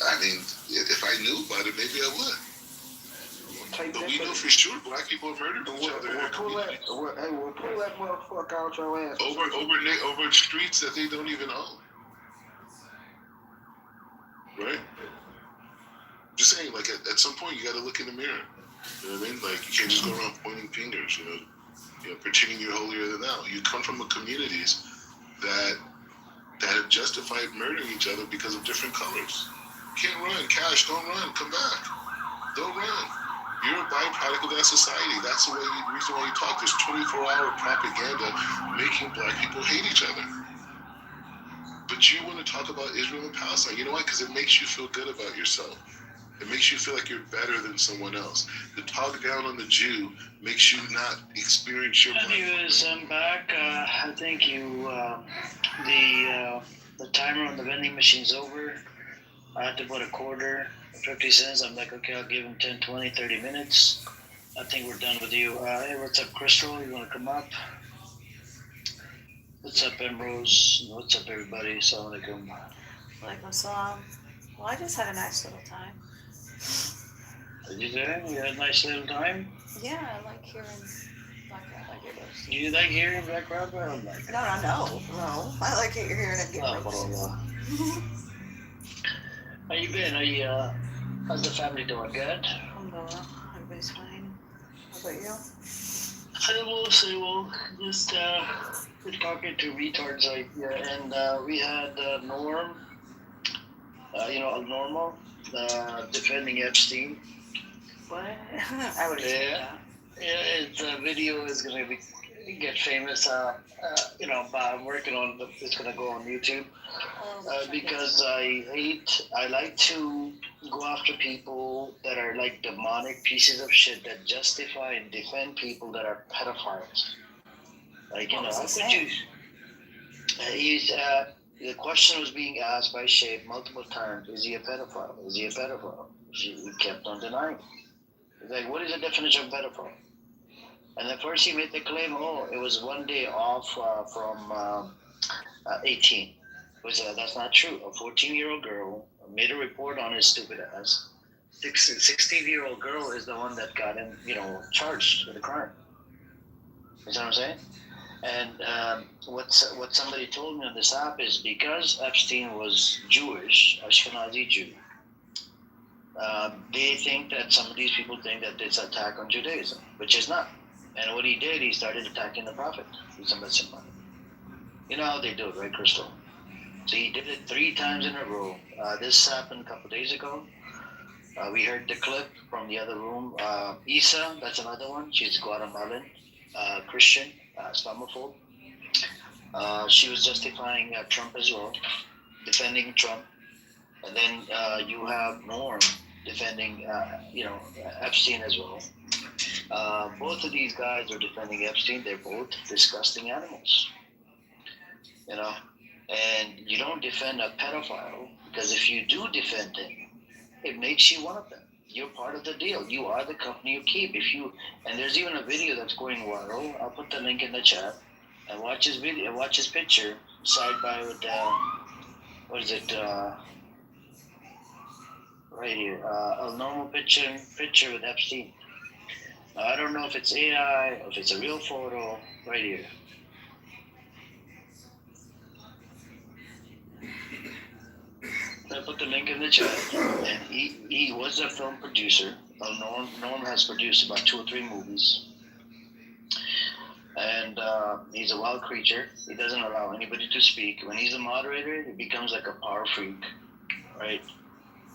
I mean, if I knew about it, maybe I would. But we know for sure black people have murdered each other in our communities. We'll pull that motherfucker out your ass. Over streets that they don't even own. Right? Just saying, like at some point you got to look in the mirror. You know what I mean? Like you can't just go around pointing fingers. You know, pretending you're holier than thou. You come from communities that have justified murdering each other because of different colors. Can't run, Cash. Don't run. Come back. Don't run. You're a byproduct of that society. That's the reason why you talk. There's 24-hour propaganda making black people hate each other. But you want to talk about Israel and Palestine. You know why? Because it makes you feel good about yourself. It makes you feel like you're better than someone else. The talk down on the Jew makes you not experience your. Anyways, I'm back. I think the timer on the vending machine's over. I had to put a quarter, 50 cents. I'm like, okay, I'll give him 10, 20, 30 minutes. I think we're done with you. Hey, what's up, Crystal? You want to come up? What's up, Emrose? What's up, everybody? Assalamu alaikum. Walaikum salam. Well, I just had a nice little time. Did you say you had a nice little time? Yeah, I like hearing Black Rabbi get roasted. Do you like hearing Black Rabbi? I don't like it. No. I like hearing it get roasted. How you been? How's the family doing? Good? Alhamdulillah. Everybody's fine. How about you? I will say, just we're talking to retards, and we had Norm, Normal, defending Epstein. What? I would have said that. Yeah, its video is going to get famous. I'm working on it's going to go on YouTube because I like to go after people that are like demonic pieces of shit that justify and defend people that are pedophiles. Like, how could you? The question was being asked by Shape multiple times: Is he a pedophile? Is he a pedophile? He kept on denying. He's like, what is the definition of pedophile? And then first he made the claim, it was one day off from 18. That's not true. A 14-year-old girl made a report on his stupid ass. 16-year-old girl is the one that got him, charged with a crime. You know what I'm saying? And what somebody told me on this app is because Epstein was Jewish, Ashkenazi Jew, they think that some of these people think that it's an attack on Judaism, which is not. And what he did, he started attacking the prophet. You know how they do it, right, Crystal? So he did it 3 times in a row. This happened a couple of days ago. We heard the clip from the other room. Isa, that's another one. She's Guatemalan, Christian, Islamophobe. She was justifying Trump as well, defending Trump. And then you have Norm defending, Epstein as well. Both of these guys are defending Epstein. They're both disgusting animals. And you don't defend a pedophile because if you do defend him, it makes you one of them. You're part of the deal. You are the company you keep. And there's even a video that's going viral. I'll put the link in the chat and watch his video. Watch his picture side by with right here. A normal picture with Epstein. Now, I don't know if it's AI or if it's a real photo. Right here. I put the link in the chat. And he was a film producer. Norm has produced about 2 or 3 movies. And he's a wild creature. He doesn't allow anybody to speak. When he's a moderator, he becomes like a power freak, right?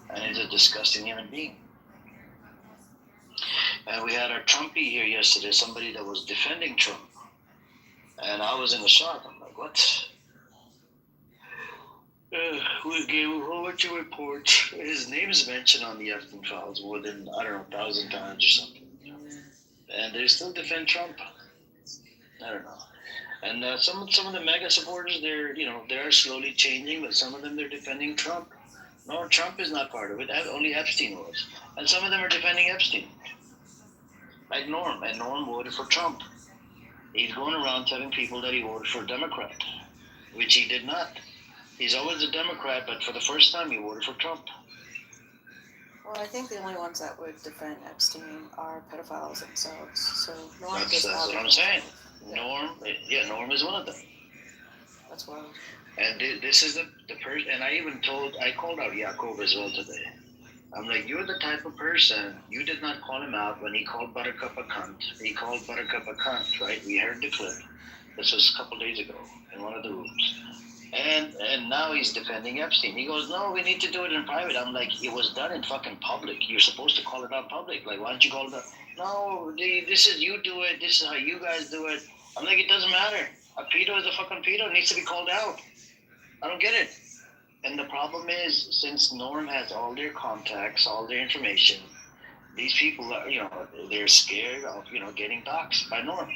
And he's a disgusting human being. And we had our Trumpy here yesterday, somebody that was defending Trump. And I was in a shock. I'm like, what? We gave a whole bunch of reports. His name is mentioned on the Epstein files more than, 1,000 times or something. And they still defend Trump. I don't know. And some of the mega supporters, they're slowly changing, but some of them, they're defending Trump. No, Trump is not part of it. Only Epstein was. And some of them are defending Epstein. Like Norm. And Norm voted for Trump. He's going around telling people that he voted for a Democrat, which he did not. He's always a Democrat, but for the first time, he voted for Trump. Well, I think the only ones that would defend Epstein are pedophiles themselves. So Norm That's does what not. I'm saying. Norm is one of them. That's wild. And this is the person, and I called out Yaakov as well today. I'm like, you're the type of person, you did not call him out when he called Buttercup a cunt. He called Buttercup a cunt, right? We heard the clip. This was a couple days ago in one of the rooms. And now he's defending Epstein. He goes, no, we need to do it in private. I'm like, it was done in fucking public. You're supposed to call it out public. Like, why don't you call it out? No, this is, you do it. This is how you guys do it. I'm like, it doesn't matter. A pedo is a fucking pedo. It needs to be called out. I don't get it. And the problem is, since Norm has all their contacts, all their information, these people are, they're scared of, getting doxxed by Norm.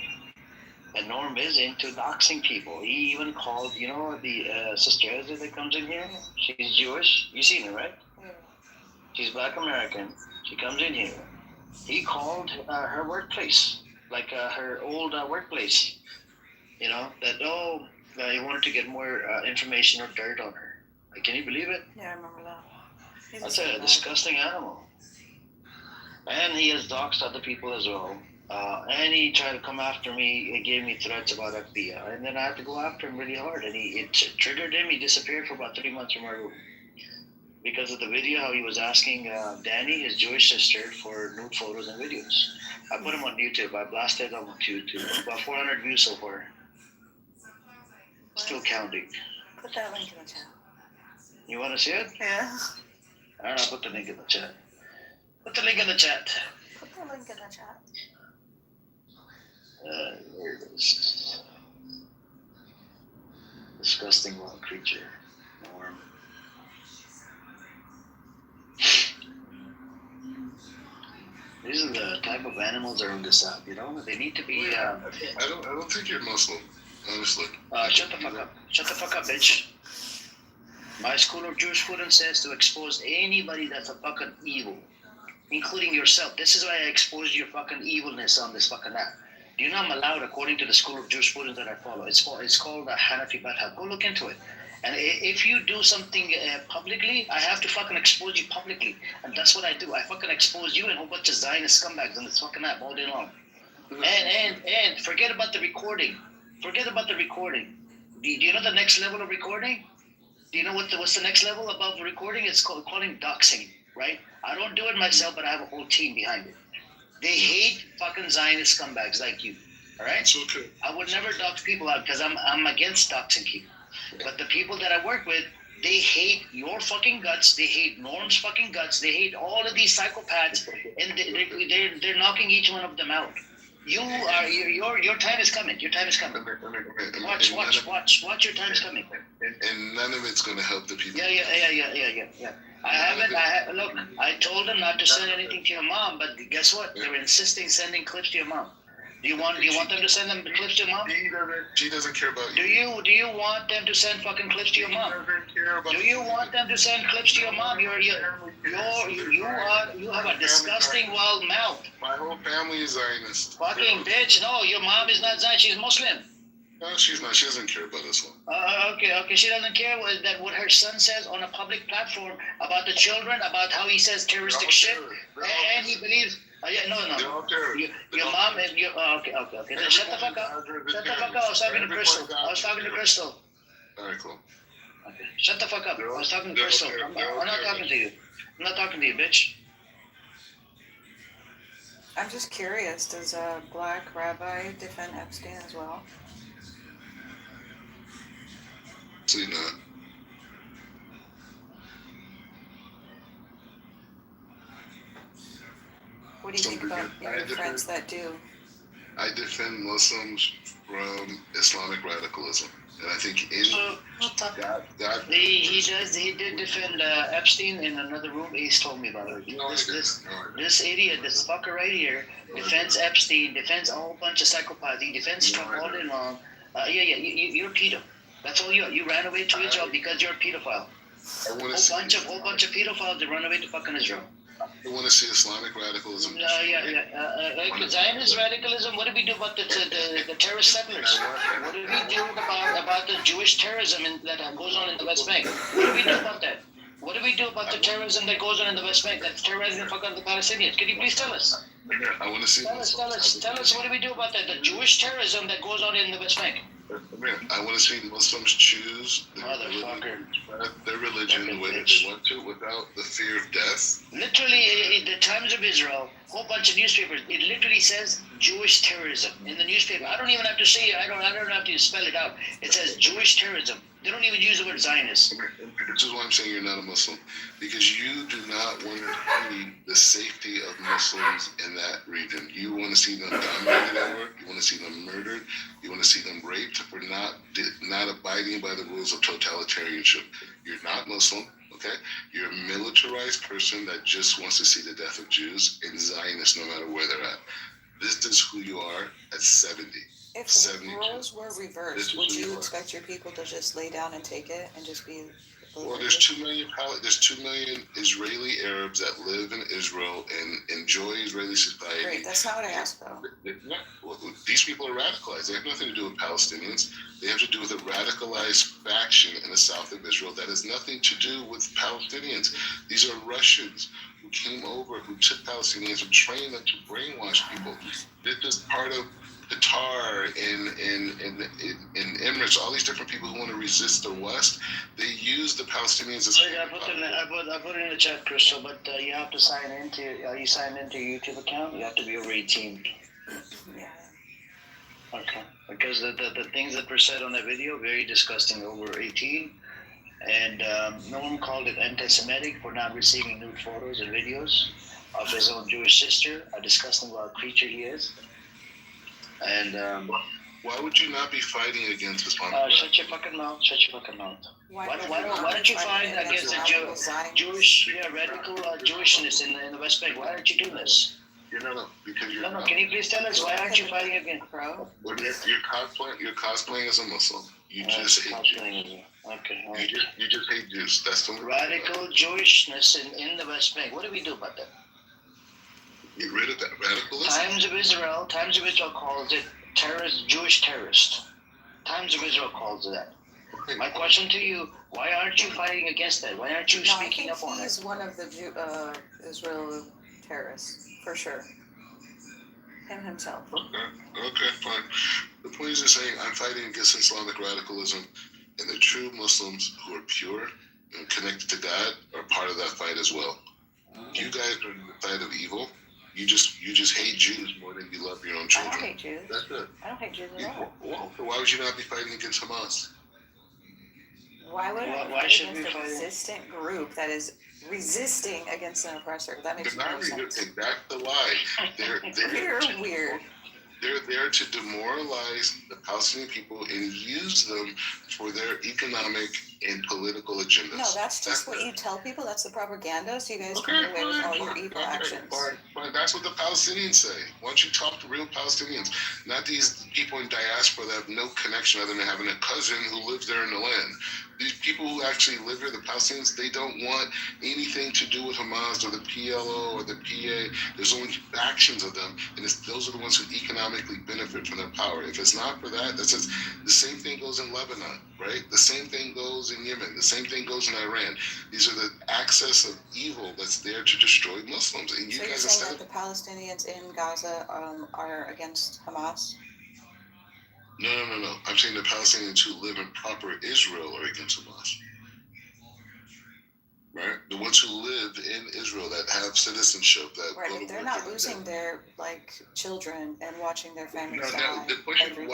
And Norm is into doxing people. He even called, the sister Ezra that comes in here. She's Jewish. You seen her, right? Yeah. She's Black American. She comes in here. He called her workplace, like her old workplace. That he wanted to get more information or dirt on her. Like, can you believe it? Yeah, I remember that. That's a disgusting animal. And he has doxed other people as well. And he tried to come after me. He gave me threats about FBI. And then I had to go after him really hard. And it triggered him. He disappeared for about 3 months from our room. Because of the video, how he was asking Danny, his Jewish sister, for nude photos and videos. I put him on YouTube. I blasted him on YouTube. About 400 views so far. Still counting. Put that link in the chat. You want to see it? Yeah. All right, I'll put the link in the chat. Put the link in the chat. Put the link in the chat. There it is. Disgusting wild creature. Norm. These are the type of animals that are on this app, They need to be... I don't think you're Muslim, honestly. Shut the fuck up. Shut the fuck up, bitch. My school of jurisprudence says to expose anybody that's a fucking evil, including yourself. This is why I exposed your fucking evilness on this fucking app. Do you know I'm allowed, according to the school of jurisprudence that I follow? It's called a Hanafi Madhab. Go look into it. And if you do something publicly, I have to fucking expose you publicly. And that's what I do. I fucking expose you and a whole bunch of Zionist scumbags on this fucking app all day long. And forget about the recording. Forget about the recording. Do you know the next level of recording? Do you know what's the next level above recording? It's calling doxing, right? I don't do it myself, but I have a whole team behind it. They hate fucking Zionist scumbags like you, all right? It's okay. I would never dox people out because I'm against doxing people. But the people that I work with, they hate your fucking guts. They hate Norm's fucking guts. They hate all of these psychopaths, and they're knocking each one of them out. Your time is coming. Your time is coming. Watch. Your time is coming. And none of it's going to help the people. Yeah. Look, I told them not to send anything to your mom, but guess what? They were insisting sending clips to your mom. Do you want them to send them clips to your mom? She doesn't care about Do you want them to send fucking clips to your mom? Do you want them to send clips to your mom? You have a disgusting wild mouth. My whole family is Zionist. Fucking bitch! No, your mom is not Zionist. She's Muslim. No, she's not. She doesn't care about us one. Okay. She doesn't care what her son says on a public platform about the children, about how he says terroristic shit, and he believes. No. Your mom is okay. Then shut the fuck up. Shut the fuck up. I was talking to Crystal. All right, cool. Okay. Shut the fuck up. I was talking to Crystal. I'm not talking to you. I'm not talking to you, bitch. I'm just curious. Does a black rabbi defend Epstein as well? See, not. What do you think about your friends that do? I defend Muslims from Islamic radicalism, and I think he did defend Epstein in another room. Ace told me about it. This idiot, this fucker right here, defends Epstein, defends a whole bunch of psychopaths. He defends Trump all day long. You're a pedo. That's all you are. You ran away to Israel because you're a pedophile. Whole bunch of pedophiles that run away to fucking Israel. I want to see Islamic radicalism. Zionist radicalism. What do we do about the terrorist settlers? What do we do about the Jewish terrorism that goes on in the West Bank? What do we do about that? What do we do about the terrorism that goes on in the West Bank that's terrorizing the Palestinians? Can you please tell us? I want to see. Tell us. What do we do about that? The Jewish terrorism that goes on in the West Bank. I want to see Muslims choose their religion the way that they want to, without the fear of death. Literally, in the Times of Israel, a whole bunch of newspapers, it literally says Jewish terrorism in the newspaper. I don't even have to say it. I don't have to spell it out. It says Jewish terrorism. They don't even use the word Zionist. This is why I'm saying you're not a Muslim, because you do not want to see the safety of Muslims in that region. You want to see them dominated over. You want to see them murdered. You want to see them raped for not abiding by the rules of totalitarianship. You're not Muslim, okay? You're a militarized person that just wants to see the death of Jews and Zionists no matter where they're at. This is who you are at 70. If the roles were reversed, would you expect your people to just lay down and take it and just be? Well, there's 2 million Israeli Arabs that live in Israel and enjoy Israeli society. Great, that's not what I asked though. These people are radicalized. They have nothing to do with Palestinians. They have to do with a radicalized faction in the south of Israel that has nothing to do with Palestinians. These are Russians who came over, who took Palestinians and trained them to brainwash people. This is part of Qatar and Emirates, all these different people who want to resist the West, they use the Palestinians as. I put it in the chat, Crystal, but you have to sign into. Are you signed into your YouTube account? You have to be over 18. Yeah. Okay. Because the things that were said on that video, very disgusting, over 18. And no one called it anti-Semitic for not receiving nude photos and videos of his own Jewish sister, a disgusting wild creature he is. And why would you not be fighting against Islam? Shut your fucking mouth. Why don't you fight against the Jewish, radical Jewishness in the West Bank? Why aren't you doing this? No, because you're. No. Can you please tell us why aren't you fighting against, bro? You're cosplaying as a Muslim. You just hate Jews. Okay. You just hate Jews. That's the radical Jewishness in the West Bank. What do we do about that? Get rid of that radicalism. Times of Israel calls it Jewish terrorist. Times of Israel calls it that. Okay. My question to you: why aren't you fighting against that? Why aren't you speaking up on it? He's one of the Israel terrorists for sure. Him himself. Okay, fine. The point is saying I'm fighting against Islamic radicalism, and the true Muslims who are pure and connected to God are part of that fight as well. You guys are on the side of evil. You just hate Jews more than you love your own children. I don't hate Jews. That's it. I don't hate Jews at all. Well, why would you not be fighting against Hamas? Why would I fight against a resistant group that is resisting against an oppressor? That makes no sense. That's the lie. They're weird. They're there to demoralize the Palestinian people and use them for their economic and political agendas. No, that's just what you tell people. That's the propaganda, so you guys can get away with all your evil actions. Fine. That's what the Palestinians say. Why don't you talk to real Palestinians, not these people in diaspora that have no connection other than having a cousin who lives there in the land. These people who actually live here, the Palestinians, they don't want anything to do with Hamas or the PLO or the PA. There's only factions of them, and those are the ones who economically benefit from their power. If it's not for that, that's just, the same thing goes in Lebanon, right? The same thing goes in Yemen. The same thing goes in Iran. These are the access of evil that's there to destroy Muslims. And so you're saying that the Palestinians in Gaza are against Hamas? No. I'm saying the Palestinians who live in proper Israel are against Hamas. Right? The ones who live in Israel that have citizenship that right, but they're not losing their children and watching their families die. Now, the question is,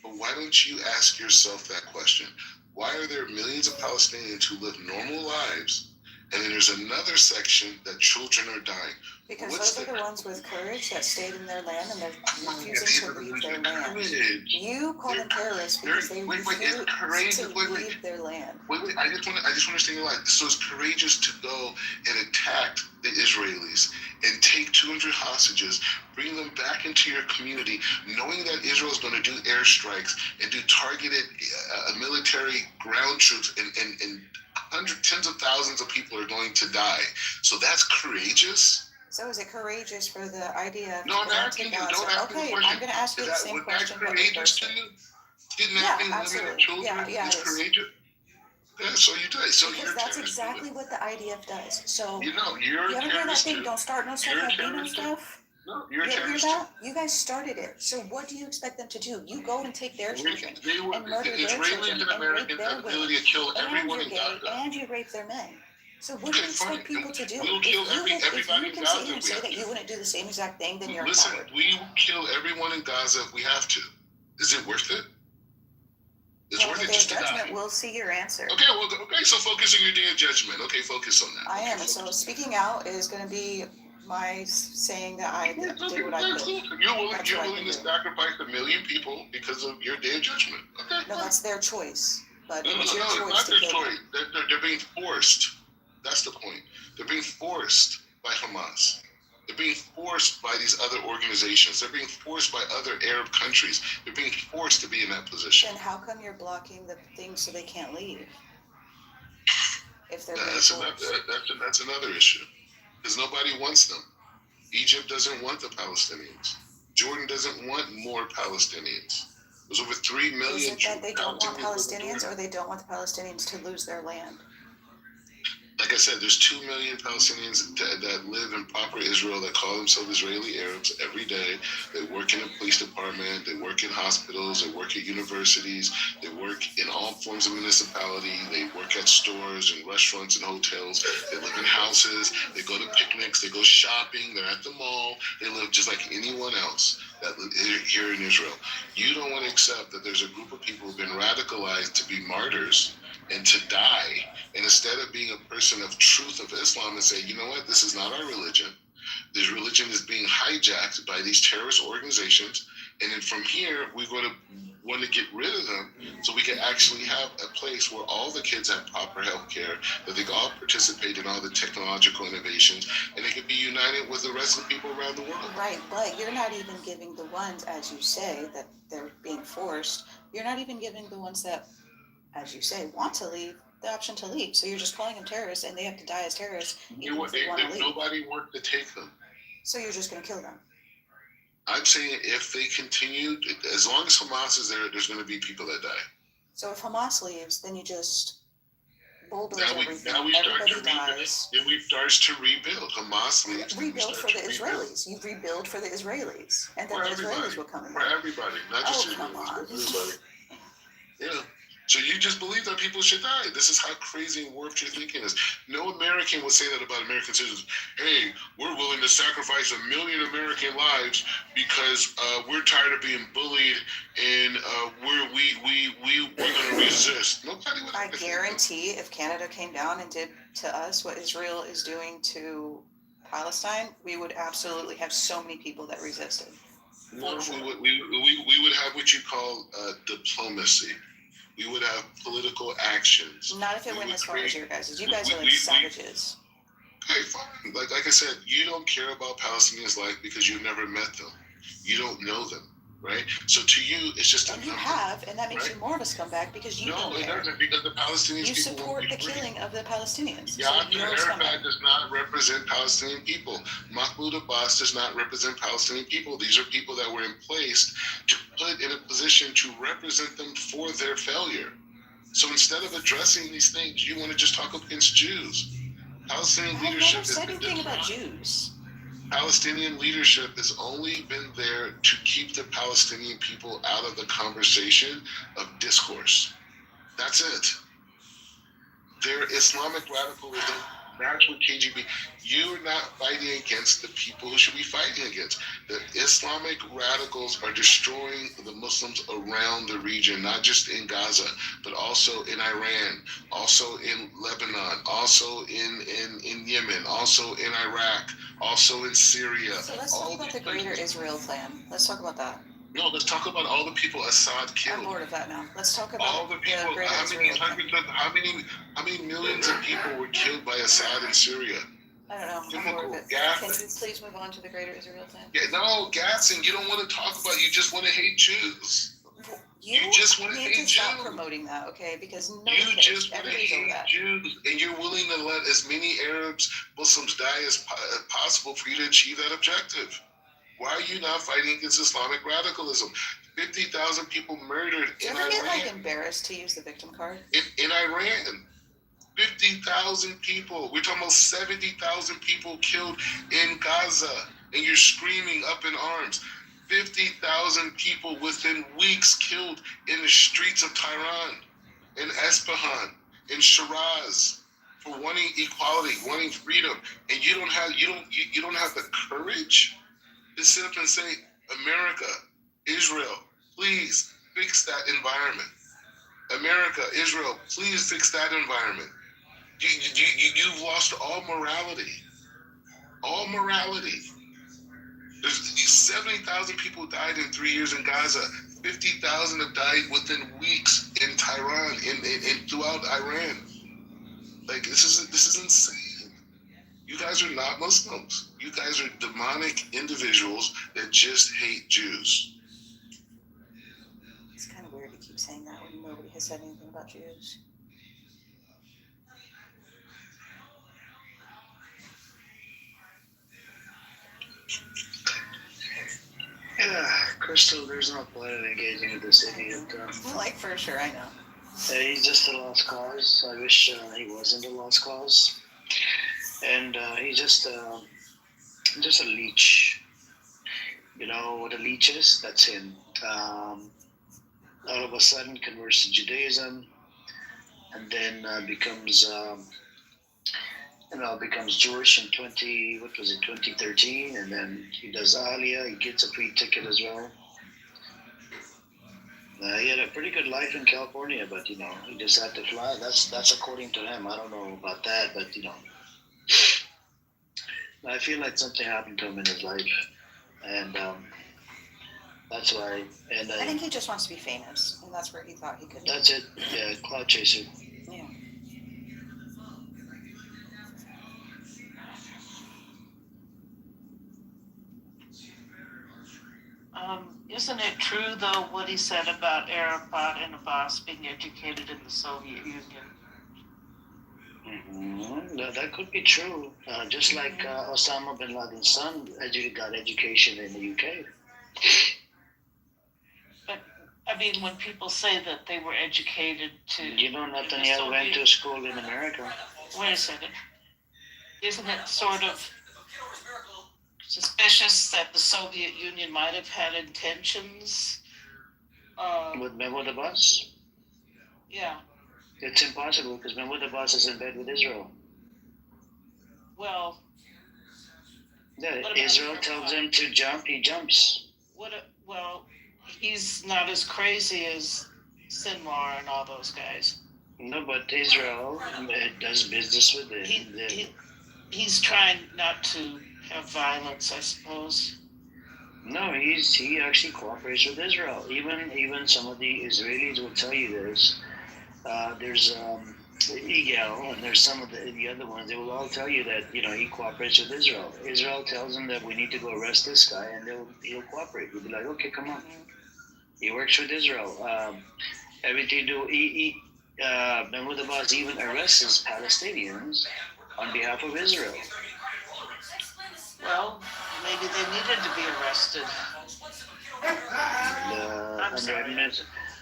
why don't you ask yourself that question? Why are there millions of Palestinians who live normal lives, and then there's another section that children are dying? Because those are the ones with courage that stayed in their land and they're refusing to leave their land. You call them terrorists because they refuse to leave their land. Wait, I just want to understand your line. So it's courageous to go and attack the Israelis and take 200 hostages, bring them back into your community, knowing that Israel is going to do airstrikes and do targeted military ground troops and tens of thousands of people are going to die. So that's courageous. So is it courageous for the idea of No, I'm going asking to you. Gaza? Don't ask me the Okay, question. I'm going to ask you the same Would question, that but courageous reverse to it. you? Kidnapping women Absolutely. and children Yeah, is it is. courageous. Yeah, so you do. So Because you're a that's terrorist. exactly what the IDF does. So You know, you you're a ever hear that terrorist thing? too. Don't start no stuff, You're a won't be no terrorist too. stuff. No, you're a You ever hear terrorist too. that? You guys started it. So what do you expect them to do? You go and take their children They were and murder the their Israelis children and and rape Americans their had the women, ability to kill and everyone you're in gay, Gaza. and you rape their men. So what do Okay, you expect fine. people to do? We'll If kill you everybody in can sit here Gaza and if we say have that to. you wouldn't do the same exact thing, then you're a Listen, coward. we will kill everyone in Gaza if we have to. Is it worth it? It's Well, worth the it day of just to judgment, die. we'll see your answer. Okay, well, okay, so focus on your day of judgment. Okay, focus on that. I Okay, am. So speaking out is going to be my saying that I did what I could. You're willing That's what I to can do. sacrifice 1 million people because of your day of judgment. Okay, No, fine. that's their choice. But No, it was your it's choice not to their kill them. choice. They're being forced. That's the point. They're being forced by Hamas. They're being forced by these other organizations. They're being forced by other Arab countries. They're being forced to be in that position. Then how come you're blocking the things so they can't leave? If they're being That's forced. that's another issue. Because nobody wants them. Egypt doesn't want the Palestinians. Jordan doesn't want more Palestinians. There's over 3 million. Is it that they don't want Palestinians Palestinians, or they don't want the Palestinians to lose their land? Like I said, there's 2 million Palestinians that live in proper Israel that call themselves Israeli Arabs every day. They work in a police department, they work in hospitals, they work at universities, they work in all forms of municipality, they work at stores and restaurants and hotels, they live in houses, they go to picnics, they go shopping, they're at the mall, they live just like anyone else that live here in Israel. You don't want to accept that there's a group of people who've been radicalized to be martyrs and to die, and instead of being a person of truth of Islam and say, you know what, this is not our religion. This religion is being hijacked by these terrorist organizations, and then from here we're going to want to get rid of them so we can actually have a place where all the kids have proper health care, that they can all participate in all the technological innovations, and they can be united with the rest of the people around the world. Right, but you're not even giving the ones, as you say, that they're being forced. You're not even giving the ones that, as you say, want to leave the option to leave. So you're just calling them terrorists, and they have to die as terrorists even if they want to leave. Nobody wants to take them. So you're just going to kill them. I'm saying if they continue, as long as Hamas is there, there's going to be people that die. So if Hamas leaves, then you just bulldoze everything. Everybody dies. Then we start to rebuild. Hamas leaves. Rebuild for the Israelis. You rebuild for the Israelis, and then the Israelis will come in. For everybody, not just come on. everybody. Yeah. So you just believe that people should die. This is how crazy and warped your thinking is. No American would say that about American citizens. Hey, we're willing to sacrifice 1 million American lives because we're tired of being bullied, and we're going to resist. Nobody would. I guarantee if Canada came down and did to us what Israel is doing to Palestine, we would absolutely have so many people that resisted. No, we would have what you call diplomacy. We would have political actions. Not if it went as far as your guys'. You guys are like savages. Okay, fine. Like I said, you don't care about Palestinians' life because you've never met them. You don't know them, right? So to you, it's just a number. You have, and that makes you more of a scumbag because you don't care. No, it doesn't, because the Palestinians you support the killing of the Palestinians. Yasser Arafat does not represent Palestinian people. Mahmoud Abbas does not represent Palestinian people. These are people that were in place to put in a position to represent them for their failure. So instead of addressing these things, you want to just talk against Jews. Palestinian leadership has never said anything about Jews. Palestinian leadership has only been there to keep the Palestinian people out of the conversation of discourse. That's it. Their Islamic radicalism, that's what KGB, you're not fighting against the people who should be fighting against. The Islamic radicals are destroying the Muslims around the region, not just in Gaza, but also in Iran, also in Lebanon, also in Yemen, also in Iraq, also in Syria. So let's talk about the Greater Israel Plan. Let's talk about that. No, let's talk about all the people Assad killed. I'm bored of that now. Let's talk about all the people. Greater Israel Plan. How many millions of people were killed by Assad in Syria? I don't know. I'm bored of it. Can you please move on to the Greater Israel Plan? Yeah, no, gassing. You don't want to talk about. You just want to hate Jews. You just want to need hate to stop Jews. promoting that, okay? Because nobody You cares. just want to Everybody's over hate that. Jews, and you're willing to let as many Arabs, Muslims die as possible for you to achieve that objective. Why are you not fighting against Islamic radicalism? 50,000 people murdered Do you in ever get Iran. like embarrassed to use the victim card? In Iran, 50,000 people. We're talking about 70,000 people killed in Gaza, and you're screaming up in arms. 50,000 people within weeks killed in the streets of Tehran, in Esfahan, in Shiraz, for wanting equality, wanting freedom, and you don't have the courage to sit up and say, America, Israel, please fix that environment. America, Israel, please fix that environment. You've lost all morality. All morality. There's 70,000 people died in 3 years in Gaza. 50,000 have died within weeks in Tehran, in throughout Iran. Like this is insane. You guys are not Muslims. You guys are demonic individuals that just hate Jews. It's kind of weird to keep saying that when nobody has said anything about Jews. Yeah, Crystal, there's no point in engaging with this idiot. Like, for sure, I know. He's just a lost cause. I wish he wasn't a lost cause. And he's just a leech. You know what a leech is? That's him. All of a sudden converts to Judaism, and then becomes Jewish in 2013, and then he does Aliyah. He gets a free ticket as well. He had a pretty good life in California, but he just had to fly. That's according to him. I don't know about that, but I feel like something happened to him in his life, and that's why. And I think he just wants to be famous, and that's where he thought he could. That's it. Yeah, cloud chaser. Yeah. Isn't it true, though, what he said about Arafat and Abbas being educated in the Soviet Union? Mm-hmm. That could be true. Just like Osama bin Laden's son got education in the UK. But, I mean, when people say that they were educated to... Netanyahu went to school in America. Wait a second. Isn't it sort of suspicious that the Soviet Union might have had intentions? With Mahmoud Abbas? Yeah. It's impossible because Mahmoud Abbas is in bed with Israel. Well... Yeah, Israel tells him to jump, he jumps. Well, he's not as crazy as Sinwar and all those guys. No, but Israel does business with it. He's trying not to have violence, I suppose. No, he actually cooperates with Israel. Even some of the Israelis will tell you this. There's Egal, and there's some of the other ones. They will all tell you that he cooperates with Israel. Israel tells him that we need to go arrest this guy, and he'll cooperate. He'll be like, okay, come on. He works with Israel. Everything Mahmoud Abbas even arrests Palestinians on behalf of Israel. Well, maybe they needed to be arrested.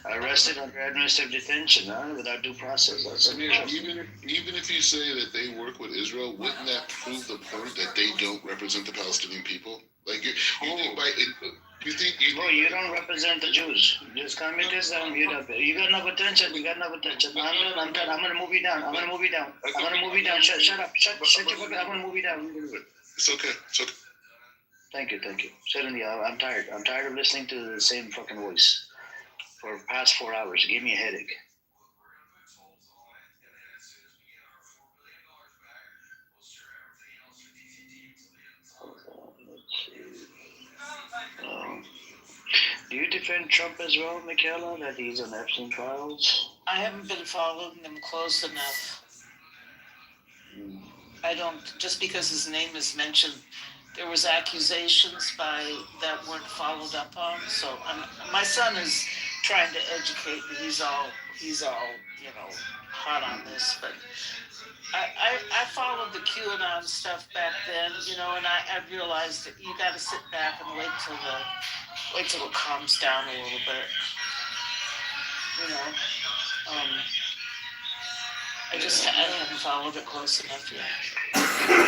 Arrested under administrative detention, without due process. That's Even if you say that they work with Israel, wouldn't that prove the point that they don't represent the Palestinian people? Like you don't represent the Jews. Just come with this and you got enough attention. I'm done. I'm gonna move you down. Shut up. Shut your fucking. I'm gonna move you down. It's okay. Thank you. Suddenly, I'm tired. I'm tired of listening to the same fucking voice for the past 4 hours. It gave me a headache. Do you defend Trump as well, Michaela, that he's on Epstein files? I haven't been following them close enough. I don't, just because his name is mentioned, there was accusations that weren't followed up on. So my son is trying to educate me. He's all, you know, hot on this, but I followed the QAnon stuff back then, you know, and I realized that you got to sit back and wait till it calms down a little bit, you know. I haven't followed it close enough yet.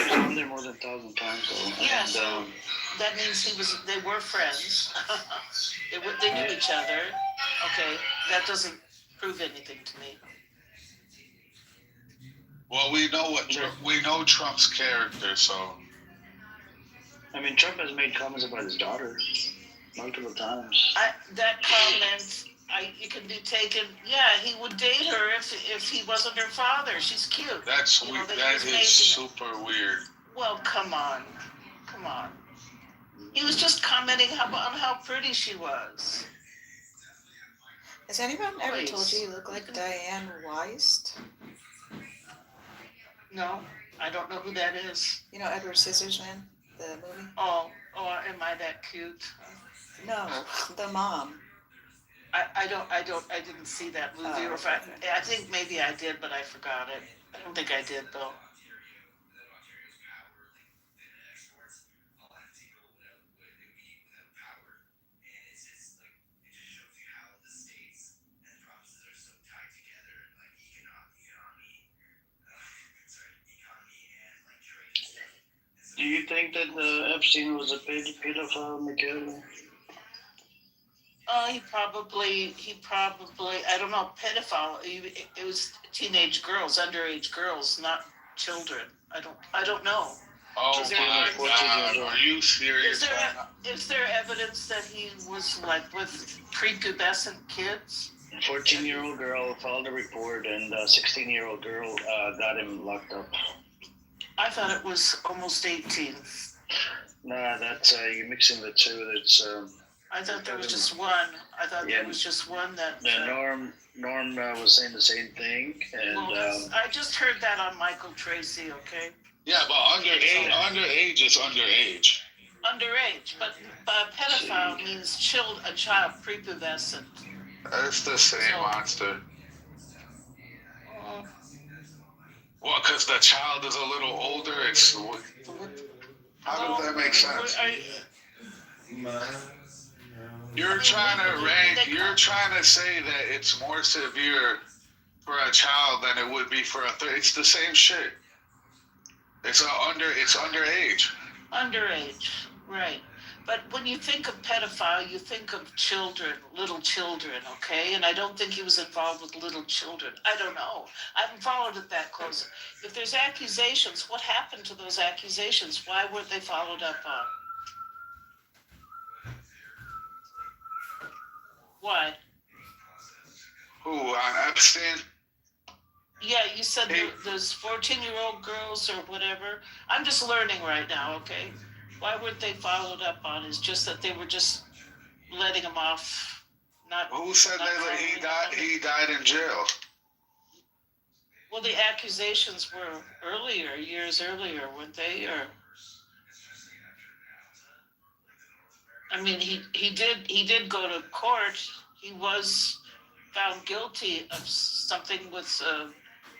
He's on there more than 1,000 times though. Yeah, And, so that means they were friends. they knew each other. Okay, that doesn't prove anything to me. Well, we know Trump's character, so. I mean, Trump has made comments about his daughter multiple times. That comment, it can be taken. Yeah, he would date her if he wasn't her father. She's cute. That's You know, weird. that That he was is making- super weird. Well, come on. He was just commenting on how pretty she was. Has anyone ever Please. told you you look like Diane Weist? No, I don't know who that is. You know Edward Scissorhands, the movie? Oh, am I that cute? No, the mom. I didn't see that movie. Oh, Or if I think maybe I did, but I forgot it. I don't think I did though. Do you think that Epstein was a pedophile, Michaela? He probably, I don't know, pedophile. It was teenage girls, underage girls, not children. I don't know. Oh Is there my any- God, are you serious? Is there evidence that he was like with prepubescent kids? A 14-year-old girl filed a report, and a 16-year-old girl got him locked up. I thought it was almost 18. Nah, that's you're mixing the two. That's I thought there was just one. I thought Yeah. there was just one that. Norm was saying the same thing, and Well, I just heard that on Michael Tracy. Okay. Yeah, but underage is underage. Underage, but pedophile means a child, prepubescent. It's the same monster. Uh, Well, because the child is a little older, how does that make sense? You're trying to say that it's more severe for a child than it would be for it's the same shit. It's underage. Underage, right. But when you think of pedophile, you think of children, little children, okay? And I don't think he was involved with little children. I don't know. I haven't followed it that close. If there's accusations, what happened to those accusations? Why weren't they followed up on? Why? Who, on Epstein? Yeah, you said there's 14-year-old girls or whatever. I'm just learning right now, okay? Why weren't they followed up on? Is just that they were just letting him off. Who said that he died in jail? Well, the accusations were years earlier, weren't they? Or I mean, he did go to court. He was found guilty of something with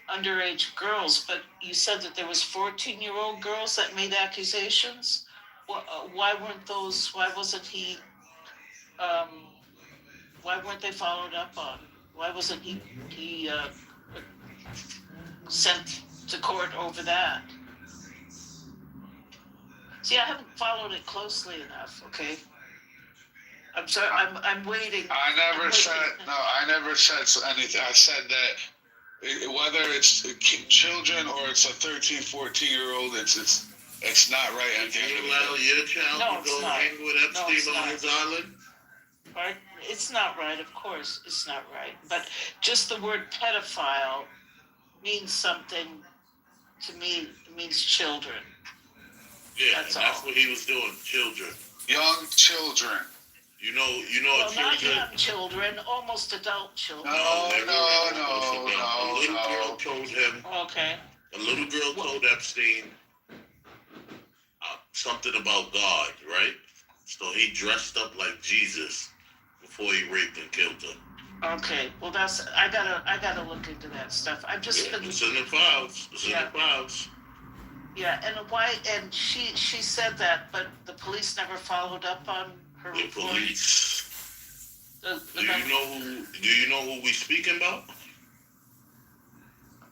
underage girls, but you said that there was 14-year-old girls that made accusations. Why wasn't he? Why weren't they followed up on? Why wasn't he sent to court over that? See, I haven't followed it closely enough. Okay. I'm sorry. I'm waiting. I never said anything. I said that whether it's children or it's a 13, 14-year-old, it's not right. Did you allow your child to go hang with Epstein on his island? Right? It's not right, of course, it's not right. But just the word pedophile means something to me. It means children. Yeah, that's what he was doing. Children, Young children. You know. Well, not young children, almost adult children. No. A little girl told him. Okay. A little girl told Epstein something about God, right? So he dressed up like Jesus before he raped and killed her. Okay, well, I gotta look into that stuff. I've just Yeah, been, it's in the files. It's in Yeah. the files. yeah, and why, and she said that, but the police never followed up on her The report. police. The Do you know who we speaking about?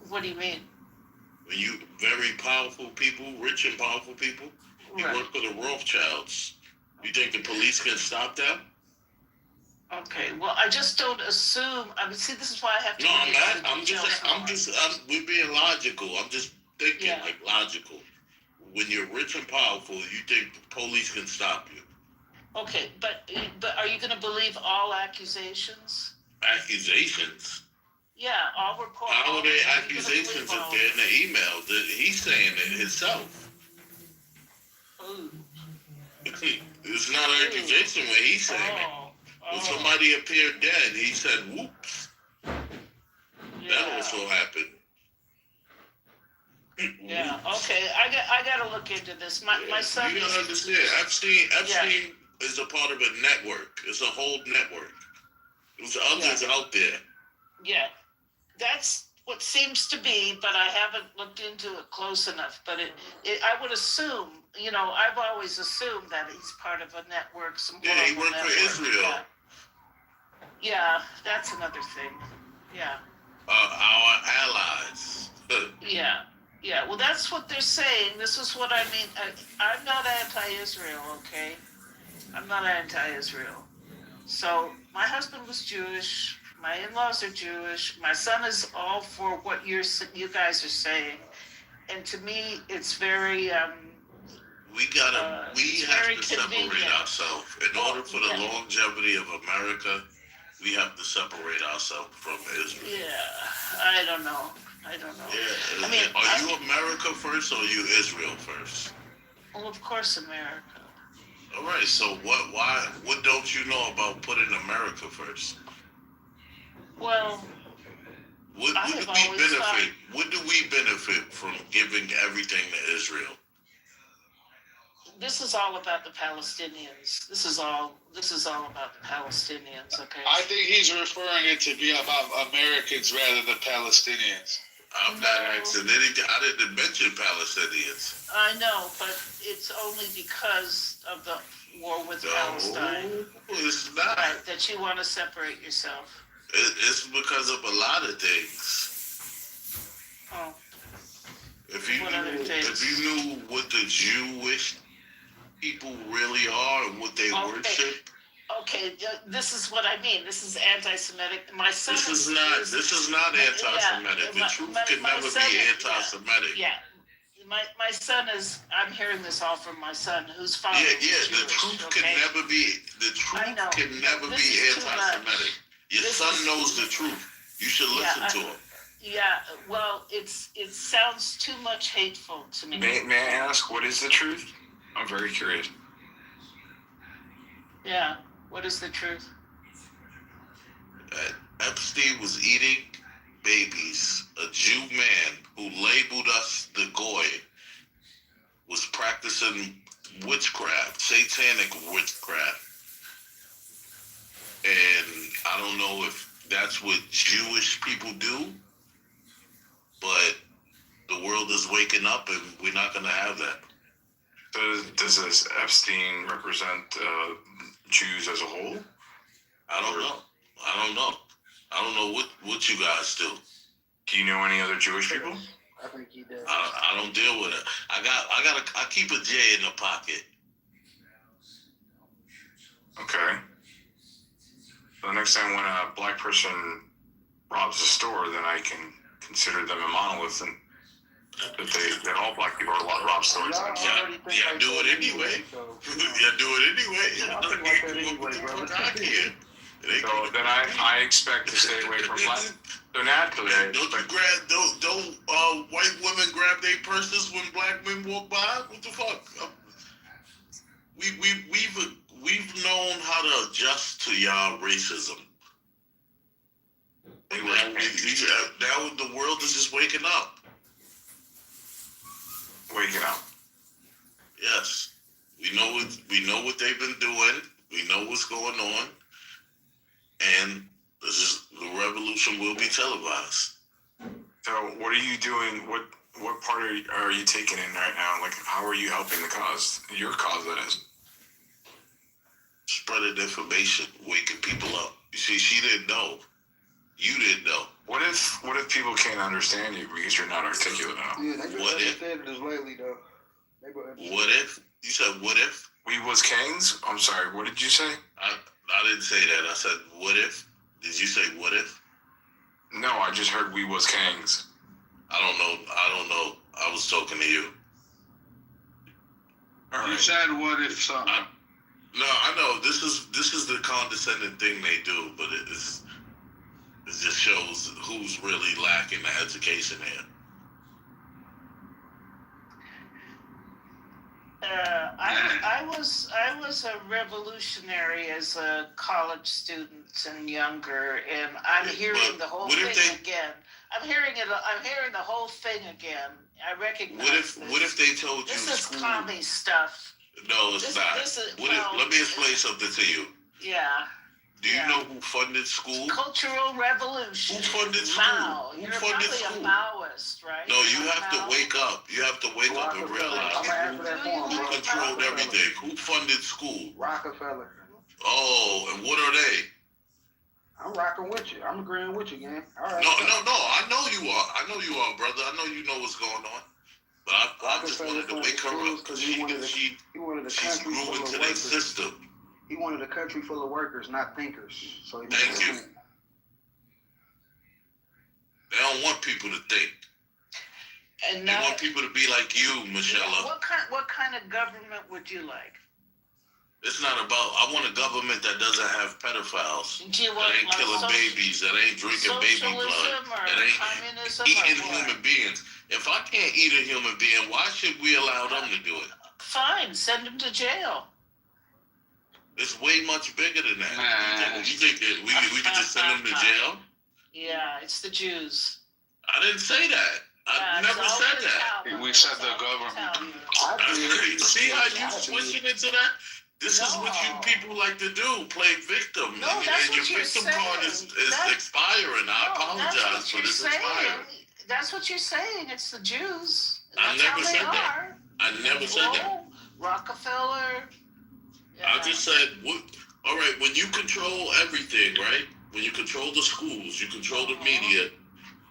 What do you mean? When you very powerful people, rich and powerful people, you Right. work for the Rothschilds. You think the police can stop that? Okay, well, I just don't assume, I mean, see, this is why I have to. No, look I'm into not. the details more. We're being logical. I'm just thinking Yeah. like logical. When you're rich and powerful, you think the police can stop you. Okay, but are you gonna believe all accusations? Accusations? Yeah, all report. How are they you gonna accusations believe if all- they're in the email? He's saying it himself. Ooh. It's not an accusation when he's saying it. When somebody appeared dead, he said, whoops. Yeah. That also happened. Yeah, okay, I gotta look into this. My son You is. gotta understand, Epstein is a part of a network. It's a whole network. There's others out there. Yeah, that's what seems to be, but I haven't looked into it close enough. But I would assume, I've always assumed that he's part of a network, some Yeah, he global worked for network. Israel. Yeah, that's another thing. Yeah. Our allies. Yeah, well, that's what they're saying. This is what I mean. I'm not anti-Israel, okay? I'm not anti-Israel. So my husband was Jewish. My in-laws are Jewish. My son is all for what you guys are saying, and to me, it's very. We have to separate ourselves. In order for the longevity of America, we have to separate ourselves from Israel. Yeah, I don't know. Yeah, I mean, are you America first or are you Israel first? Well, of course, America. All right. So what don't you know about putting America first? Well, what do we benefit from giving everything to Israel? This is all about the Palestinians. This is all about the Palestinians, okay? I think he's referring it to be about Americans rather than Palestinians. I'm not asking anything. I didn't mention Palestinians. I know, but it's only because of the war with Palestine. It's not. Right, that you want to separate yourself. It's because of a lot of things. Oh. If you knew what the Jewish people really are and what they worship. Okay, this is what I mean. This is anti-Semitic. My son. This is not anti-Semitic. The truth can never be anti-Semitic. Yeah. My son is. I'm hearing this all from my son, who's father. The truth can never be. The truth can never be anti-Semitic. Your son knows the truth. You should listen to him. Yeah. Well, it sounds too much hateful to me. May I ask, what is the truth? I'm very curious. Yeah. What is the truth? Epstein was eating babies. A Jew man who labeled us the Goy was practicing witchcraft, satanic witchcraft. And I don't know if that's what Jewish people do, but the world is waking up and we're not going to have that. Does this Epstein represent Jews as a whole? I don't know. I don't know what you guys do. Do you know any other Jewish people? I think he does. I don't deal with it. I keep a J in the pocket. Okay. So the next time when a black person robs a store, then I can consider them a monolith and that all black people rob stores. Yeah, do it anyway. So then I expect to stay away from black. So naturally, don't white women grab their purses when black men walk by? What the fuck? We've known how to adjust to y'all racism. Now the world is just waking up. Waking up. Yes, we know what they've been doing. We know what's going on, and this is revolution will be televised. So what are you doing? What part are you taking in right now? Like, how are you helping the cause? Your cause, that is. Spreading information, waking people up. You see, she didn't know. You didn't know. What if people can't understand you because you're not articulate enough? Yeah, they What just if? understand this lately though. What if? You said what if? We was kings? I'm sorry, what did you say? I didn't say that. I said what if? Did you say what if? No, I just heard we was kings. I don't know. I was talking to you. All You right. said what if something? No, I know this is the condescending thing they do, but it just shows who's really lacking the education here. I was a revolutionary as a college student and younger, and I'm hearing the whole thing again. I'm hearing the whole thing again. I recognize What if they told you this is school? commie stuff. No, it's not. Let me explain something to you. Yeah. Do you know who funded school? Cultural revolution. Who funded school? Mao. Who You're funded probably school? a Maoist, right? No, you have to wake up. You have to wake up and realize I'm gonna answer that for him, who bro. controlled everything. Who funded school? Rockefeller. Oh, and what are they? I'm rocking with you. I'm agreeing with you, gang. All right. No. I know you are. I know you are, brother. I know you know what's going on. But I just wanted to wake her up because he wanted a she's country grew full into of their workers. system. He wanted a country full of workers, not thinkers. So he Thank you. They don't want people to think. And They now, want people to be like you, Michelle. what kind of government would you like? It's not about. I want a government that doesn't have pedophiles. Do you That want ain't killing babies. That ain't drinking baby blood. socialism or That ain't communism eating or what? human beings. If I can't eat a human being, why should we allow them to do it? Fine, send them to jail. It's way much bigger than that. Man. You think that we could just send them to jail? Yeah, it's the Jews. I didn't say that. I never said that. We said the government. See how you switching into that? This is what you people like to do, play victim. No, that's and your what you're victim saying. card is expiring. I apologize for this expiring. That's what you're saying. It's the Jews. I That's never how they said that. are. I never said that. Rockefeller. I just said, all right, when you control everything, right? When you control the schools, you control the media,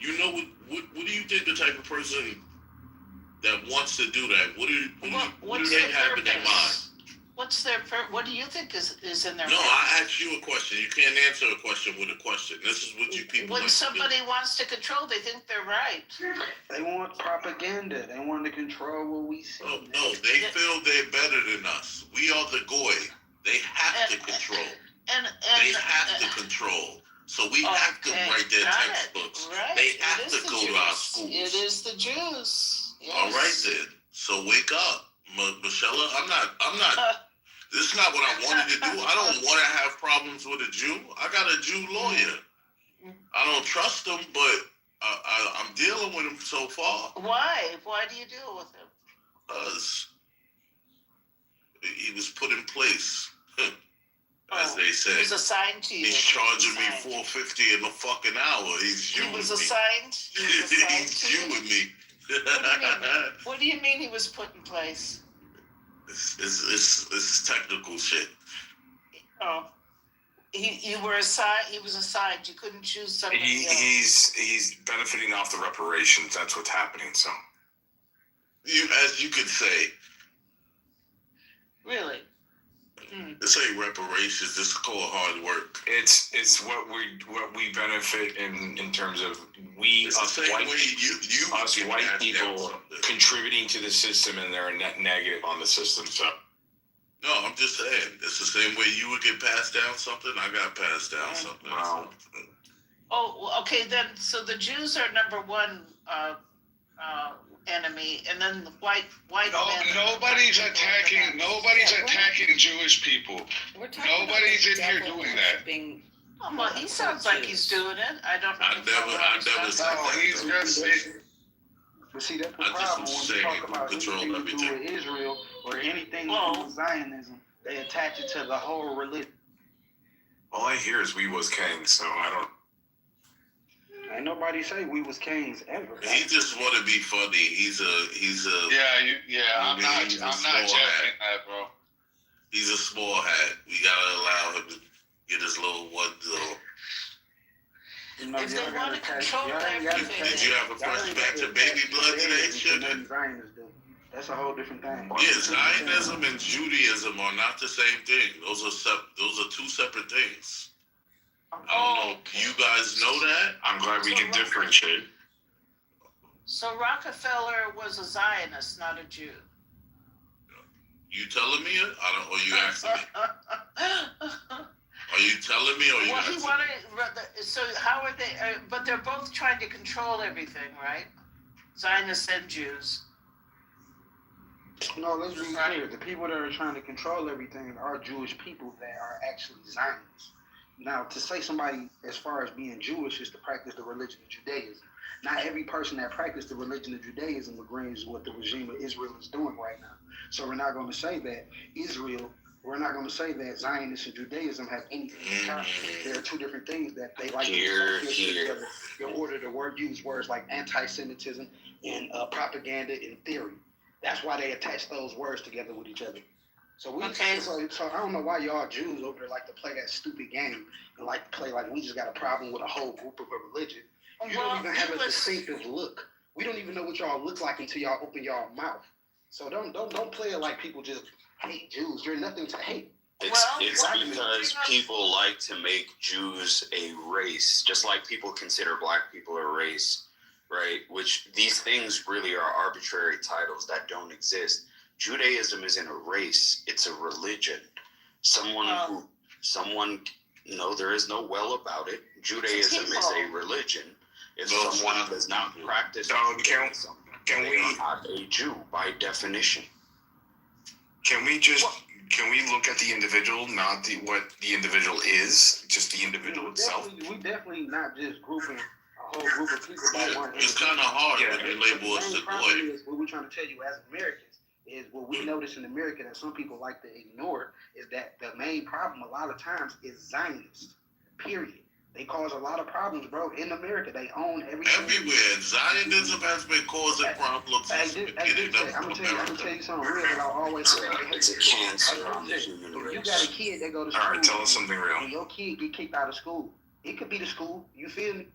you know what do you think the type of person that wants to do that, what do they have in their mind? What's their what do you think is in their No, mind? I asked you a question. You can't answer a question with a question. This is what you people When like somebody wants to control, they think they're right. They want propaganda. They want to control what we see. to do. No, they feel they're better than us. We are the goy. They have to control. And They have to control. So we have to write their textbooks. Right. They have to go to our Jews. schools. It is the Jews. Yes. All right then. So wake up, Michelle. I'm not. This is not what I wanted to do. I don't want to have problems with a Jew. I got a Jew lawyer. I don't trust him, but I'm dealing with him so far. Why? Why do you deal with him? Because he was put in place, as they say. He was assigned to you. He's charging me $4.50 in a fucking hour. He's He was me. assigned. He's to you. Jewing me. What do you mean he was put in place? It's technical shit. Oh, you were assigned. He was assigned. You couldn't choose somebody else. He's benefiting off the reparations. That's what's happening. So, As you could say, Really? this ain't reparations. This is called hard work. it's what we benefit in terms of It's the same way you us get white passed down people something. contributing to the system, and they're a net negative on the system. So, No, I'm just saying. It's the same way you would get passed down something. I got passed down something. wow. Oh, okay. Then, so the Jews are number one enemy, and then the white men. Nobody's attacking Jewish people. We're talking Nobody's about the in here devil doing that. worshiping- Oh, well, he sounds like he's doing it. I don't know. I never said No, that. he's just. But see, that's the I just problem was when we saying talk who about control anything to do everything. with Israel or anything to Well- do with Zionism. They attach it to the whole religion. All I hear is we was kings. So I don't. Ain't nobody say we was kings ever. He just want to be funny. He's a. I'm not joking that, bro. He's a small hat. We gotta allow him to get his little one little. You know, If y'all they gotta want to take- control y'all ain't gotta everything, Did you have a fresh batch of baby blood today, sugar? Zionists do. That's a whole different thing. Yeah, Zionism and Judaism are not the same thing. Those are two separate things. I don't know. You guys know that? I'm glad we can differentiate. So Rockefeller was a Zionist, not a Jew. You telling me? I don't. Or you asking me? Are you telling me, or you Well, he asking me? wanted. So how are they? But they're both trying to control everything, right? Zionists and Jews. No, let's be clear. The people that are trying to control everything are Jewish people that are actually Zionists. Now, to say somebody as far as being Jewish is to practice the religion of Judaism. Not every person that practices the religion of Judaism agrees with what the regime of Israel is doing right now. So we're not going to say that we're not going to say that Zionists and Judaism have anything in common. There are two different things that they like to associate together in order to use words like anti-Semitism and propaganda in theory. That's why they attach those words together with each other. So so I don't know why y'all Jews over there like to play that stupid game and like to play like we just got a problem with a whole group of a religion. You don't even have a distinctive look. We don't even know what y'all look like until y'all open y'all mouth. So don't play it like people just hate Jews. You're nothing to hate. It's because people like to make Jews a race, just like people consider black people a race, right? Which these things really are arbitrary titles that don't exist. Judaism isn't a race; it's a religion. There is no well about it. Judaism is a religion. If someone does not practice Judaism, they are not a Jew by definition. Can we look at the individual, not what the individual is, just the individual itself? We definitely not just grouping a whole group of people by one. It's kind of hard when you label us the boy. Is what we're trying to tell you as Americans is what we notice in America that some people like to ignore is that the main problem a lot of times is Zionists. Period. They cause a lot of problems, bro. In America, they own everything. Everywhere. Zionism has been causing problems since the beginning of I'm gonna tell you something real that I always say. It's a cancer on the human If you race. got a kid that go to school, All right, tell us something real. and your kid get kicked out of school, it could be the school. You feel me?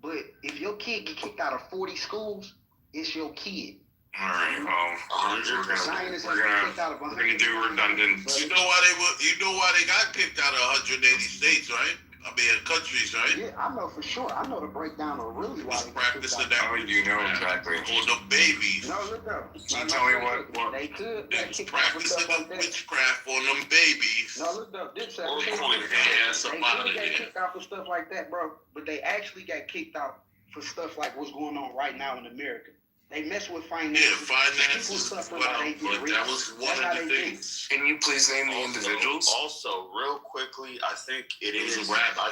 But if your kid get kicked out of 40 schools, it's your kid. All right, well, we're gonna do redundant. You know why they got kicked out of 180 states, right? I mean, countries, right? Yeah, I know for sure. I know the breakdown of really why Just practicing that. Oh, you know exactly. For the babies. No, look up. So tell me what They could They get was kicked out for practicing stuff like the that. witchcraft on them babies. No, look up. This Or they coin could hands up out of get here. kicked out for stuff like that, bro. But they actually got kicked out for stuff like what's going on right now in America. They mess with finances. Yeah, finances. People suffer Well, while they get but rich. that was one That's how of the they think. things. Can you please name the individuals? Also, real quickly, I think it It was is. a rabbi.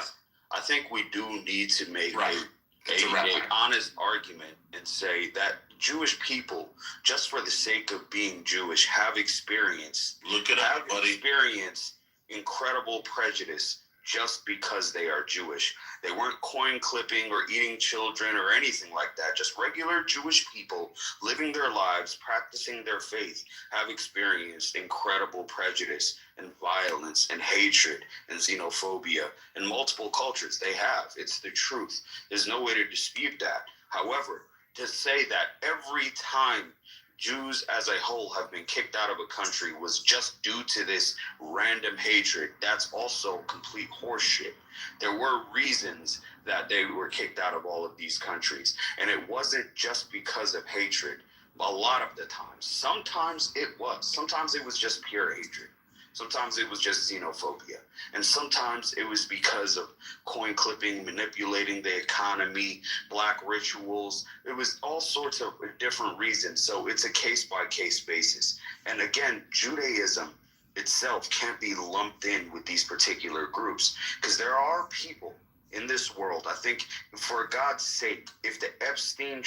I think we do need to make Right. It's a a rabbi. honest argument and say that Jewish people, just for the sake of being Jewish, have experienced incredible prejudice just because they are Jewish. They weren't coin clipping or eating children or anything like that. Just regular Jewish people living their lives, practicing their faith, have experienced incredible prejudice and violence and hatred and xenophobia in multiple cultures. They have. It's the truth. There's no way to dispute that. However, to say that every time Jews as a whole have been kicked out of a country was just due to this random hatred, that's also complete horseshit. There were reasons that they were kicked out of all of these countries, and it wasn't just because of hatred. A lot of the times. Sometimes it was just pure hatred. Sometimes it was just xenophobia. And sometimes it was because of coin clipping, manipulating the economy, black rituals. It was all sorts of different reasons. So it's a case-by-case basis. And again, Judaism itself can't be lumped in with these particular groups because there are people in this world. I think, for God's sake, if the Epstein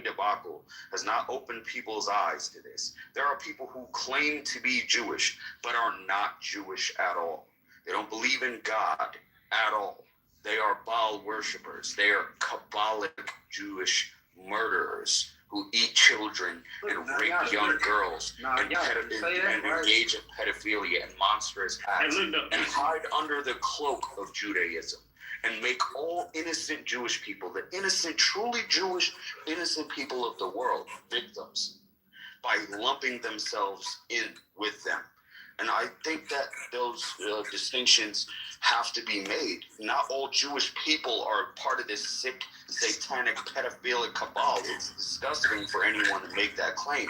debacle has not opened people's eyes to this, there are people who claim to be Jewish but are not Jewish at all. They don't believe in God at all. They are Baal worshippers. They are Kabbalic Jewish murderers who eat children and rape young girls and engage in pedophilia and monstrous acts and hide under the cloak of Judaism and make all innocent Jewish people, the innocent, truly Jewish, innocent people of the world, victims by lumping themselves in with them. And I think that those distinctions have to be made. Not all Jewish people are part of this sick, satanic, pedophilic cabal. It's disgusting for anyone to make that claim.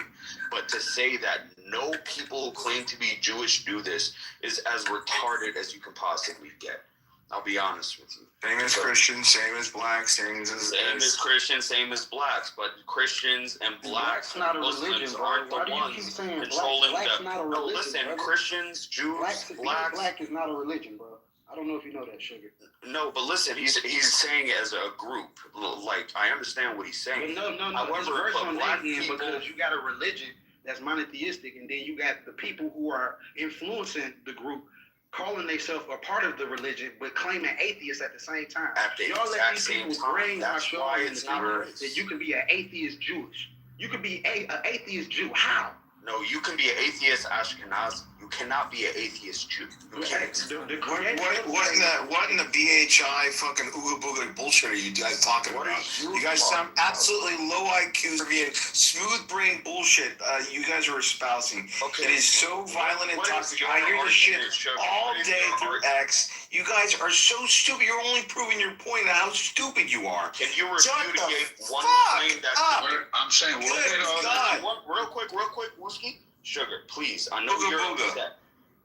But to say that no people who claim to be Jewish do this is as retarded as you can possibly get. I'll be honest with you. Same as Christians, same as blacks, same as Christians, same as blacks. But Christians and blacks not a Muslims religion, bro. aren't Why the do you ones keep saying controlling black's the. not a No, religion, listen, brother. Christians, Jews, blacks. Black is not a religion, bro. I don't know if you know that, Sugar. No, but listen, he's saying it as a group. Like, I understand what he's saying. No. However, It's worse on black that end people, because you got a religion that's monotheistic, and then you got the people who are influencing the group, calling themselves a part of the religion, but claiming atheists at the same time. At the Y'all let exact these same people time. brainwash That's y'all why into it's not thinking race. that you can be an atheist Jewish. You can be an atheist Jew. How? No, you can be an atheist Ashkenazi. You cannot be an atheist Jew. You can't. What in the BHI fucking ooga booga bullshit are you guys talking What about? are You guys sound absolutely low IQ for being smooth brain bullshit. You guys are espousing. Okay. It is so violent and What is toxic. your I hear this shit argument, Sugar? all What is day your through argument? X. You guys are so stupid. You're only proving your point of how stupid you are. Can you Shut the repudiate one fuck claim that's up. I'm saying, Good what God. Real quick, Whiskey. Sugar, please. I know Booga you're booga. upset.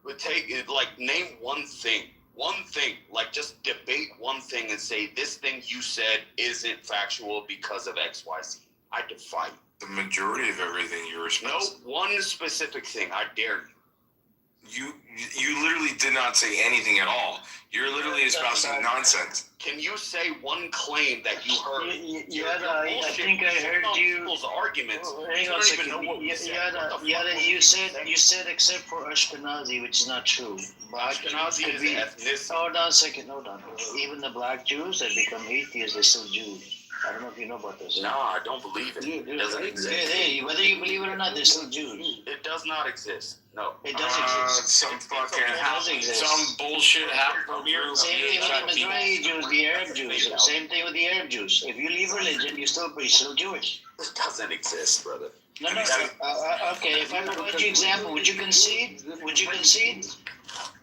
But name one thing. One thing. Like, just debate one thing and say, this thing you said isn't factual because of X, Y, Z. I defy you. The majority of everything you're No, espousing. one specific thing. I dare you. You literally did not say anything at all. You're literally espousing nonsense. Can you say one claim that you heard? I think I heard you. People's arguments. Hang You on a don't second. even know what you said. You said except for Ashkenazi, which is not true. Ashkenazi Could is be- ethnicity. Hold on a second. Even the black Jews that become atheists, they're still Jews. I don't know if you know about this. No, I don't believe it. It doesn't exist. Hey, whether you believe it or not, they're still Jews. It does not exist. No. It does exist. Some fucking It does exist. some bullshit happened. Same thing with the Mizrahi Jews, the Arab Jews. Same thing with the Arab Jews. If you leave religion, you're still Jewish. It doesn't exist, brother. No. Okay, if I provide you example, would you concede?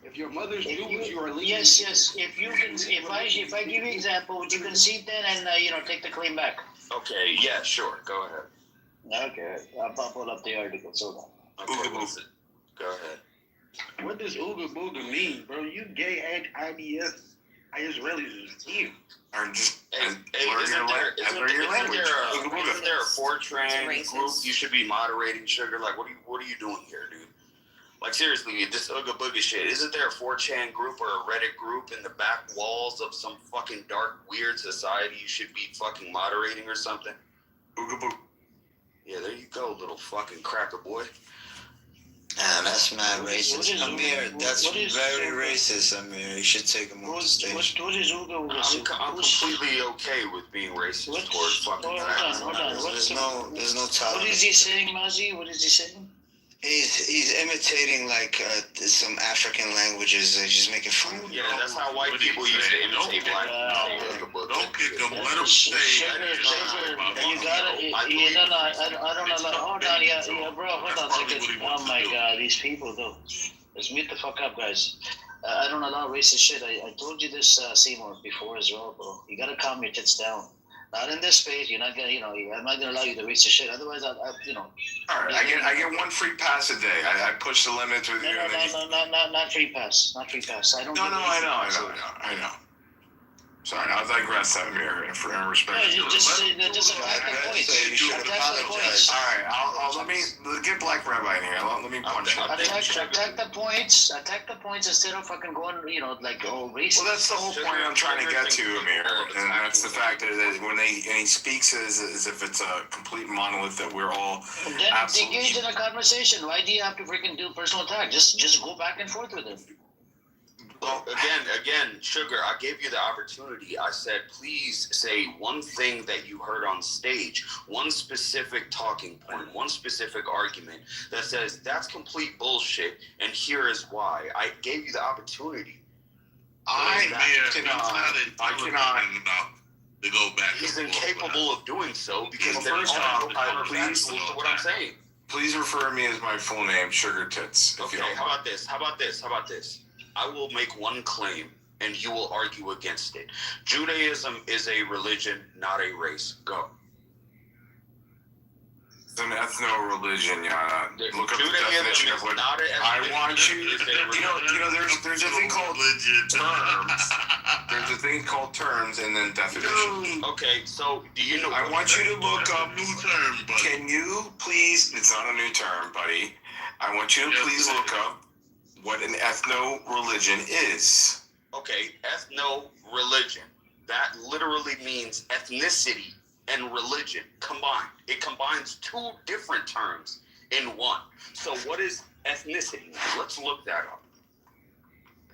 If your mother's Jewish, you are leaving. Yes. If I give you example, would you concede then and take the claim back? Okay, yeah, sure. Go ahead. Okay, I'll pull up the article. So Okay, listen. Go ahead. What does Ooga Booga mean, bro? You gay IDF Israelis is here. Or just Hey, learn isn't your language. isn't there a Fortran It's group racist. you should be moderating, Sugar? Like, what are you doing here, dude? Like, seriously, this Ooga Booga shit. Isn't there a 4chan group or a Reddit group in the back walls of some fucking dark, weird society you should be fucking moderating or something? Ooga booga. Yeah, there you go, little fucking cracker boy. That's mad racist. Amir, that's what is- very racist, Amir. You should take him off the what stage. is Uga I'm completely okay with being racist towards fucking facts. Hold on. There's no What is tolerance. he saying, Mazi? What is he saying? He's imitating like some African languages. He's just making fun of. Yeah, that's how white people used to imitate black people. Don't kick him. Let him say. Sugar, you gotta, I don't know. Hold on, yeah, bro, hold on a second. Oh my god, these people though. Let's meet the fuck up, guys. I don't allow racist shit. I told you this, Seymour, before as well, bro. You gotta calm your tits down. Not in this space. You're not gonna, I'm not gonna allow you to racist shit. Otherwise, All right, I get one free pass a day. I push the limits with you. not free pass. Not free pass. I don't. No, give I know. Sorry, I'll digress that Amir for respect. No, just attack the points. You should Attack the apologize. points. All right, I'll let me get Black Rabbi in here. Let me punch him. Attack the points. Attack the points instead of fucking going, like racist. Well, that's the whole point I'm trying to get to, Amir, and that's the fact that when he speaks as if it's a complete monolith that we're all Then absolutely. engage in a conversation. Why do you have to freaking do personal attack? Just go back and forth with him. Well, again, Sugar, I gave you the opportunity. I said, please say one thing that you heard on stage, one specific talking point, one specific argument that says that's complete bullshit, and here is why. I gave you the opportunity. I cannot enough to go back. He's incapable of doing so because Well, they're first all off, counterfactual to what I'm saying. Please refer me as my full name, Sugar Tits. If Okay, you don't how mind. about this? I will make one claim, and you will argue against it. Judaism is a religion, not a race. Go. It's an ethno-religion, Yana. Look up the Judaism definition is of what not an I ethnic want you. religion, it's a You know, there's a thing called terms. There's a thing called terms and then definitions. Okay, so do you know? I want you to look up. New term, buddy. Can you please? It's not a new term, buddy. I want you to please look up what an ethno-religion is. Okay, ethno-religion. That literally means ethnicity and religion combined. It combines two different terms in one. So what is ethnicity? Let's look that up.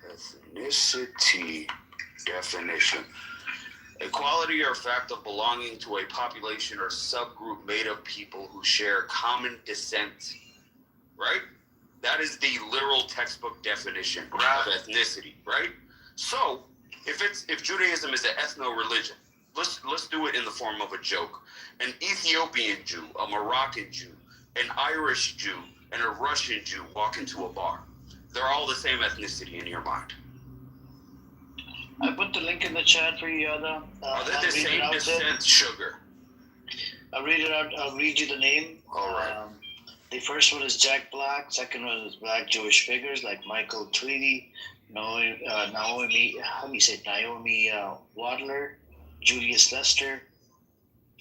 Ethnicity definition. A quality or fact of belonging to a population or subgroup made of people who share common descent. Right? That is the literal textbook definition of ethnicity, right? So, if Judaism is an ethno-religion, let's do it in the form of a joke. An Ethiopian Jew, a Moroccan Jew, an Irish Jew, and a Russian Jew walk into a bar. They're all the same ethnicity in your mind. I put the link in the chat for you, Yada. Are they the same descent, Sugar? I'll read it out. I'll read you the name. All right. The first one is Jack Black. Second one is Black Jewish figures like Michael Tweedy, Naomi, Naomi Wadler, Julius Lester,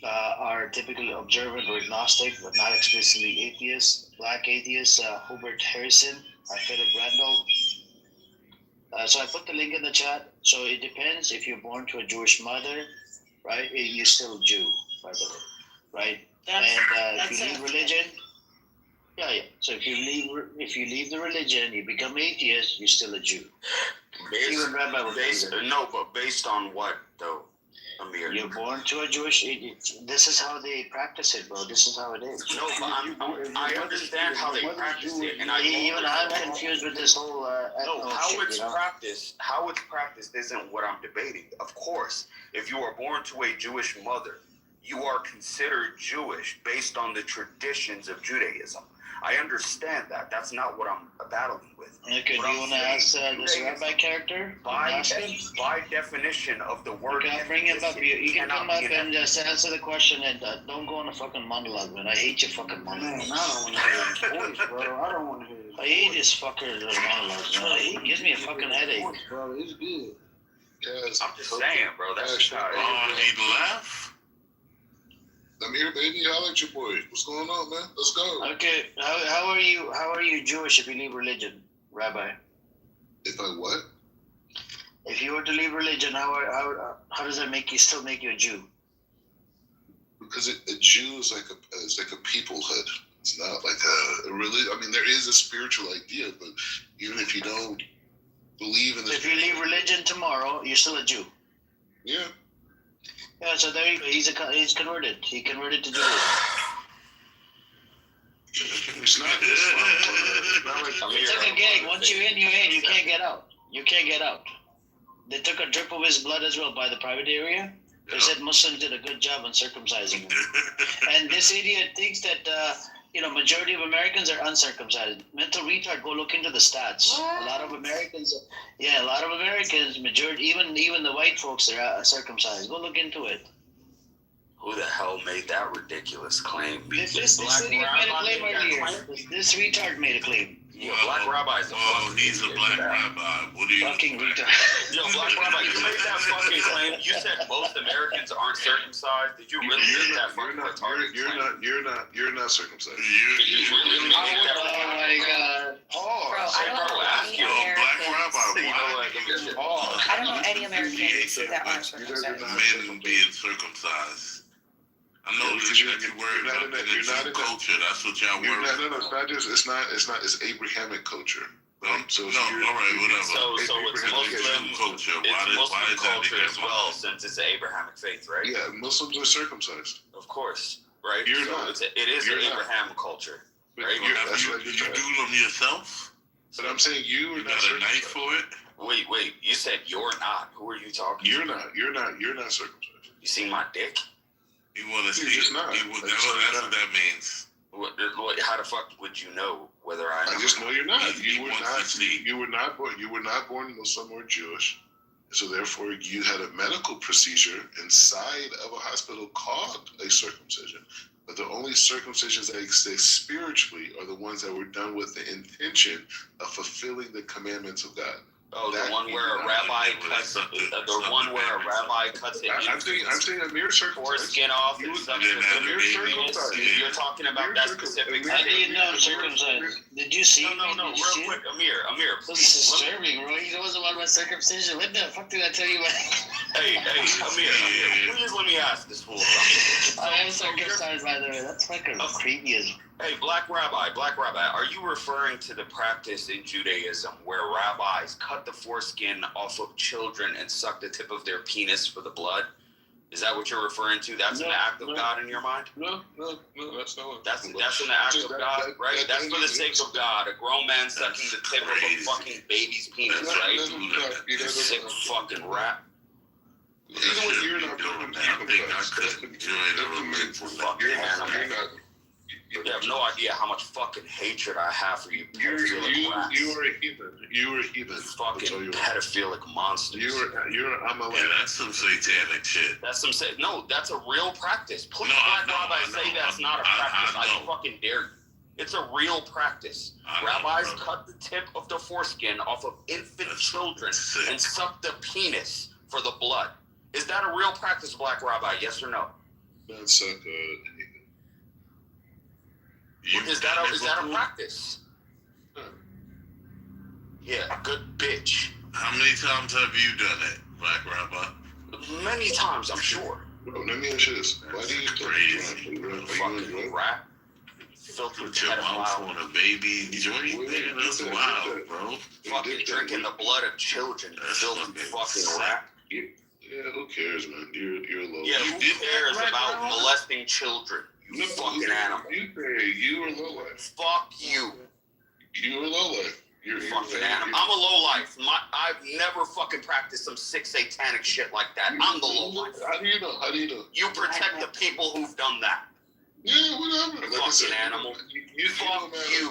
are typically observant or agnostic, but not explicitly atheist. Black atheist, Hubert Harrison, Philip Randall. So I put the link in the chat. So it depends if you're born to a Jewish mother, right? You're still a Jew, by the way, right? If you leave religion, yeah. So if you leave the religion, you become atheist, you're still a Jew. Even Rabbi would but based on what though, Amir? You're born to a Jewish. This is how they practice it, bro. This is how it is. No, but I understand how they practice it, and I'm confused with this whole. How it's practiced isn't what I'm debating. Of course, if you are born to a Jewish mother, you are considered Jewish based on the traditions of Judaism. I understand that. That's not what I'm battling with. Okay, do you want to ask this rabbi character? By definition of the word. Okay, I'll bring him up. You can come up and just answer the question and don't go on a fucking monologue, man. I hate your fucking monologue. Man, I don't want to hear his voice, bro. I don't want to hear his voice. I hate this fucker monologue, man. It gives me a fucking headache. Voice, bro, it's good. Yes, I'm just saying, bro. That's just how it is. He left. I'm here, baby. Holla at your boy. What's going on, man? Let's go. Okay, how are you? How are you Jewish if you leave religion, Rabbi? If I what? If you were to leave religion, how does that still make you a Jew? Because a Jew is like a peoplehood. It's not like a religion. I mean, there is a spiritual idea, but even if you don't believe in the. If you leave religion tomorrow, you're still a Jew. Yeah. Yeah, so there you go. He's converted. He converted to Judaism. It's not this fun. It's like a gang. Once you're in, you're in. You can't get out. You can't get out. They took a drip of his blood as well by the private area. They said Muslims did a good job on circumcising him. And this idiot thinks that, majority of Americans are uncircumcised. Mental retard, go look into the stats. What? A lot of Americans, majority, even the white folks are circumcised. Go look into it. Who the hell made that ridiculous claim? This idiot made a claim earlier. This retard made a claim. Yo, Black Rabbi's he's a black rabbi. What do you? Fucking retard. Yo, Black Rabbi, you made that fucking claim. You said most Americans aren't circumcised. Did you really make that fucking retarded claim? You're not circumcised. Did you really make that? Oh my God. Bro, I don't know any Americans. I don't know any Americans that aren't circumcised. Men being circumcised. I know that you're worried about the Jew culture. That's what y'all worry about. No, it's not just. It's Abrahamic culture. So no, if you're- all right, whatever. So it's Abrahamic Muslim culture. It's Why Muslim is that culture even as well, since it's an Abrahamic faith, right? Yeah, Muslims are circumcised. Of course, right? You're so not. It is You're an not. Abraham culture. But Right? that's you what I just do said. them yourself? But I'm saying you are You not got a knife circumcised. for it? Wait, you said you're not. Who are you talking You're to? not circumcised. You see my dick? You want to You're see? just not. That's what that means. How the fuck would you know whether I am? I just know you're not. He You were wants not. to see. You were not born. You were not born Muslim or Jewish. So therefore, you had a medical procedure inside of a hospital called a circumcision. But the only circumcisions that exist spiritually are the ones that were done with the intention of fulfilling the commandments of God. Oh, the That one where a rabbi cuts the one where a rabbi cuts it. I'm saying a mere circumcision. Skin off You and would- sucks you the didn't have a mere circumcised. You're talking about that specific. How do you know circumcised? Did you see? No, Did you real see it? quick, Amir, This please. is disturbing, bro. He wasn't about my circumcision. What the fuck did I tell you about? Hey, Amir, please let me ask this fool something. I am circumcised, by the way. That's fucking creepy as. Hey, Black Rabbi, are you referring to the practice in Judaism where rabbis cut the foreskin off of children and suck the tip of their penis for the blood? Is that what you're referring to? That's an act of God in your mind? No, that's not what. That's an act of God, right? That's for the sake of God. A grown man sucking the tip of a fucking baby's penis, right? Sick fucking rat. Even when you're not doing that, I think I could enjoy the Fucking animal. You have no idea how much fucking hatred I have for you pedophilic rats. You are a heathen. You are a heathen. Fucking pedophilic monsters. I'm a Yeah, that's some satanic shit. That's that's a real practice. Please, No, I Black know, Rabbi, I say know, that's not a I practice. I know. fucking dare you. It's a real practice. I know, Rabbis bro. cut the tip of the foreskin off of infant children sick. and suck the penis for the blood. Is that a real practice, Black Rabbi? Yes or no? not suck anything. Is that a practice? Yeah, good bitch. How many times have you done it, Black Rabbi? Many times, I'm sure. Bro, let me ask you this. Why do you Crazy. Are you Fucking enjoying? rat. Filthy Put your mouth pedophile. on a baby joint, man. That's wild, bro. Fucking drinking the blood of children. You That's filthy fucking fucking rat. Yeah, who cares, man? You're low. Yeah, who did that, cares Black about Rabbi? molesting children? You fucking animal. You are low life. Fuck you. You are low life. You're Fucking animal. I'm a low life. I've never fucking practiced some sick satanic shit like that. I'm the low life. How do you know? How do you know? You protect the people who've done that. Yeah, whatever. Like I said, Fucking animal. You Fuck don't matter. you.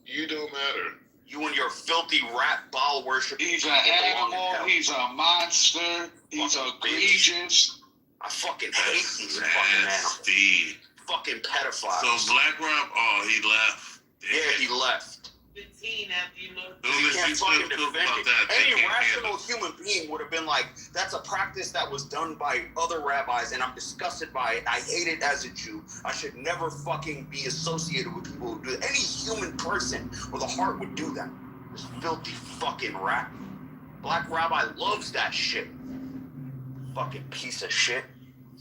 You don't matter. You and your filthy rat ball worship. He's an animal. He's a monster. He's Fucking egregious. I fucking hate these fucking animals. Nasty. Fucking pedophiles. So Black Rob, he left. Yeah, he left. 15 after you look. Don't You listen can't to fucking him defend about it. that. They Any can't handle rational human being would have been like, that's a practice that was done by other rabbis, and I'm disgusted by it. I hate it as a Jew. I should never fucking be associated with people who do it. Any human person with a heart would do that. This filthy fucking rat. Black Rabbi loves that shit. Fucking piece of shit.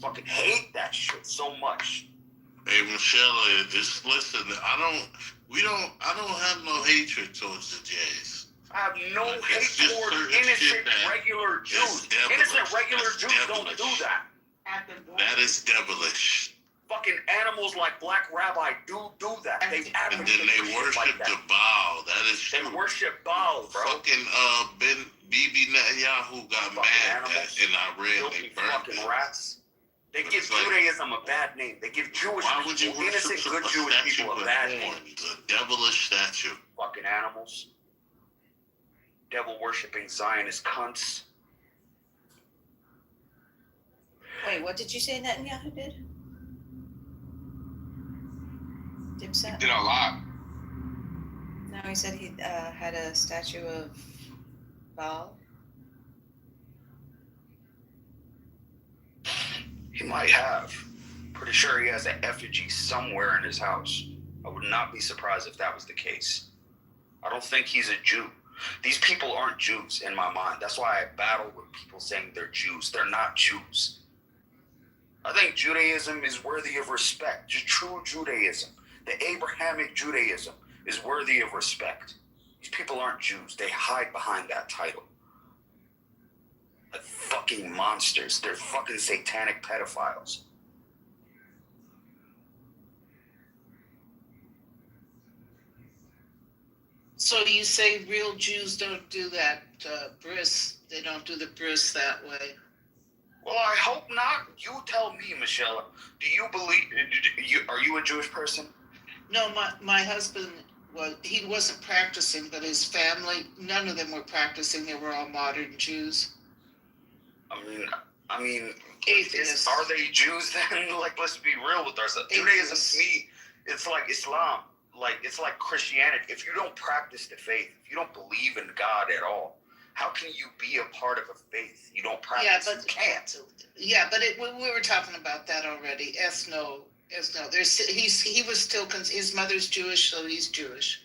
Fucking hate that shit so much. Hey, Michelle, just listen. I don't have no hatred towards the Jays. I have no hate It's just towards certain innocent shit that regular is Jews. devilish. Innocent regular That's Jews don't do devilish. that. That is devilish. Fucking animals like Black Rabbi do that. They And advocate then they for shit worship like the that. Baal. That is They true. worship Baal, bro. Fucking Bibi Netanyahu got Fucking mad animals. in Iran. Filthy They burned fucking it. rats. They But give it's like- Judaism a bad name. They give Jewish Why would you people, worship innocent, good a Jewish statue people, a with bad name. horns? A devilish statue. Fucking animals. Devil worshipping Zionist cunts. Wait, what did you say Netanyahu did? Dipset? Did a lot. No, he said he had a statue of Baal. He might have. Pretty sure he has an effigy somewhere in his house. I would not be surprised if that was the case. I don't think he's a Jew. These people aren't Jews in my mind. That's why I battle with people saying they're Jews. They're not Jews. I think Judaism is worthy of respect. Just true Judaism. The Abrahamic Judaism is worthy of respect. These people aren't Jews. They hide behind that title. Like fucking monsters. They're fucking satanic pedophiles. So you say real Jews don't do that bris? They don't do the bris that way. Well, I hope not. You tell me, Michelle. Do you believe? Are you a Jewish person? No, my husband he wasn't practicing, but his family, none of them were practicing. They were all modern Jews. I mean, Atheists. Are they Jews then? Like, let's be real with ourselves. Judaism to me, it's like Islam. Like, it's like Christianity. If you don't practice the faith, if you don't believe in God at all, how can you be a part of a faith? You don't practice. Yeah, but you can't. Yeah, but we were talking about that already. Esno. He was still his mother's Jewish, so he's Jewish.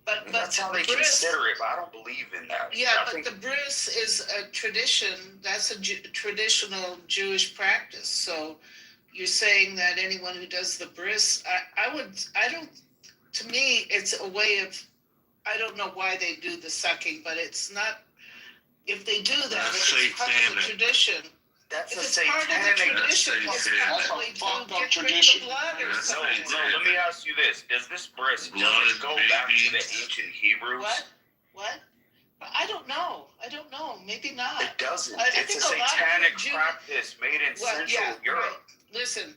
But that's how they consider it. But I don't believe in that. Yeah, but the bris is a tradition. That's a traditional Jewish practice. So you're saying that anyone who does the bris, to me, it's a way of, I don't know why they do the sucking, but it's not, if they do that, if it's part of the tradition. That's if a it's satanic. part of the tradition, it's probably That's a fucked up to get rid of tradition. the blood or something. No, let me ask you this. Does this bris go back to the ancient Hebrews? What? I don't know. Maybe not. It doesn't. It's a satanic practice made in Central Europe. Right. Listen,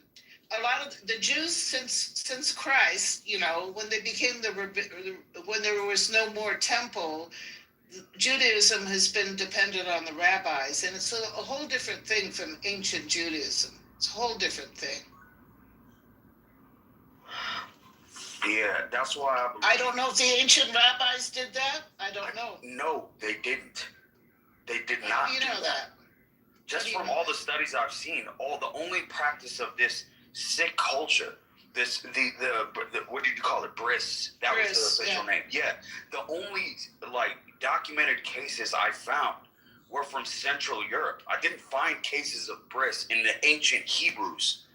a lot of the Jews since Christ, when they became when there was no more temple, Judaism has been dependent on the rabbis, and it's a whole different thing from ancient Judaism. It's a whole different thing. Yeah, that's why I don't know if the ancient rabbis did that. I don't know. No, they didn't. They did not. You know that. Just from all the studies I've seen, the only practice of this sick culture, the what did you call it? Bris. That was the official name. Yeah. The only documented cases I found were from Central Europe. I didn't find cases of bris in the ancient Hebrews.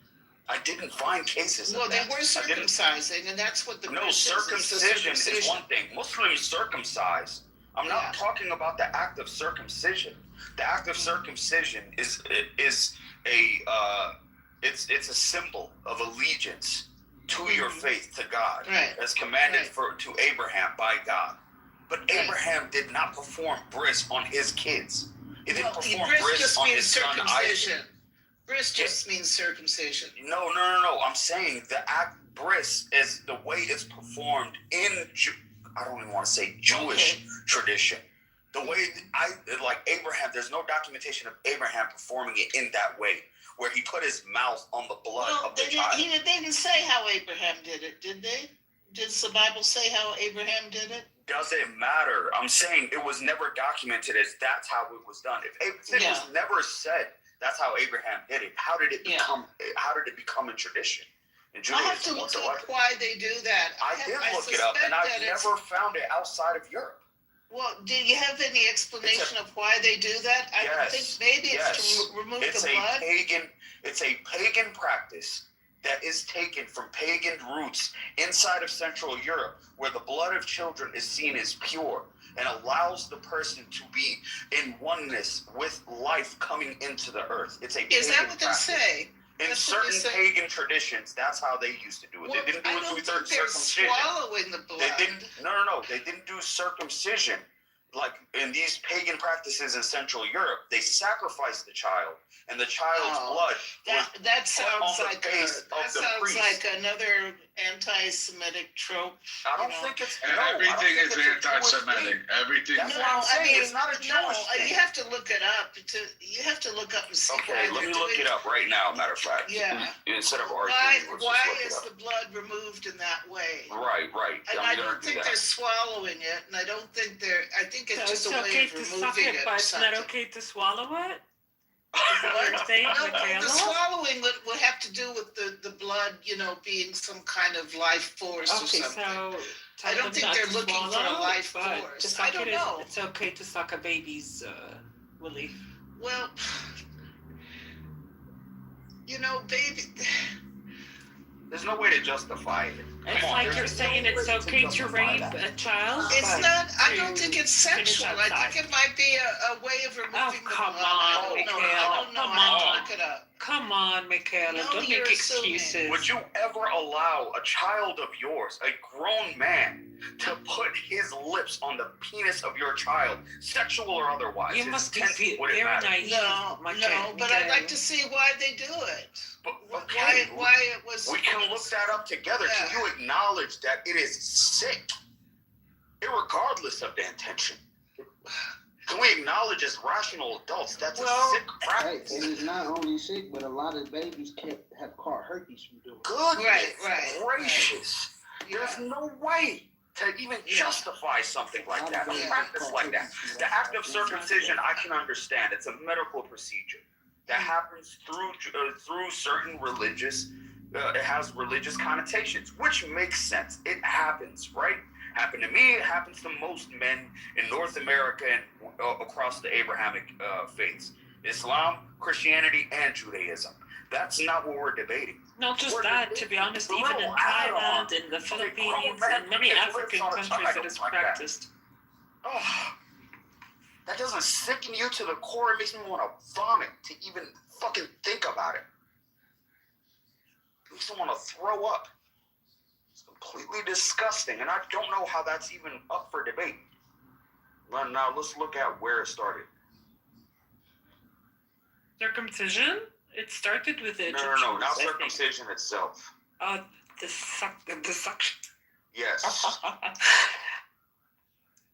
I didn't find cases of that. Well, they were circumcising, and that's what the bris is. Circumcision is one thing. Muslims circumcise. I'm not talking about the act of circumcision. The act of circumcision is a symbol of allegiance to your faith, to God, as commanded to Abraham by God. But Abraham did not perform bris on his kids. He didn't perform bris on his son Isaac. Bris just means circumcision. No. I'm saying the act bris is the way it's performed in I don't even want to say Jewish tradition. The way Abraham, there's no documentation of Abraham performing it in that way, where he put his mouth on the blood of the child. They didn't say how Abraham did it, did they? Did the Bible say how Abraham did it? Doesn't matter. I'm saying it was never documented as that's how it was done. If it was never said that's how Abraham did it, how did it become a tradition? I have to look up why they do that. I did look it up, and I've never found it outside of Europe. Well, do you have any explanation of why they do that? I think maybe it's to remove the blood. It's a pagan practice that is taken from pagan roots inside of Central Europe, where the blood of children is seen as pure and allows the person to be in oneness with life coming into the earth. It's a Is that what practice. They say? In certain pagan traditions, that's how they used to do it. They didn't do it through circumcision. Swallowing the blood. They didn't. No. They didn't do circumcision. Like in these pagan practices in Central Europe, they sacrificed the child, and the child's blood. That sounds like another anti-Semitic trope. I don't think it's. And everything is anti-Semitic. Everything. That's what I'm saying. It's not a Jewish thing. You have to look it up. You have to look up and see. Okay, let me look it up right now. Matter of fact. Yeah. Instead of arguing, why is the blood removed in that way? Right. And I don't think they're swallowing it, and I don't think they're. I think it's just a way of removing it. But it's not okay to swallow it. The swallowing would have to do with the blood, being some kind of life force or something. So I don't think they're looking for a life force. I don't know. It's okay to suck a baby's willy. There's no way to justify it. It's Come on, like there's you're no saying it's way okay to justify rape that. a child. It's but not, I don't to think it's finish sexual. I outside. think it might be a way of removing the come blood. on, I don't know. I don't know. Michaela, come I have to on. look it up. Come on, Michaela, No, don't you're make assuming. excuses. Would you ever allow a child of yours, a grown man, to put his lips on the penis of your child, sexual or otherwise? You His must be intent wouldn't very matter. naive, No, but I'd like to see why they do it. But, Why okay, it was. we can look that up together. Yeah. Can you acknowledge that it is sick, irregardless of the intention? Can we acknowledge as rational adults that's a sick Hey, practice? and it's not only sick, but a lot of babies have caught herpes from doing it. Goodness Right. gracious. There's no way to even justify something like that, a practice like that. The act of circumcision, I can understand. It's a medical procedure that happens through certain religious. It has religious connotations, which makes sense. It happens, right? Happened to me. It happens to most men in North America and across the Abrahamic faiths: Islam, Christianity, and Judaism. That's not what we're debating. Not just We're that, debating to be honest, the even in little add-on. Thailand, in the Okay, Philippines, grown men and many put their African lips on a countries, child it is like that. practiced. Oh, that doesn't sicken you to the core. It makes me want to vomit to even fucking think about it. It makes me want to throw up. It's completely disgusting, and I don't know how that's even up for debate. Well, now let's look at where it started. Circumcision? It started with the Egyptians. No, not I think. circumcision itself. The suction. Yes.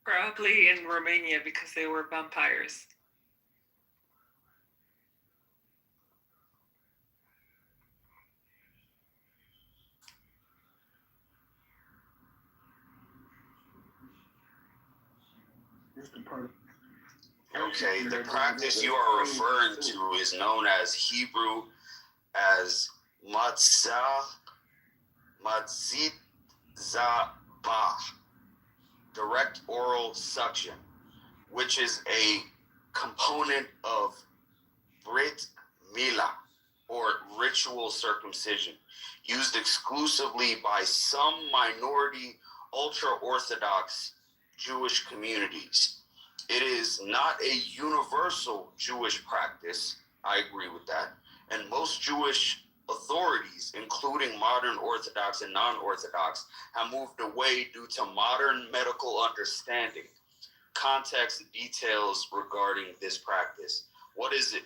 Probably in Romania because they were vampires. Okay, the practice you are referring to is known as Hebrew as matzit zabah, direct oral suction, which is a component of Brit Milah, or ritual circumcision, used exclusively by some minority ultra-Orthodox Jewish communities. It is not a universal Jewish practice. I agree with that. And most Jewish authorities, including modern Orthodox and non-Orthodox, have moved away due to modern medical understanding. Context and details regarding this practice. What is it?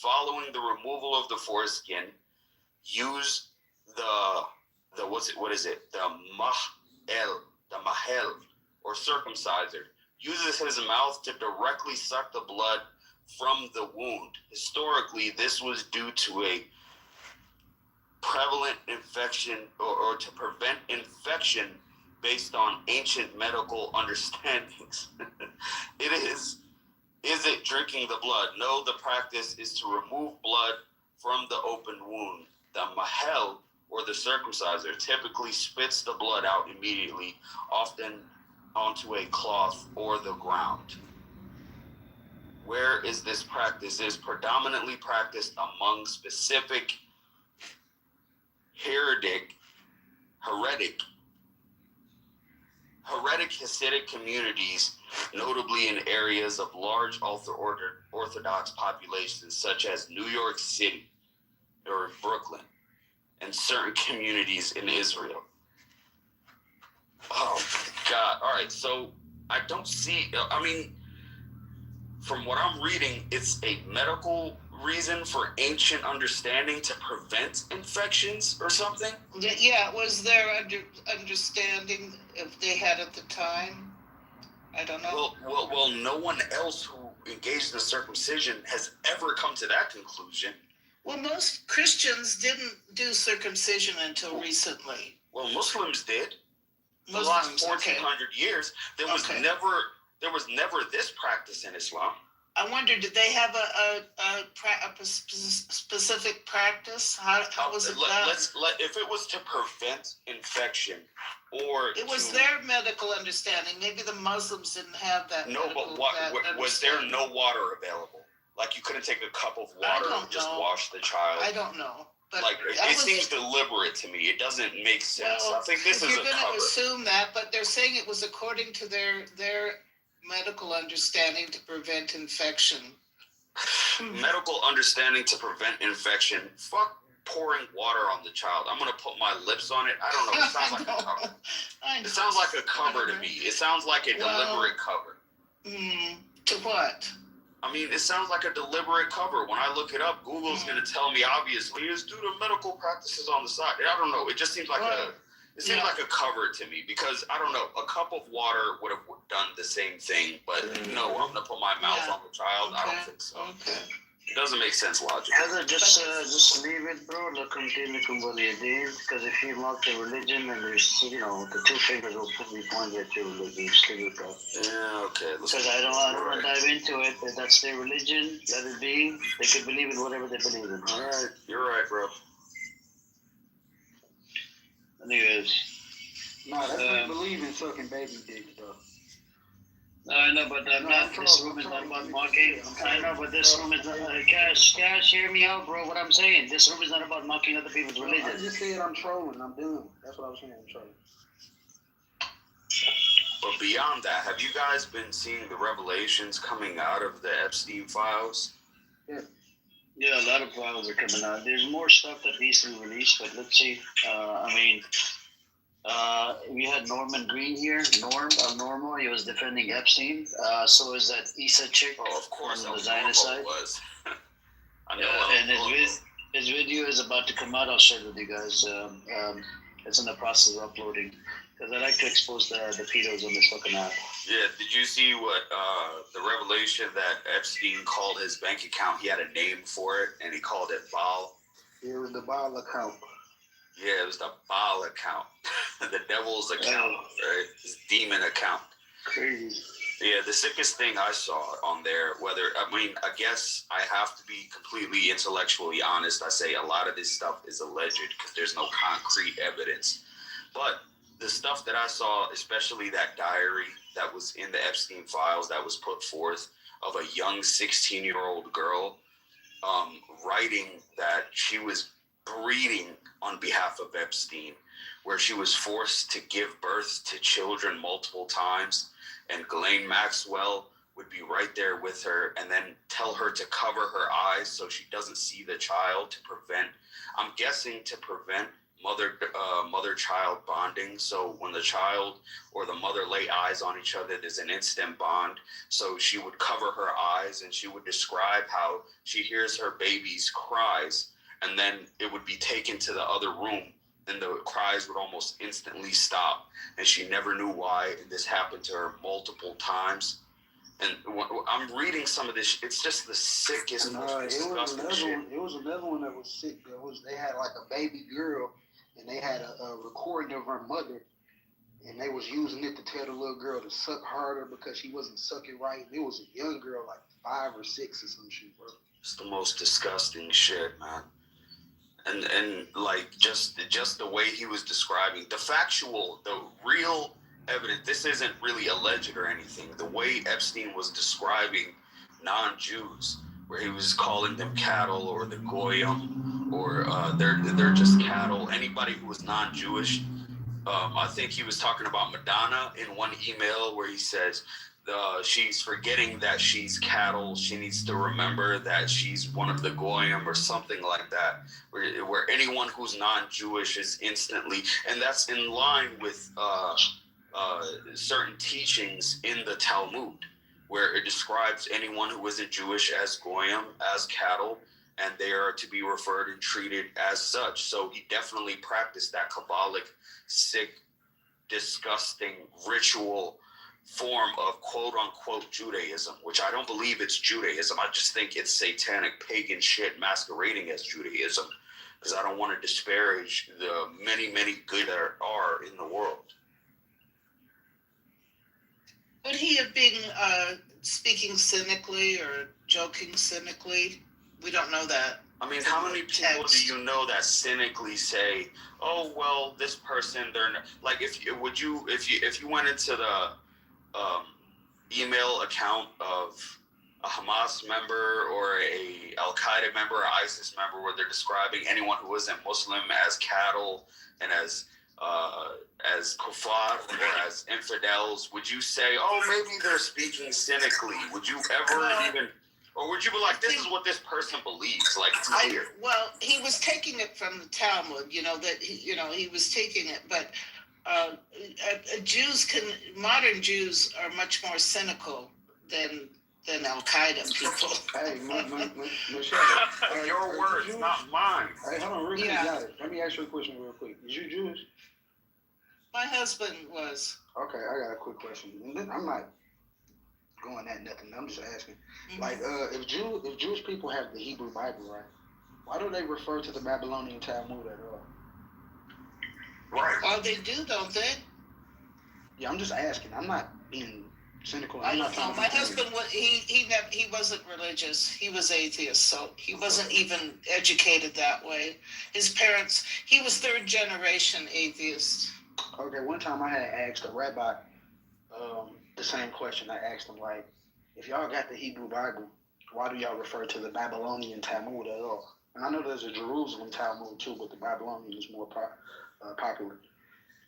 Following the removal of the foreskin, use the mahel, or circumciser. Uses his mouth to directly suck the blood from the wound. Historically, this was due to a prevalent infection or to prevent infection based on ancient medical understandings. Is it drinking the blood? No, the practice is to remove blood from the open wound. The mahel, or the circumciser, typically spits the blood out immediately, often onto a cloth or the ground. Where is this practice? It is predominantly practiced among specific heretic Hasidic communities, notably in areas of large Orthodox populations such as New York City or Brooklyn, and certain communities in Israel. Oh my God. All right, so I don't see, from what I'm reading, it's a medical reason for ancient understanding to prevent infections or something? Yeah, was there understanding if they had at the time? I don't know. Well, no one else who engaged in circumcision has ever come to that conclusion. Well, most Christians didn't do circumcision until recently. Well, Muslims did. For the Muslims, last 1,400 years, there was never this practice in Islam. I wonder, did they have a specific practice? How was it done? If it was to prevent infection, or it was their medical understanding. Maybe the Muslims didn't have that. No, but was there no water available? Like you couldn't take a cup of water and just wash the child? I don't know. But Like that it was- seems deliberate to me. It doesn't make sense. Well, I think this if is you're a going to cover. assume that, but they're saying it was according to their medical understanding to prevent infection. Medical understanding to prevent infection. Fuck pouring water on the child. I'm gonna put my lips on it. I don't know. It sounds like a cover. It sounds like a cover to me. It sounds like a deliberate cover. To what? I mean, it sounds like a deliberate cover. When I look it up, Google's going to tell me, obviously, it's due to medical practices on the side. I don't know. It just seems like like a cover to me because, I don't know, a cup of water would have done the same thing. But no, I'm going to put my mouth on the child. I don't think so. Okay. It doesn't make sense logically. Just leave it, bro. Because if you mock the religion, then there's, the two fingers will probably point at your religion. Just leave it, bro. Yeah, okay. Because I don't want to dive into it, but that's their religion. Let it be. They can believe in whatever they believe in. All right. You're right, bro. Anyways. No, that's not believing sucking baby dick, though. I know, but this room is not about mocking. I know, but this room is not. Cash, hear me out, bro. What I'm saying, this room is not about mocking other people's religion. I just said I'm trolling. I'm done. That's what I was saying. I'm trolling. But beyond that, have you guys been seeing the revelations coming out of the Epstein files? Yeah, a lot of files are coming out. There's more stuff that needs to be released, but let's see. We had Norman Green here. Normal. He was defending Epstein. So is that Issa chick. Oh, of course, on the Zionist side. Was. I know. And his video is about to come out. I'll share it with you guys. It's in the process of uploading because I like to expose the pedos on this fucking app. Yeah. Did you see what the revelation that Epstein called his bank account? He had a name for it, and he called it Baal. It was the Baal account. Yeah, it was the Baal account, the devil's account, right? His demon account. Crazy. Yeah, the sickest thing I saw on there, I guess I have to be completely intellectually honest. I say a lot of this stuff is alleged because there's no concrete evidence. But the stuff that I saw, especially that diary that was in the Epstein files that was put forth of a young 16-year-old girl writing that she was breeding on behalf of Epstein, where she was forced to give birth to children multiple times, and Ghislaine Maxwell would be right there with her and then tell her to cover her eyes so she doesn't see the child to prevent mother-child bonding. So when the child or the mother lay eyes on each other, there's an instant bond. So she would cover her eyes and she would describe how she hears her baby's cries, and then it would be taken to the other room and the cries would almost instantly stop. And she never knew why. And this happened to her multiple times. And I'm reading some of this. It's just the sickest, most disgusting shit. It was another one that was sick. They had like a baby girl, and they had a recording of her mother, and they was using it to tell the little girl to suck harder because she wasn't sucking right. And it was a young girl, like 5 or 6 or some shit, bro. It's the most disgusting shit, man. And like just the way he was describing the real evidence. This isn't really alleged or anything. The way Epstein was describing non-Jews, where he was calling them cattle or the goyim, or they're just cattle. Anybody who was non-Jewish. I think he was talking about Madonna in one email where he says she's forgetting that she's cattle. She needs to remember that she's one of the goyim or something like that, where anyone who's non-Jewish is instantly, and that's in line with certain teachings in the Talmud, where it describes anyone who isn't Jewish as goyim, as cattle, and they are to be referred and treated as such. So he definitely practiced that Kabbalic, sick, disgusting ritual form of quote-unquote Judaism, which I don't believe it's Judaism. I just think it's satanic pagan shit masquerading as Judaism, because I don't want to disparage the many, many good there are in the world. Would he have been speaking cynically or joking cynically? We don't know that. I mean, how many people do you know that cynically say, "Oh, well, this person, they're not," like if you went into the email account of a Hamas member or a Al Qaeda member or ISIS member, where they're describing anyone who isn't Muslim as cattle and as kuffar or as infidels, would you say, oh, maybe they're speaking cynically? Would you ever even, or would you be like, this is what this person believes? Like, well, he was taking it from the Talmud, that he was taking it, but modern Jews are much more cynical than Al Qaeda people. Hey, Michelle. Your words, not mine. Hey, hold on, real quick, got it. Let me ask you a question real quick. Is you Jewish? My husband was. Okay, I got a quick question. I'm not going at nothing. I'm just asking. Mm-hmm. Like, if Jewish people have the Hebrew Bible, right? Why do they refer to the Babylonian Talmud at all? Right. Oh, they do, don't they? Yeah, I'm just asking. I'm not being cynical. I don't know. My husband was he wasn't religious. He was atheist, so he wasn't even educated that way. His parents, he was third generation atheist. Okay, one time I had asked a rabbi the same question. I asked him, like, if y'all got the Hebrew Bible, why do y'all refer to the Babylonian Talmud at all? And I know there's a Jerusalem Talmud too, but the Babylonian is more popular.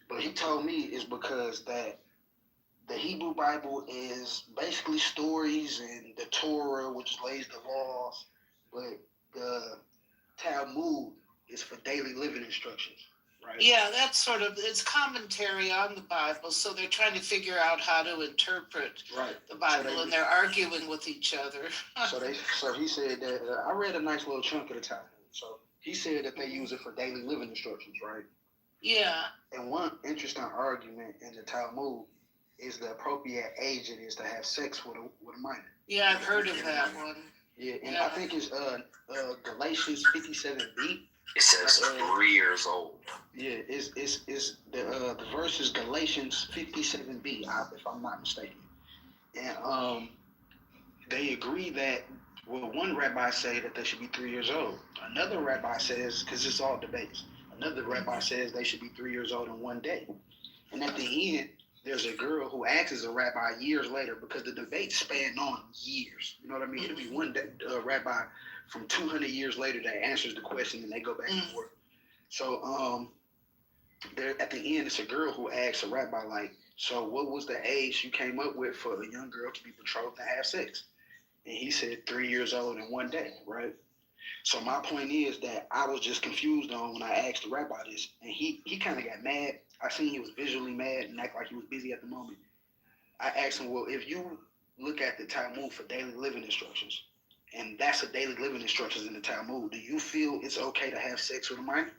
But he told me it's because that the Hebrew Bible is basically stories and the Torah, which lays the laws, but the Talmud is for daily living instructions, right? Yeah, that's it's commentary on the Bible, so they're trying to figure out how to interpret the Bible, and they're arguing with each other. So he said that, I read a nice little chunk of the Talmud, so he said that they use it for daily living instructions, right? Yeah. And one interesting argument in the Talmud is the appropriate age it is to have sex with a minor. Yeah, I've heard of that one. Yeah, and I think it's Galatians 57b. It says 3 years old. Yeah, it's the verse is Galatians 57b, if I'm not mistaken. And they agree that, well, one rabbi say that they should be 3 years old. Another rabbi says, because it's all debates, another rabbi says they should be 3 years old in one day. And at the end, there's a girl who acts as a rabbi years later, because the debate spanned on years. You know what I mean? It'll be one rabbi from 200 years later that answers the question, and they go back and forth. So there at the end, it's a girl who asks a rabbi, like, so what was the age you came up with for a young girl to be betrothed and have sex? And he said 3 years old in one day, right? So my point is that I was just confused on when I asked the rabbi this, and he kind of got mad. I seen he was visually mad and act like he was busy at the moment. I asked him, well, if you look at the Talmud for daily living instructions, and that's a daily living instructions in the Talmud, do you feel it's okay to have sex with a minor?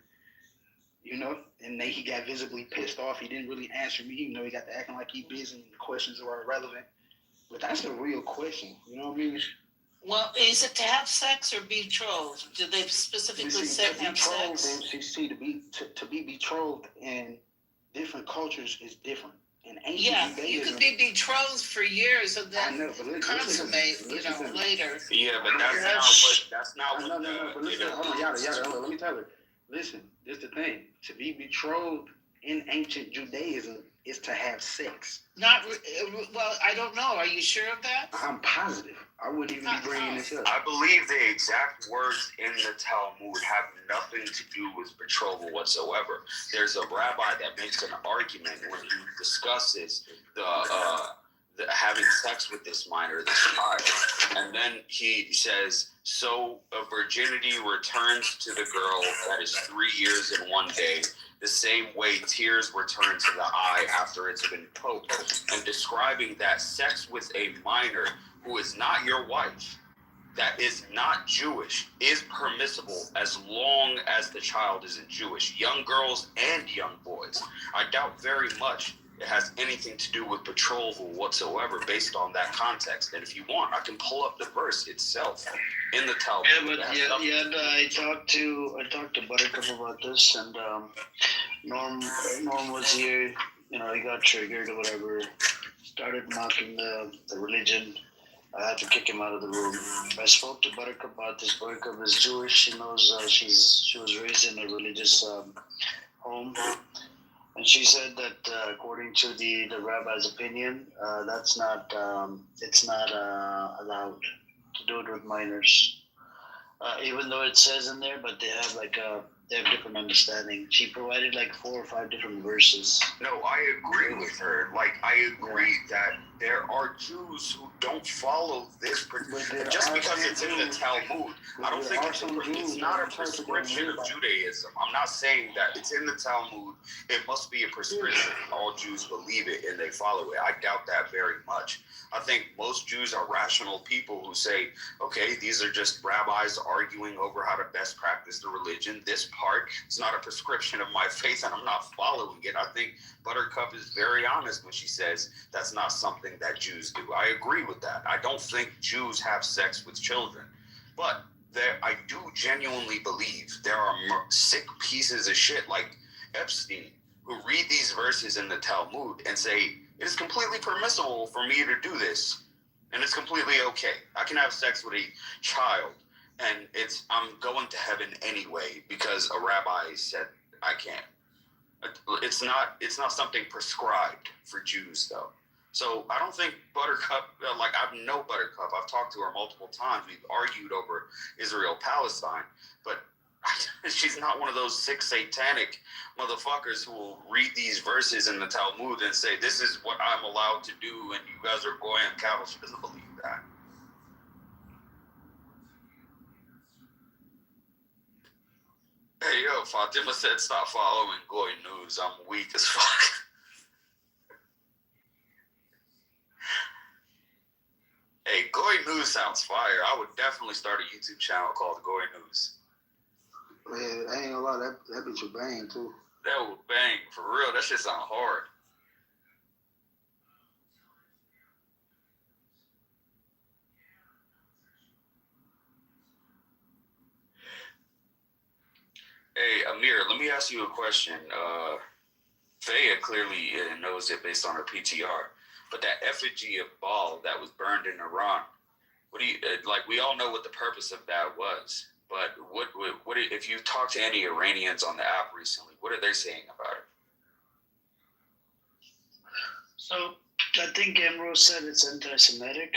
You know? And then he got visibly pissed off. He didn't really answer me. You know, he got to acting like he's busy and the questions are irrelevant. But that's a real question. You know what I mean? Well, is it to have sex or betrothed? Did they specifically say have sex? See, to be betrothed in different cultures is different. In ancient Judaism, you could be betrothed for years and then consummate, later. Yeah, but that's not what. No. But listen, hold on, yada. Let me tell you. Listen, this is the thing. To be betrothed in ancient Judaism is to have sex. Well, I don't know. Are you sure of that? I'm positive. I wouldn't even be bringing this up. I believe the exact words in the Talmud have nothing to do with betrothal whatsoever. There's a rabbi that makes an argument when he discusses the having sex with this minor, this child, and then he says, so a virginity returns to the girl that is 3 years and 1 day, the same way tears return to the eye after it's been poked, and describing that sex with a minor who is not your wife, that is not Jewish, is permissible as long as the child isn't Jewish. Young girls and young boys. I doubt very much it has anything to do with betrothal whatsoever based on that context. And if you want, I can pull up the verse itself in the Talmud. I talked to Buttercup about this, and Norm was here. He got triggered or whatever. Started mocking the religion. I had to kick him out of the room. I spoke to Buttercup about this. Buttercup is Jewish. She knows she was raised in a religious home. And she said that according to the rabbi's opinion, it's not allowed. to do it with minors. Even though it says in there, but they have they have different understanding. She provided like 4 or 5 different verses. No, I agree with her. Like, I agree that there are Jews who don't follow this. Just because it's in the Talmud, I don't think it's not a prescription of Judaism. I'm not saying that it's in the Talmud. It must be a prescription. All Jews believe it and they follow it. I doubt that very much. I think most Jews are rational people who say, okay, these are just rabbis arguing over how to best practice the religion. This part is not a prescription of my faith and I'm not following it. I think Buttercup is very honest when she says that's not something that Jews do. I agree with that. I don't think Jews have sex with children. But I do genuinely believe there are sick pieces of shit like Epstein who read these verses in the Talmud and say, it is completely permissible for me to do this, and it's completely okay. I can have sex with a child, and I'm going to heaven anyway because a rabbi said I can't. It's not something prescribed for Jews, though. So I don't think Buttercup, I know Buttercup. I've talked to her multiple times. We've argued over Israel-Palestine, but she's not one of those sick satanic motherfuckers who will read these verses in the Talmud and say, this is what I'm allowed to do and you guys are going cattle. She doesn't believe that. Hey, yo, Fatima said stop following Goy News. I'm weak as fuck. Hey, Goy News sounds fire. I would definitely start a YouTube channel called Goy News. Man, I ain't gonna lie, that bitch will bang too. That would bang, for real. That shit sound hard. Hey, Amir, let me ask you a question. Thea clearly knows it based on her PTR, but that effigy of Baal that was burned in Iran, what do you, we all know what the purpose of that was. But what if you talk to any Iranians on the app recently, what are they saying about it? So I think Amro said it's anti-Semitic.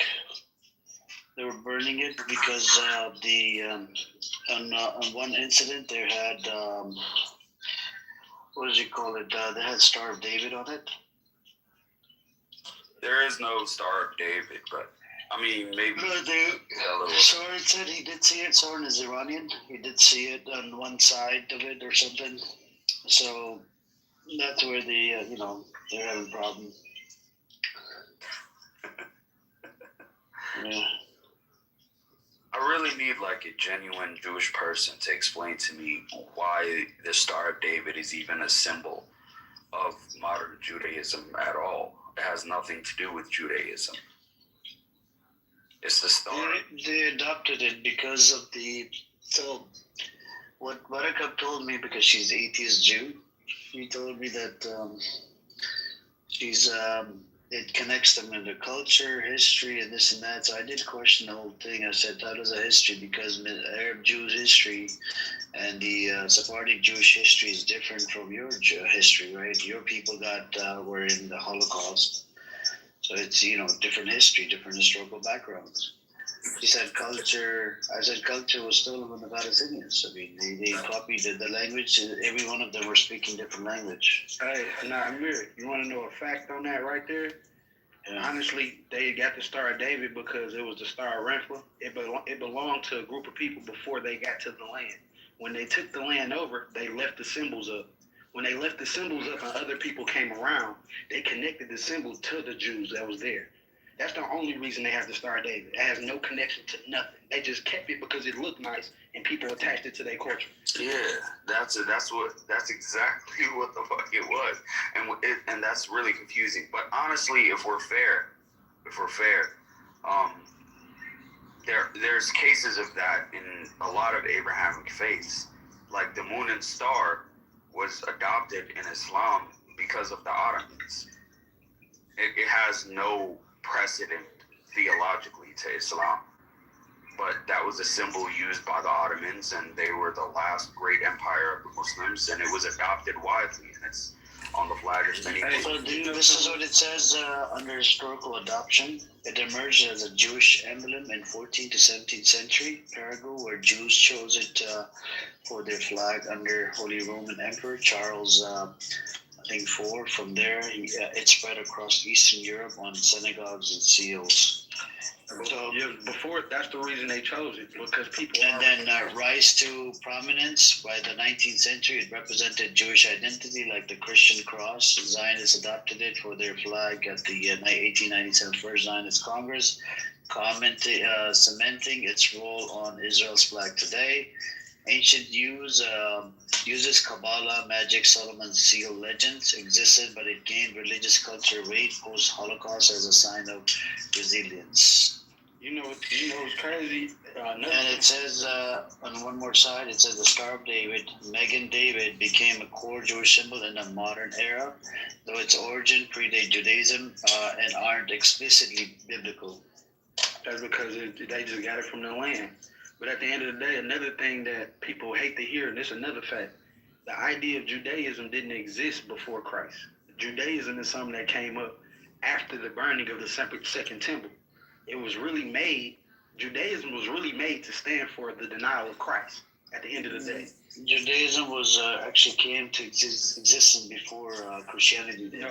They were burning it because on one incident they had what did you call it? They had Star of David on it. There is no Star of David, but I mean, maybe. Soren said he did see it. Soren is Iranian. He did see it on one side of it or something. So that's where they're having a problem. Yeah. I really need a genuine Jewish person to explain to me why the Star of David is even a symbol of modern Judaism at all. It has nothing to do with Judaism. It's the star. They adopted it because of so what Buttercup told me, because she's atheist Jew, she told me that it connects them in their culture, history, and this and that. So I did question the whole thing. I said, how does a history? Because Arab Jewish history and the Sephardic Jewish history is different from your history, right? Your people were in the Holocaust. So it's, different history, different historical backgrounds. She said culture. I said culture was stolen from the Palestinians. I mean, they copied the language. Every one of them were speaking different language. Hey, now Amir, you want to know a fact on that right there? Yeah. Honestly, they got the Star of David because it was the Star of Renfrew. It belonged to a group of people before they got to the land. When they took the land over, they left the symbols up. When they left the symbols up and other people came around, they connected the symbol to the Jews that was there. That's the only reason they have the Star of David. It has no connection to nothing. They just kept it because it looked nice and people attached it to their culture. Yeah, that's exactly what the fuck it was, and that's really confusing. But honestly, if we're fair, there's cases of that in a lot of Abrahamic faiths. Like the moon and star was adopted in Islam because of the Ottomans. It has no precedent theologically to Islam, but that was a symbol used by the Ottomans, and they were the last great empire of the Muslims, and it was adopted widely, and it's on the flag as many. So this is what it says under historical adoption. It emerged as a Jewish emblem in 14th to 17th century Paraguay, where Jews chose it for their flag under Holy Roman Emperor Charles, I think, IV. From there, it spread across Eastern Europe on synagogues and seals. So, yeah, before that's the reason they chose it, because people. And then rise to prominence by the 19th century. It represented Jewish identity, like the Christian cross. Zionists adopted it for their flag at the 1897 First Zionist Congress, cementing its role on Israel's flag today. Ancient uses Kabbalah, magic, Solomon's seal legends existed, but it gained religious culture weight post-Holocaust as a sign of resilience. You know what's crazy? And it says on one more side, it says the Star of David, Megan David, became a core Jewish symbol in the modern era, though its origin predate Judaism and aren't explicitly biblical. That's because they just got it from the land. But at the end of the day, another thing that people hate to hear, and this is another fact, the idea of Judaism didn't exist before Christ. Judaism is something that came up after the burning of the Second Temple. It was really made, Judaism was really made to stand for the denial of Christ at the end of the day. Judaism was actually came to existence before Christianity did.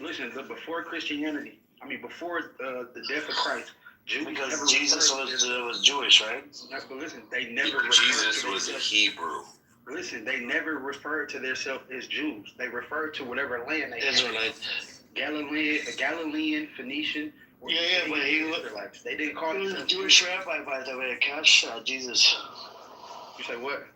Listen, before Christianity, before the death of Christ, because Jesus was Jewish, right? But listen, they never Jesus was a Hebrew. Listen, they never referred to themselves as Jews. They referred to whatever land they Israelite. Galilean, Phoenician. Yeah, but Israelites. They didn't call he was a themselves Jewish rabbi, by the way, Cash. Jesus. You say what?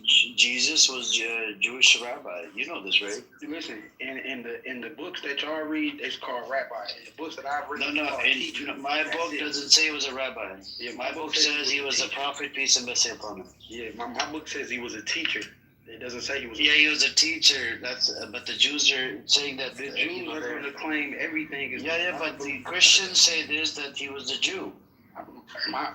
Jesus was a Jewish rabbi. You know this, right? Listen, in the books that y'all read, it's called rabbi. In the books that I've read, my book doesn't say he was a rabbi. Yeah, my book says he was a prophet, peace and blessing upon him. Yeah, my book says he was a teacher. It doesn't say he was. Yeah, he was a teacher. But the Jews are saying that the Jews are going to claim everything is. Yeah, but the Christians say this, that he was a Jew.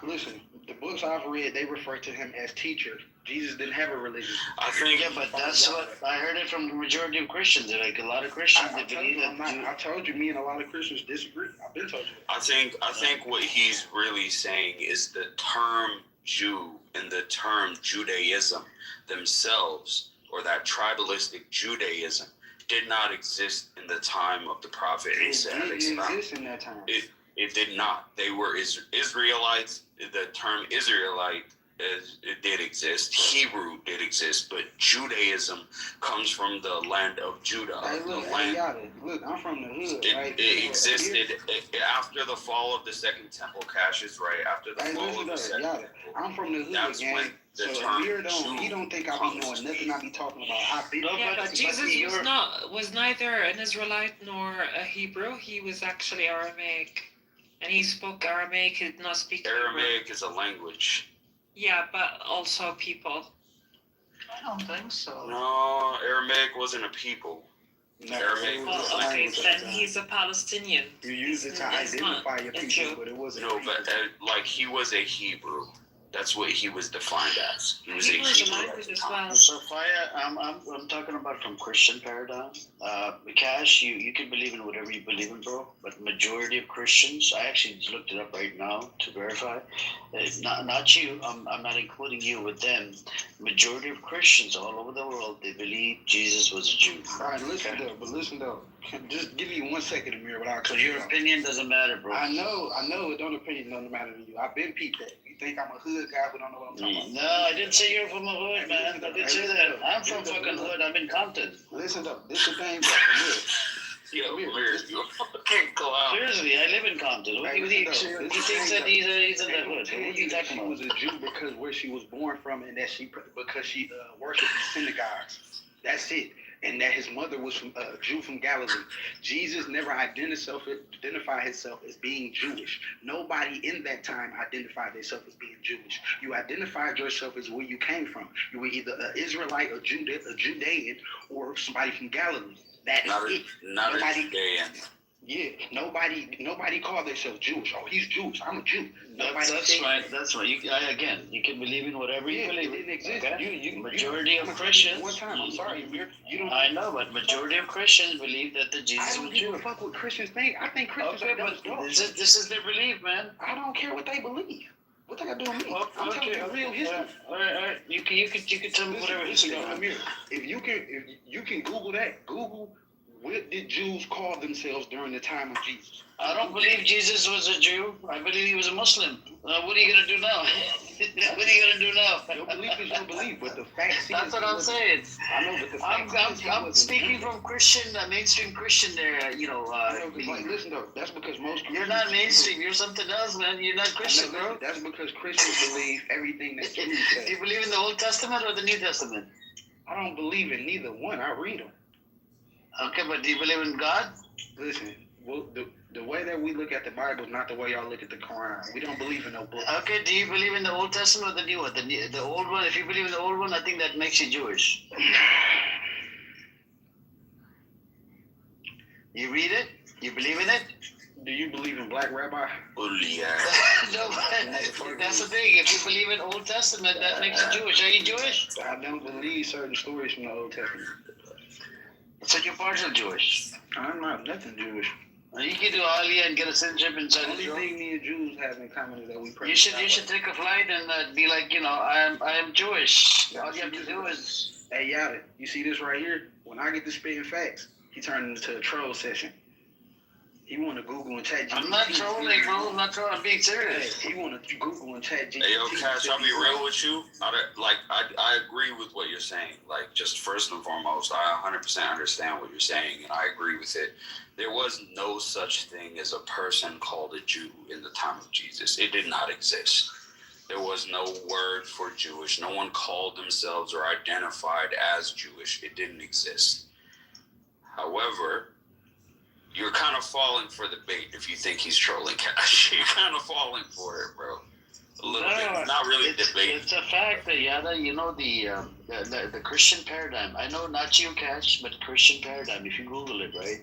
Listen, the books I've read, they refer to him as teacher. Jesus didn't have a religion. I think, yeah, but that's what I heard it from the majority of Christians. Like a lot of Christians, they believe that. I told you, me and a lot of Christians disagree. I've been told you. I think what he's really saying is the term Jew and the term Judaism themselves, or that tribalistic Judaism, did not exist in the time of the Prophet Isa. It didn't exist in that time. It did not. They were Israelites. The term Israelite it did exist. Hebrew did exist, but Judaism comes from the land of Judah. Hey, look, I'm from the hood, right? It existed after the fall of the Second Temple. Cash is right. After the fall of the Second Temple. I'm from the hood, That's gang. when the So term he don't think I be knowing nothing I be talking about. But Jesus was neither an Israelite nor a Hebrew. He was actually Aramaic. And he spoke Aramaic, he did not speak Aramaic Hebrew. is a language. Yeah, but also people. I don't think so. No, Aramaic wasn't a people. Aramaic was a language. Then he's a Palestinian. You use it to identify your people, but it wasn't. No, but like he was a Hebrew. That's what he was defined as. He was a Hebrew. As well. So, Faya, I'm talking about from Christian paradigm. Cash, you can believe in whatever you believe in, bro. But majority of Christians, I actually just looked it up right now to verify. Not you. I'm not including you with them. Majority of Christians all over the world, they believe Jesus was a Jew. All right, listen though. Just give me 1 second, Amir, without because your opinion doesn't matter, bro. I know. Opinion doesn't matter to you. I've been peeped that. You think I'm a hood guy who don't know what I'm talking about? No, I didn't say you're from a hood, man. I didn't say that. I'm from fucking hood. I'm in Compton. Listen though, this is the thing, Yo, Amir, you can't go out. Seriously, I live in Compton. What do you think? He thinks that he's in the hood. What are you talking about? She was a Jew because where she was born from, and that because she worshipped in synagogues. That's it. And that his mother was from a Jew from Galilee. Jesus never identified himself as being Jewish. Nobody in that time identified themselves as being Jewish. You identified yourself as where you came from. You were either an Israelite, a Judean, or somebody from Galilee. That's it. Not a Judean. Yeah, nobody called themselves Jewish. Oh, he's Jewish. I'm a Jew. That's right. That's right. You can believe in whatever you believe. It didn't exist. Okay? Majority of Christians. One time, I'm sorry, Amir. You don't. I know, but majority of Christians believe that the Jesus I don't was give Jew. a fuck what Christians think. I think Christians Okay, are dumb but as dogs. this is their belief, man. I don't care what they believe. What they got to do with me? Well, I'm telling you real history. All right. You can tell me whatever history. Listen, Amir, if you can Google that, Google what did Jews call themselves during the time of Jesus? I don't believe Jesus was a Jew. I believe he was a Muslim. What are you gonna do now? What are you gonna do now? Your belief is your belief, but the fact That's what I'm saying. I know, but the fact I'm speaking from Christian, mainstream Christian. There, like, listen though, that's because most you're not mainstream. You're something else, man. You're not Christian, bro. That's because Christians believe everything that Jews say. Do you believe in the Old Testament or the New Testament? I don't believe in neither one. I read them. Okay, but do you believe in God? Listen, well, the way that we look at the Bible is not the way y'all look at the Quran. We don't believe in no book. Okay, do you believe in the Old Testament or the New one? The old one. If you believe in the old one, I think that makes you Jewish. You read it? You believe in it? Do you believe in Black Rabbi? No, that's the thing. If you believe in Old Testament, that makes you Jewish. Are you Jewish? I don't believe certain stories from the Old Testament. So you're partial Jewish. I'm not nothing Jewish. You can do Aliyah and get a citizenship inside The Israel. only thing me and Jews have in common is that we pray. You should take a flight and be like, I am Jewish. All you have to do is. Hey, Yada, you see this right here? When I get to spitting facts, he turned into a troll session. He want to Google and chat GPT. I'm not trolling, bro. I'm not trolling. I'm being serious. He want to Google and chat GPT. Hey, yo, Cash, I'll be real with you. I agree with what you're saying. Like, just first and foremost, I 100% understand what you're saying, and I agree with it. There was no such thing as a person called a Jew in the time of Jesus. It did not exist. There was no word for Jewish. No one called themselves or identified as Jewish. It didn't exist. However, you're kind of falling for the bait if you think he's trolling Cash. You're kind of falling for it, bro. A little bit. Not really debate. It's a fact that Yada, the Christian paradigm. I know not you, Cash, but Christian paradigm. If you Google it, right,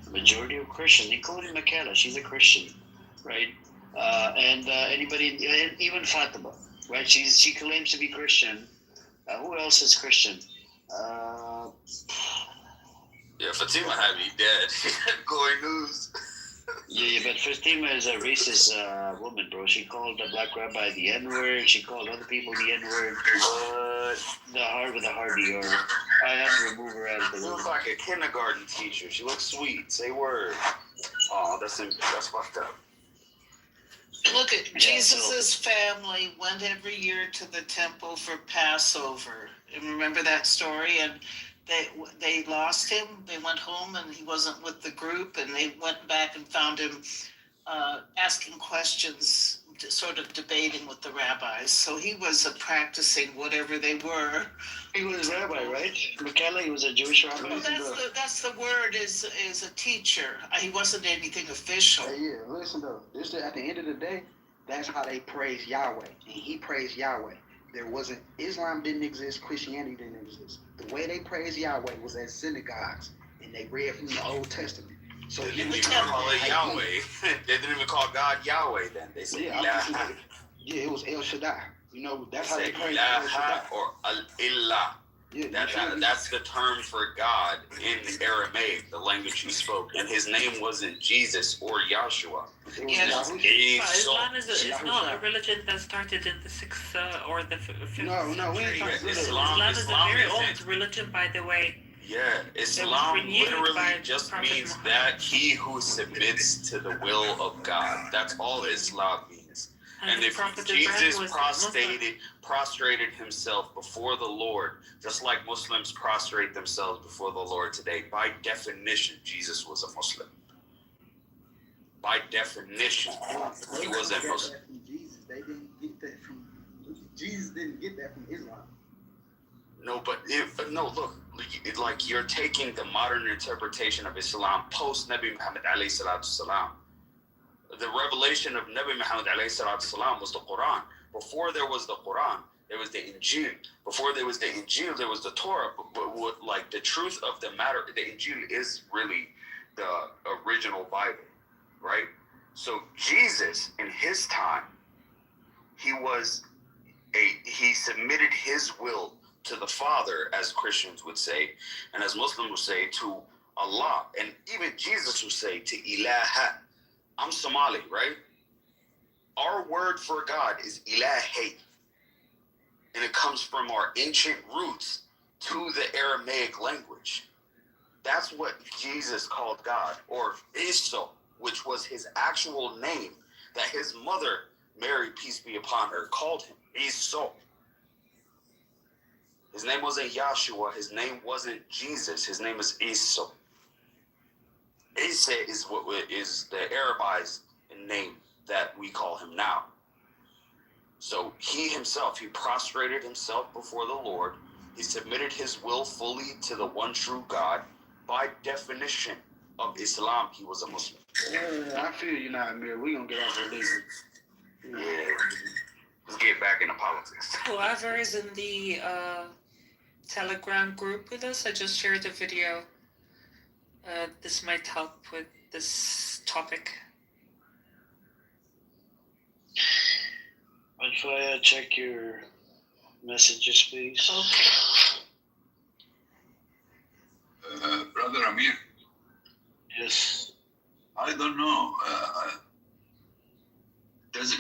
the majority of Christians, including Michaela, she's a Christian, right? And anybody, even Fatima, right? She claims to be Christian. Who else is Christian? Yeah, Fatima had me dead. Going news. Yeah, but Fatima is a racist woman, bro. She called the Black Rabbi the N-word. She called other people the N-word. The hard with a hard D-R. I had to remove her out of the She room. looks like a kindergarten teacher. She looks sweet. Say word. Oh, that's fucked up. Look at Jesus's family went every year to the temple for Passover. And remember that story? And they lost him. They went home and he wasn't with the group, and they went back and found him asking questions, sort of debating with the rabbis. So he was practicing whatever they were. He was a rabbi, right? Michaela, he was a Jewish rabbi. Well, that's the word, is a teacher. He wasn't anything official. Yeah, listen though. This at the end of the day, that's how they praise Yahweh, and he praised Yahweh. Islam didn't exist, Christianity didn't exist. The way they praised Yahweh was at synagogues, and they read from the Old Testament. So They didn't even call it Yahweh. They didn't even call God Yahweh then. They said it was El Shaddai. That's how they praise El El Shaddai. or Al-Illah. Yeah, That's the term for God in Aramaic, the language he spoke. And his name wasn't Jesus or Yahshua. Yes. Islam is not a religion that started in the 6th or the 5th No, we ain't century. talking Islam is a very old religion, by the way. Yeah, Islam renewed literally by just Prophet means Muhammad. that he who submits to the will of God. That's all Islam means. And if Prophet Jesus Ibrahim was prostrated himself before the Lord, just like Muslims prostrate themselves before the Lord today, by definition, Jesus was a Muslim. By definition, he was a Muslim. They didn't get that from Jesus. Didn't get that from Islam. No, but look, like you're taking the modern interpretation of Islam post Nabi Muhammad alayhi salatu salam. The revelation of Nabi Muhammad alayhi salatu salam was the Quran. Before there was the Quran, there was the Injil. Before there was the Injil, there was the Torah. But like the truth of the matter, the Injil is really the original Bible, right? So Jesus, in his time, he submitted his will to the Father, as Christians would say, and as Muslims would say, to Allah. And even Jesus would say to Ilaha. I'm Somali, right? Our word for God is Ilahi. And it comes from our ancient roots to the Aramaic language. That's what Jesus called God, or Iso, which was his actual name that his mother, Mary, peace be upon her, called him. Iso. His name wasn't Yahshua. His name wasn't Jesus. His name is Iso. Isa is what is the Arabized name that we call him now. So he himself, he prostrated himself before the Lord. He submitted his will fully to the one true God. By definition of Islam, he was a Muslim. I feel you now, Amir. We're going to get off religion. Yeah. Let's get back into politics. Whoever is in the Telegram group with us, I just shared the video. This might help with this topic. Alfaya, check your messages, please. Okay. Brother Amir, Yes. I don't know.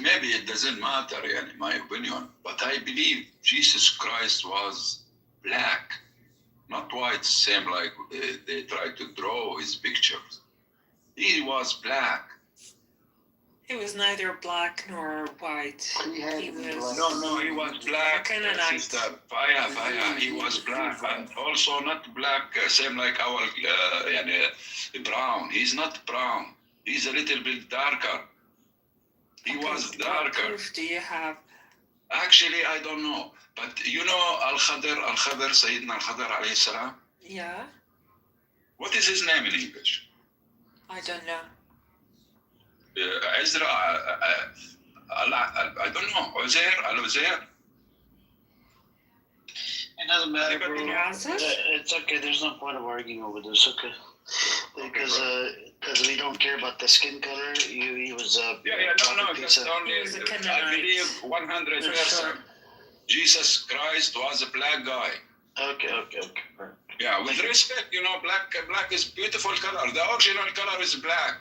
Maybe it doesn't matter, in my opinion, but I believe Jesus Christ was black, not white, same like they try to draw his pictures. He was black. He was neither black nor white. He was No, he was black. Canaanite. Sister Faya, he was black, and also not black, same like our brown. He's not brown. He's a little bit darker. He was What darker. proof do you have? Actually, I don't know. But you know Al-Khadr, Sayyidina Al-Khadr alayhi salam? Yeah? What is his name in English? I don't know. Ezra, I don't know. Al-Uzair? It doesn't matter, bro. Yazir? It's okay. There's no point of arguing over this, okay? Because we don't care about the skin color. He was a That's only, He was a I Canaanite. believe 100%. Jesus Christ was a black guy. Okay. Right. Yeah, with respect, black is beautiful color. The original color is black.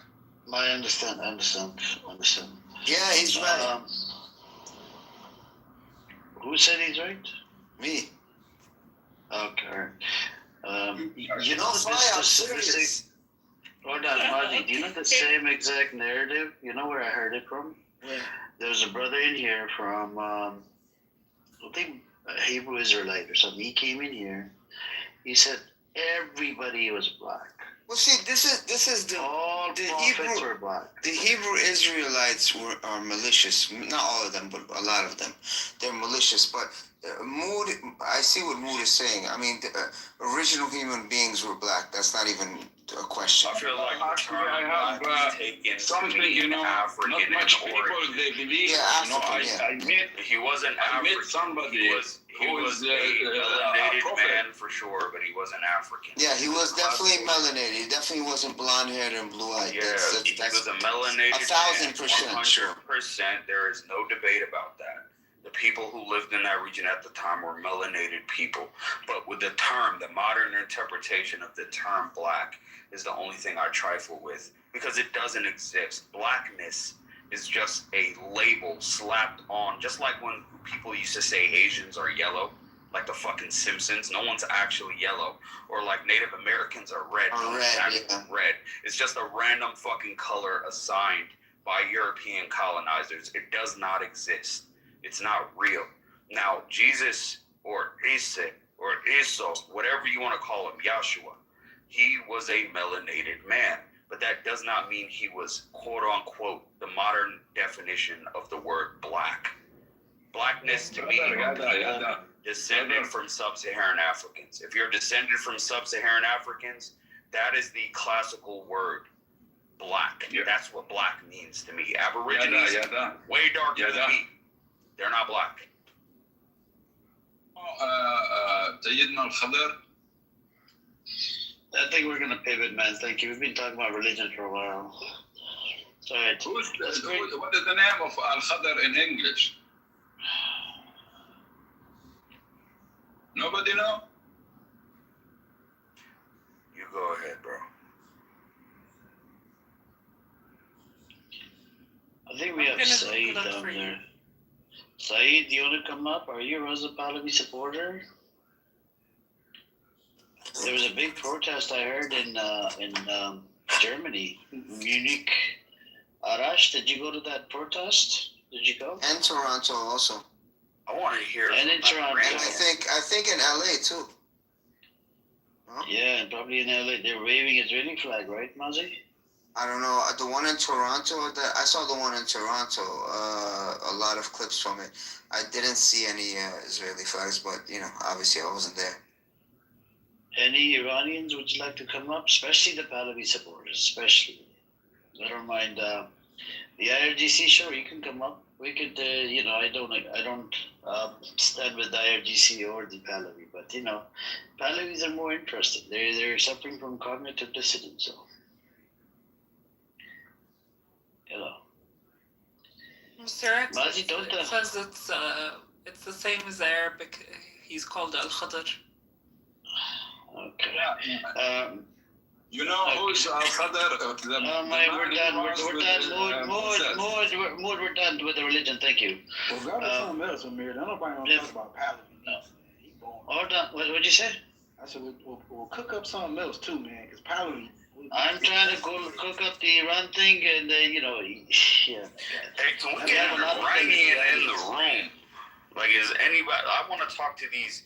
I understand. Yeah, he's right. Who said he's right? Me. Okay, all right. You know, Faya, I'm serious. Hold on, Marty. Do you know the same exact narrative? You know where I heard it from? Yeah. There's a brother in here from, I think, a Hebrew Israelite or something. He came in here. He said everybody was black. Well, see, this is the All the prophets Hebrew were black. the Hebrew Israelites are malicious. Not all of them, but a lot of them. They're malicious. But Mood, I see what Mood is saying. I mean, the original human beings were black. That's not even a question. I feel like Actually, I have taken something, African not much people origin. they believe. Yeah, African, I met He wasn't I met African. somebody He was who was a a melanated prophet. man for sure, but he wasn't African. Yeah, he was definitely melanated. He definitely wasn't blonde haired and blue eyed. Yeah, he was a melanated 1,000%, sure. 100%. There is no debate about that. The people who lived in that region at the time were melanated people. But with the term, the modern interpretation of the term black is the only thing I trifle with, because it doesn't exist. Blackness is just a label slapped on, just like when people used to say Asians are yellow, like the fucking Simpsons. No one's actually yellow. Or like Native Americans are red. No one's actually red. It's just a random fucking color assigned by European colonizers. It does not exist. It's not real. Now, Jesus or Isa or Iso, whatever you want to call him, Yahshua, he was a melanated man. But that does not mean he was, quote unquote, the modern definition of the word black. Blackness to me are people descended from sub-Saharan Africans. If you're descended from sub-Saharan Africans, that is the classical word, black. Yeah. That's what black means to me. Aborigines, way darker than me. They're not black. Sayyidina Al-Khadr, I think we're gonna pivot, man. Thank you. We've been talking about religion for a while. It's all right. What is the name of Al-Khadr in English? Nobody know? You go ahead, bro. I think we I'm have gonna Saeed look it up down for you. there. Saeed, do you want to come up? Are you a Raza Pahlavi supporter? There was a big protest I heard in Germany, Munich. Arash, did you go to that protest? Did you go? And Toronto also. I want to hear. And in Toronto. And I think in LA too. Huh? Yeah, and probably in LA. They're waving Israeli flag, right, Mazi? I don't know. The one in Toronto, I saw the one in Toronto, a lot of clips from it. I didn't see any Israeli flags, but, obviously I wasn't there. Any Iranians would you like to come up? Especially the Pahlavi supporters, especially. I don't mind. The IRGC, sure, you can come up. We could, I don't stand with the IRGC or the Pahlavi, but, Pahlavis are more interested. They're suffering from cognitive dissonance, so. Mr. X Mazi, don't says it's the same as Arabic. He's called Al-Khadr. Okay. You know who's Al-Khadr? We're done. Mood, we're done with the religion. Thank you. Well, go to something else, Amir. Nobody want to talk about Paladin. No. Hold on. What'd you say? I said we'll cook up something else too, man. Because Paladin. I'm trying to go cook up the Iran thing, and yeah. Hey, can we get an Iranian in the room? Like, is anybody? I want to talk to these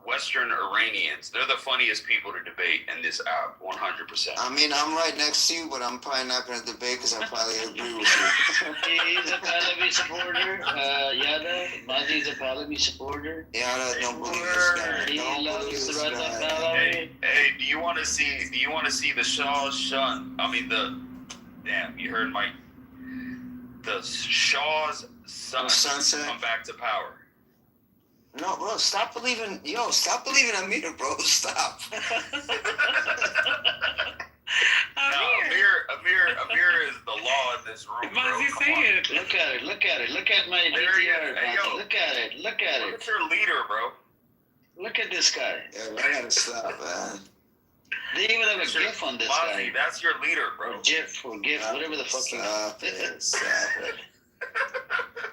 Western Iranians. They're the funniest people to debate in this app, 100%. I mean, I'm right next to you, but I'm probably not going to debate because I probably agree with you. He's a Pahlavi supporter. Yada, Mazi's a Pahlavi supporter. Yada, don't believe this guy. He Don't loves believe the this Raza guy. Pahlavi. Hey, do you want to see the Shah's son? I mean, you heard the Shah's son come back to power. No, bro, stop believing Amir, bro. Stop. Amir is the law in this room, bro. Mazi, say it. Look at it. Look at my DTR. Hey, yo. Look at it. Look at your leader, bro. Look at this guy. Yeah, I gotta stop, man. They even have a GIF on this guy. Mazi, that's your leader, bro. Or GIF, whatever the fuck Stop it.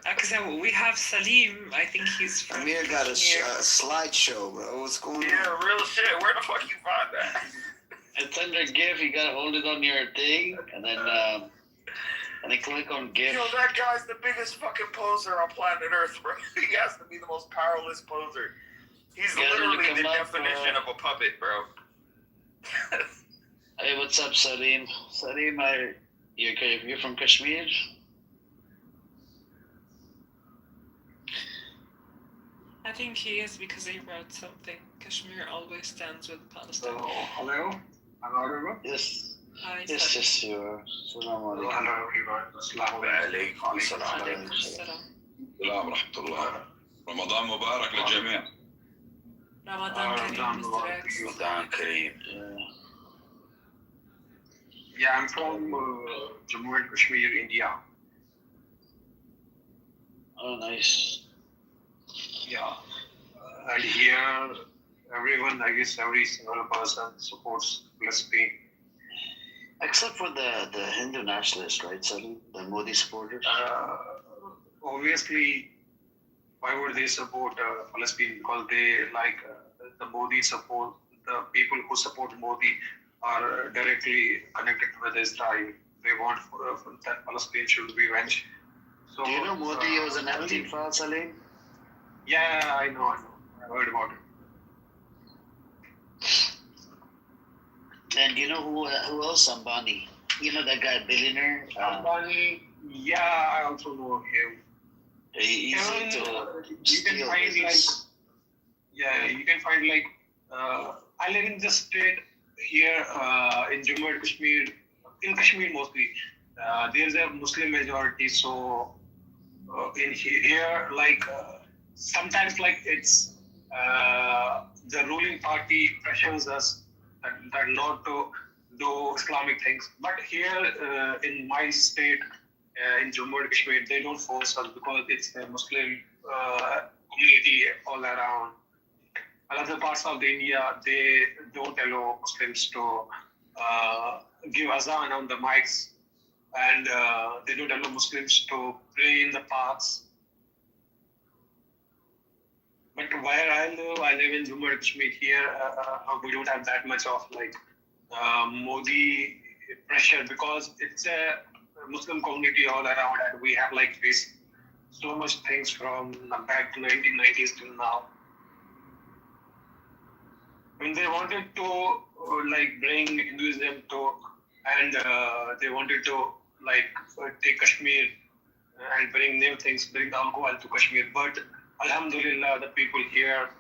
Because we have Salim. I think he's from Amir got a here. slideshow, bro. What's going on? Yeah, real shit. Where the fuck you find that? It's under GIF. You gotta hold it on your thing, and then click on GIF. Yo, that guy's the biggest fucking poser on planet Earth, bro. He has to be the most powerless poser. He's literally the definition of a puppet, bro. Hey, what's up, Salim? Salim, you're from Kashmir? I think he is because he wrote something. Kashmir always stands with Palestine. Hello? I'm audible? Yes. Hi, Yes, Salim. yes, you are. Salam alaikum. Hello, everyone. Assalamu alaikum. Alaikum salam. Alaikum salam. السلام ورحمة الله. رمضان مبارك للجميع. Ramadan Kareem, Mr. X. Ramadan Kareem. Yeah, I'm from Jammu and Kashmir, India. Oh, nice. Yeah. And here, everyone, I guess every single person supports Palestine. Except for the Hindu nationalists, right, Salim? The Modi supporters? Obviously, why would they support Palestine? Because they like the Modi support, the people who support Modi are directly connected with Israel. They want that Palestine should be avenged. So, Do you know Modi was an Antifa, Salim? Yeah, I know. I heard about it. And do you know who else? Ambani. You know that guy, billionaire? Ambani, yeah, I also know him. He's into You can find I live in the state here in Jammu and Kashmir, in Kashmir mostly. There's a Muslim majority, so in here, sometimes it's the ruling party pressures us that not to do Islamic things. But here in my state, in Jammu and Kashmir, they don't force us because it's a Muslim community all around. Other parts of India, they don't allow Muslims to give azan on the mics, and they don't allow Muslims to pray in the parks. But where I live in Jammu and Kashmir. Here, we don't have that much of like Modi pressure because it's a Muslim community all around, and we have like faced so much things from back to 1990s till now. When they wanted to like bring Hinduism to, and they wanted to like take Kashmir and bring new things, bring alcohol to Kashmir. But Alhamdulillah, the people here,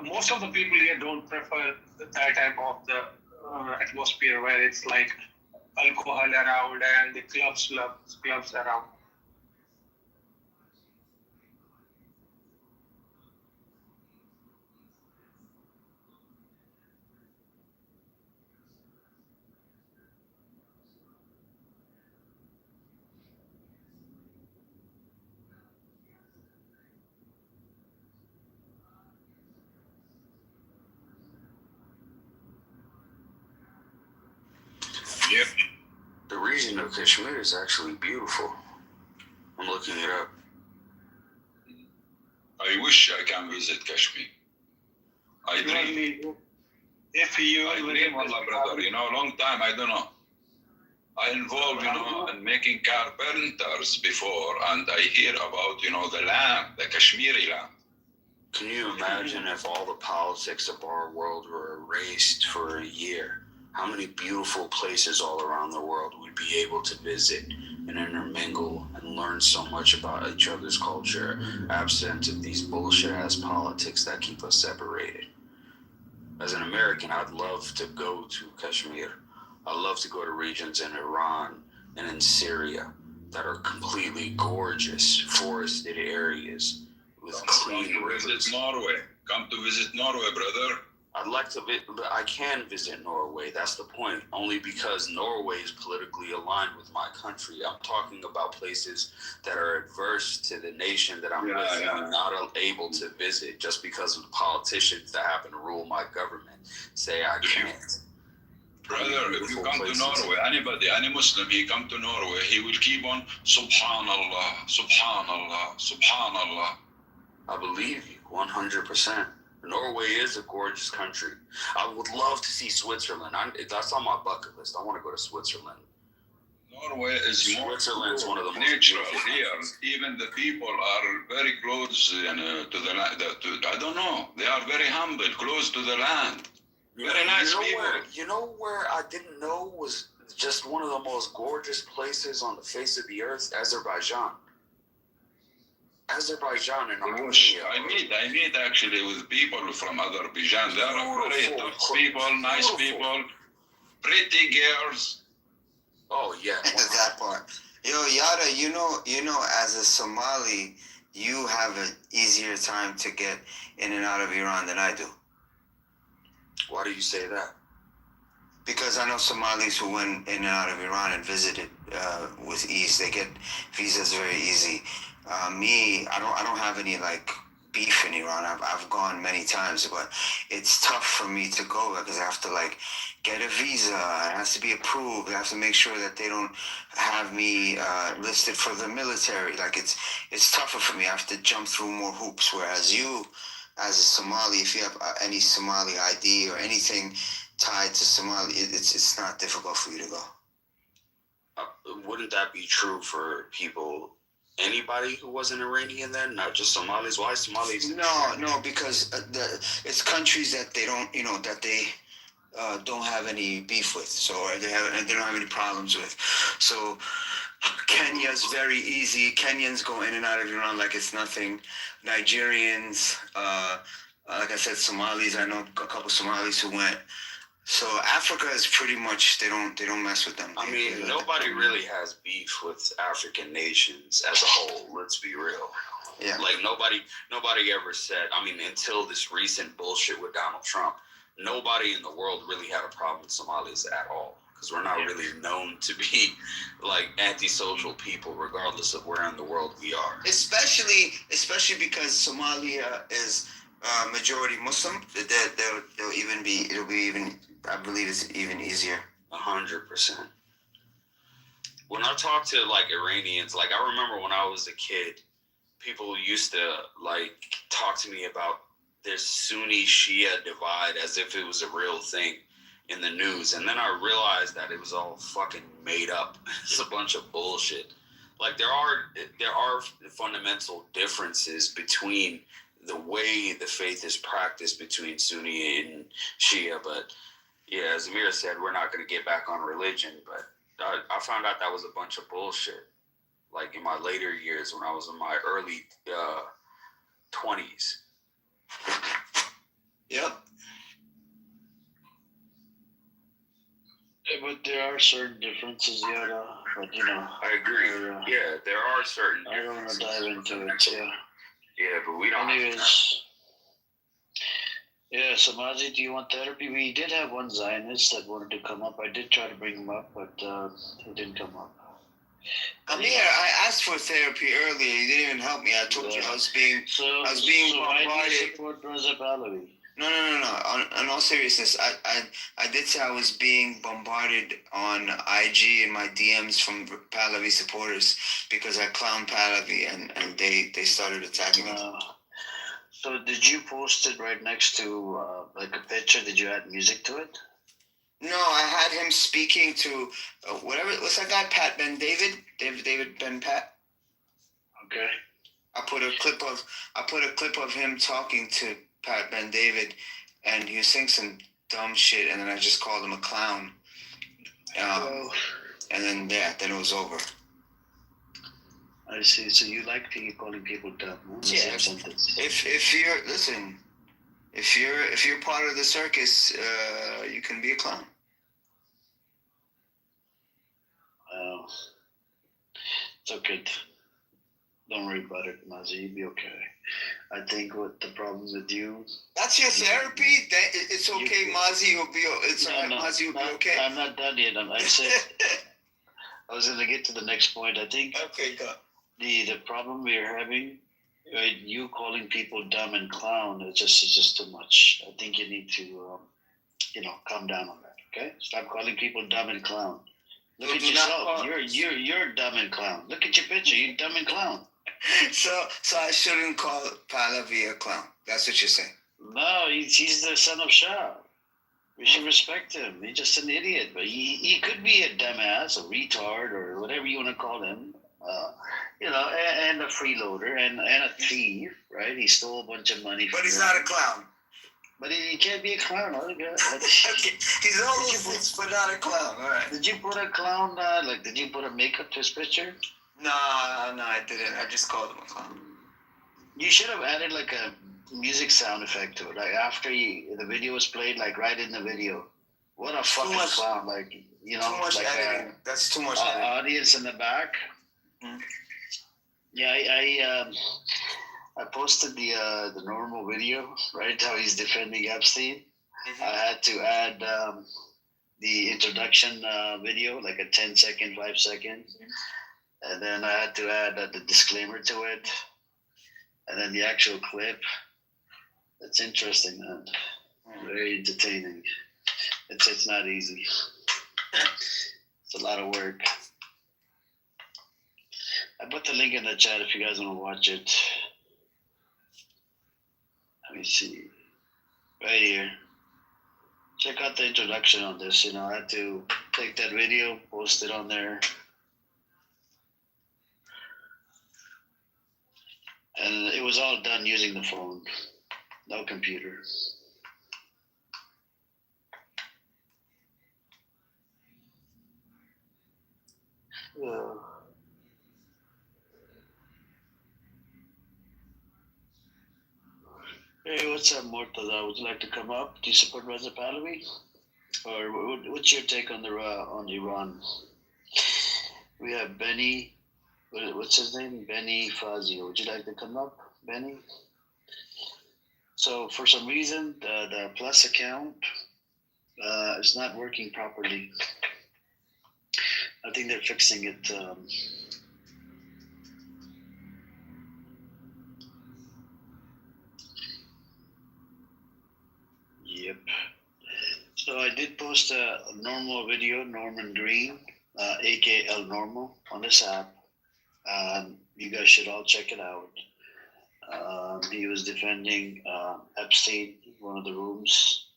most of the people here don't prefer that type of the atmosphere where it's like alcohol around and the clubs around. Yep. The region of Kashmir is actually beautiful. I'm looking it up. I wish I can visit Kashmir. I dream. If you I dream, Allah, brother. You know, a long time, I don't know. I involved, in making carpenters before, and I hear about, the land, the Kashmiri land. Can you imagine if all the politics of our world were erased for a year? How many beautiful places all around the world we'd be able to visit and intermingle and learn so much about each other's culture, absent of these bullshit-ass politics that keep us separated. As an American, I'd love to go to Kashmir. I'd love to go to regions in Iran and in Syria that are completely gorgeous, forested areas with clean rivers. Visit Norway. Come to visit Norway, brother. I'd like to visit, but I can visit Norway. That's the point. Only because Norway is politically aligned with my country. I'm talking about places that are adverse to the nation that I'm not able to visit just because of the politicians that happen to rule my government say I can't. Brother, if you come to Norway, any Muslim, he come to Norway, he will keep on Subhanallah, Subhanallah, Subhanallah. I believe you 100%. Norway is a gorgeous country. I would love to see Switzerland. That's on my bucket list. I want to go to Switzerland. Norway is Switzerland's one of the most natural here. Even the people are very close to the land. I don't know. They are very humble, close to the land. Very nice people. You know where I didn't know was just one of the most gorgeous places on the face of the earth? Azerbaijan. Azerbaijan and Armenia. I meet actually with people from Azerbaijan. They are very tough people, nice people, pretty girls. Oh yeah, that part. Yo, Yada, you know, as a Somali, you have an easier time to get in and out of Iran than I do. Why do you say that? Because I know Somalis who went in and out of Iran and visited with ease. They get visas very easy. Me, I don't have any like beef in Iran. I've gone many times, but it's tough for me to go because I have to like get a visa. It has to be approved. I have to make sure that they don't have me listed for the military. Like it's tougher for me. I have to jump through more hoops. Whereas you, as a Somali, if you have any Somali ID or anything tied to Somali, it's not difficult for you to go. Wouldn't that be true for people? Anybody who wasn't Iranian then, not just Somalis? Why Somalis? No, because it's countries that they don't, that they don't have any beef with, so they don't have any problems with. So Kenya's very easy. Kenyans go in and out of Iran like it's nothing. Nigerians, like I said, Somalis. I know a couple Somalis who went. So Africa is pretty much they don't mess with them. I mean, nobody really has beef with African nations as a whole. Let's be real. Yeah. Like nobody ever said. I mean, until this recent bullshit with Donald Trump, nobody in the world really had a problem with Somalis at all, because we're not really known to be like antisocial people, regardless of where in the world we are. Especially because Somalia is majority Muslim. It'll be even. I believe it's even easier. 100%. When I talk to like Iranians, like I remember when I was a kid, people used to like talk to me about this Sunni Shia divide as if it was a real thing in the news, and then I realized that it was all fucking made up. It's a bunch of bullshit. Like there are fundamental differences between the way the faith is practiced between Sunni and Shia, but yeah, as Amir said, we're not going to get back on religion, but I found out that was a bunch of bullshit. Like in my later years, when I was in my early 20s. Yep. But there are certain differences, yeah. But you know, I agree. Yeah, there are certain. I don't want to dive into it. Yeah. Yeah, but we don't. Anyways. Yeah, Samaji, do you want therapy? We did have one Zionist that wanted to come up. I did try to bring him up, but he didn't come up. Amir, I asked for therapy earlier. You didn't even help me. I told you I was being bombarded. Why do you support Reza Pahlavi? No. On all seriousness, I did say I was being bombarded on IG and my DMs from Pahlavi supporters because I clowned Pahlavi and they started attacking me. So did you post it right next to like a picture? Did you add music to it? No, I had him speaking to what's that guy, Pat Ben David? David Ben Pat. Okay. I put a clip of him talking to Pat Ben David, and he was saying some dumb shit, and then I just called him a clown. And then then it was over. I see. So you like calling people dumb? Yeah. If you're part of the circus, you can be a clown. It's okay. Don't worry about it, Mazi. You'll be okay. I think what the problem with you. That's your therapy. It's okay, Mazi. Mazi will be okay. I'm not done yet. I said I was going to get to the next point. I think. Okay, go. The problem we're having, right? You calling people dumb and clown, it's just too much. I think you need to, calm down on that. Okay, stop calling people dumb and clown. Look at yourself. You're dumb and clown. Look at your picture. You're dumb and clown. So I shouldn't call Pahlavi a clown. That's what you're saying. No, he's the son of Shah. We should respect him. He's just an idiot, but he could be a dumbass, a retard, or whatever you want to call him. And a freeloader and a thief, right? He stole a bunch of money. But he's not a clown. But he can't be a clown. Okay. He's all those things, but not a clown. All right. Did you put a clown? Did you put a makeup to his picture? No, I didn't. I just called him a clown. You should have added like a music sound effect to it. Like after the video was played, like right in the video. What a fucking clown! Like too much like editing. That's too much editing. Audience in the back. Mm-hmm. Yeah, I posted the normal video, right? How he's defending Epstein. Mm-hmm. I had to add the introduction video, like a 10-second, 5 seconds. Mm-hmm. And then I had to add the disclaimer to it. And then the actual clip. It's interesting, man. Very entertaining. It's not easy. It's a lot of work. I put the link in the chat if you guys want to watch it. Let me see. Right here. Check out the introduction on this. I had to take that video, post it on there. And it was all done using the phone. No computer. Hey, what's up, Murtaza? Would you like to come up? Do you support Reza Pahlavi? Or what's your take on Iran? We have Benny. What's his name? Benny Fazio. Would you like to come up, Benny? So for some reason, the Plus account is not working properly. I think they're fixing it. Yep. So I did post a normal video, Norman Green, aka El Normal, on this app. You guys should all check it out. He was defending Epstein in one of the rooms,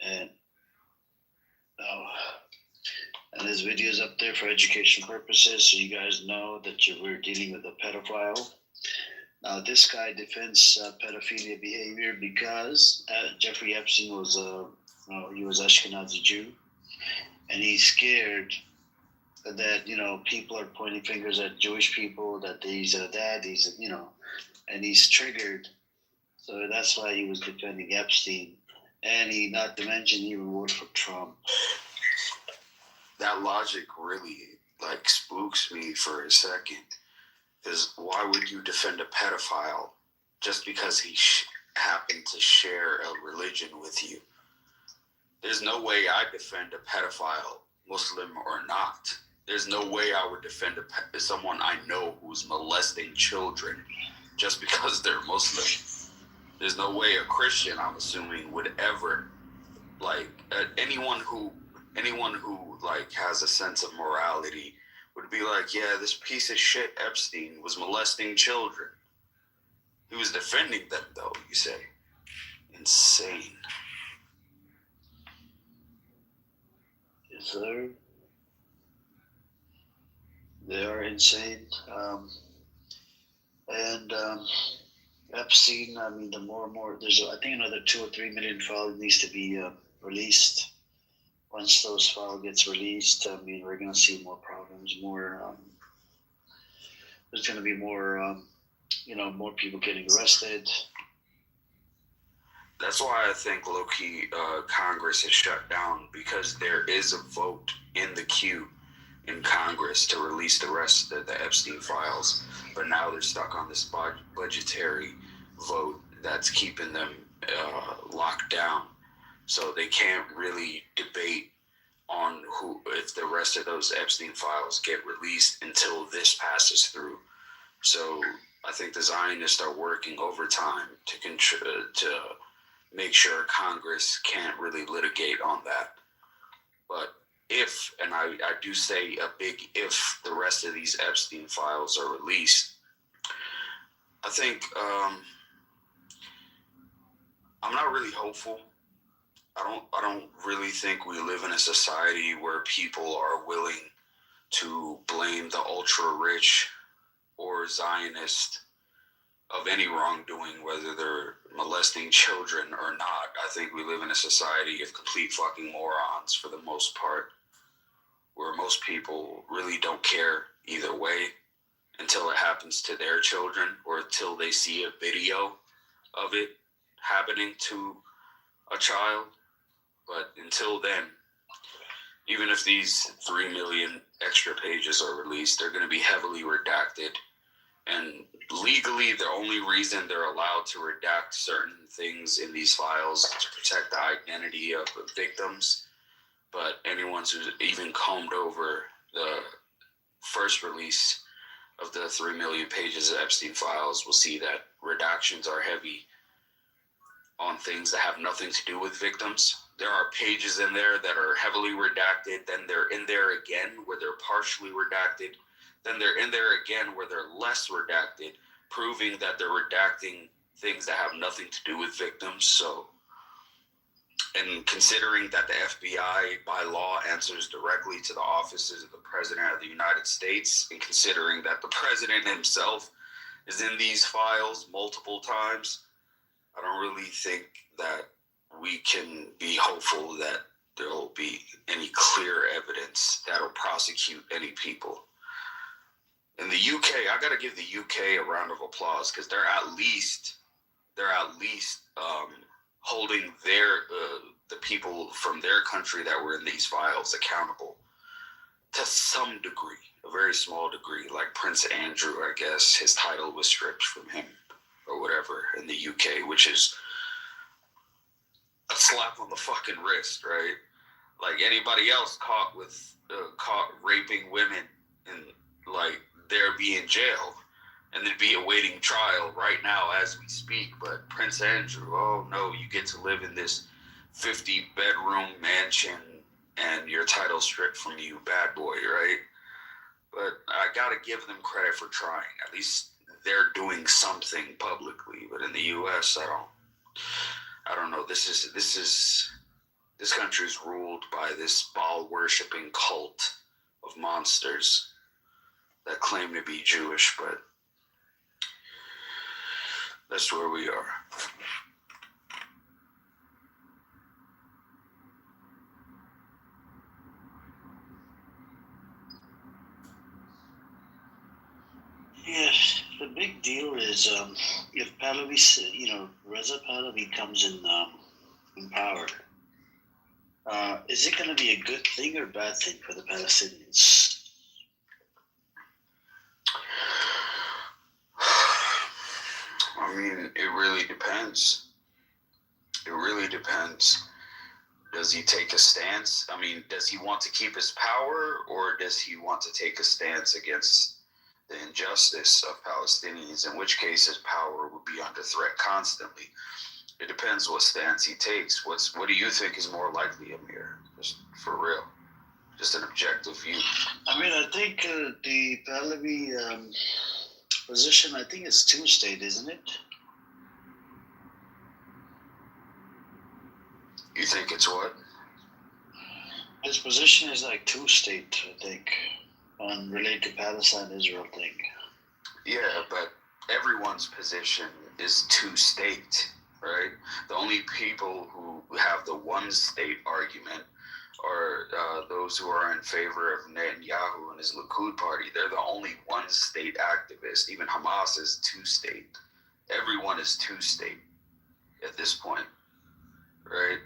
and his video is up there for education purposes, so you guys know that we're dealing with a pedophile. Now, this guy defends pedophilia behavior because Jeffrey Epstein was he was Ashkenazi Jew, and he's scared that people are pointing fingers at Jewish people, that he's a dad, and he's triggered. So that's why he was defending Epstein, and not to mention, he even voted for Trump. That logic really spooks me for a second. Because why would you defend a pedophile just because he happened to share a religion with you? There's no way I defend a pedophile, Muslim or not. There's no way I would defend someone I know who's molesting children just because they're Muslim. There's no way a Christian, I'm assuming, would ever anyone who has a sense of morality would be like, yeah, this piece of shit Epstein was molesting children. He was defending them, though, you say. Insane. Yes, sir. They are insane. Epstein, the more and more, there's, I think, another 2 or 3 million files needs to be released. Once those files gets released, we're going to see more problems, there's going to be more, more people getting arrested. That's why I think low-key Congress is shut down, because there is a vote in the queue in Congress to release the rest of the Epstein files, but now they're stuck on this budgetary vote that's keeping them locked down. So they can't really debate on if the rest of those Epstein files get released until this passes through. So I think the Zionists are working overtime to make sure Congress can't really litigate on that. But if, and I do say a big if, the rest of these Epstein files are released, I think I'm not really hopeful. I don't really think we live in a society where people are willing to blame the ultra rich or Zionist of any wrongdoing, whether they're molesting children or not. I think we live in a society of complete fucking morons for the most part, where most people really don't care either way until it happens to their children or until they see a video of it happening to a child. But until then, even if these 3 million extra pages are released, they're going to be heavily redacted. And legally, the only reason they're allowed to redact certain things in these files is to protect the identity of the victims. But anyone who's even combed over the first release of the 3 million pages of Epstein files will see that redactions are heavy on things that have nothing to do with victims. There are pages in there that are heavily redacted, then they're in there again where they're partially redacted, then they're in there again where they're less redacted, proving that they're redacting things that have nothing to do with victims. So, and considering that the FBI by law answers directly to the offices of the President of the United States, and considering that the President himself is in these files multiple times, I don't really think that we can be hopeful that there will be any clear evidence that'll prosecute any people. In the UK, I got to give the UK a round of applause, because they're at least holding the people from their country that were in these files accountable to some degree, a very small degree. Like Prince Andrew, I guess his title was stripped from him or whatever in the UK, which is a slap on the fucking wrist, right? Like anybody else caught raping women, and like they'd be in jail and they'd be awaiting trial right now as we speak. But Prince Andrew, oh no, you get to live in this 50-bedroom mansion and your title stripped from you, bad boy, right? But I gotta give them credit for trying. At least they're doing something publicly. But in the U.S., I don't know. This country is ruled by this Baal worshipping cult of monsters that claim to be Jewish, but that's where we are. Yes, the big deal is if Pahlavi, Reza Pahlavi comes in power, is it going to be a good thing or bad thing for the Palestinians? I mean, it really depends. It really depends. Does he take a stance? I mean, does he want to keep his power, or does he want to take a stance against the injustice of Palestinians, in which case his power would be under threat constantly? It depends what stance he takes. What do you think is more likely, Amir? Just for real. Just an objective view. I mean, I think the Pahlavi position, I think it's two-state, isn't it? You think it's what? His position is like two-state, I think, on related to Palestine-Israel thing. Yeah, but everyone's position is two-state, right? The only people who have the one-state argument are those who are in favor of Netanyahu and his Likud party. They're the only one-state activists. Even Hamas is two-state. Everyone is two-state at this point, right?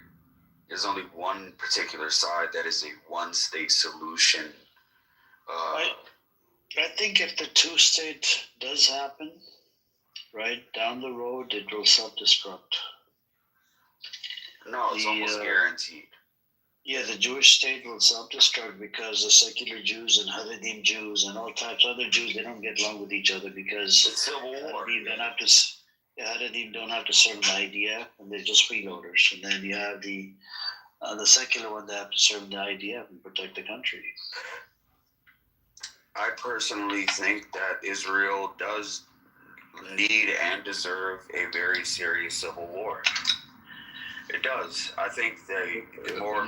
There's only one particular side that is a one-state solution. I think if the two-state does happen, right, down the road, it will self-destruct. No, it's almost guaranteed. Yeah, the Jewish state will self-destruct because the secular Jews and Haredim Jews and all types of other Jews, they don't get along with each other because it's civil war. Haredim don't have to serve the IDF, and they're just freeloaders. And then you have the secular one that have to serve the IDF and protect the country. I personally think that Israel does need and deserve a very serious civil war. It does. I think the more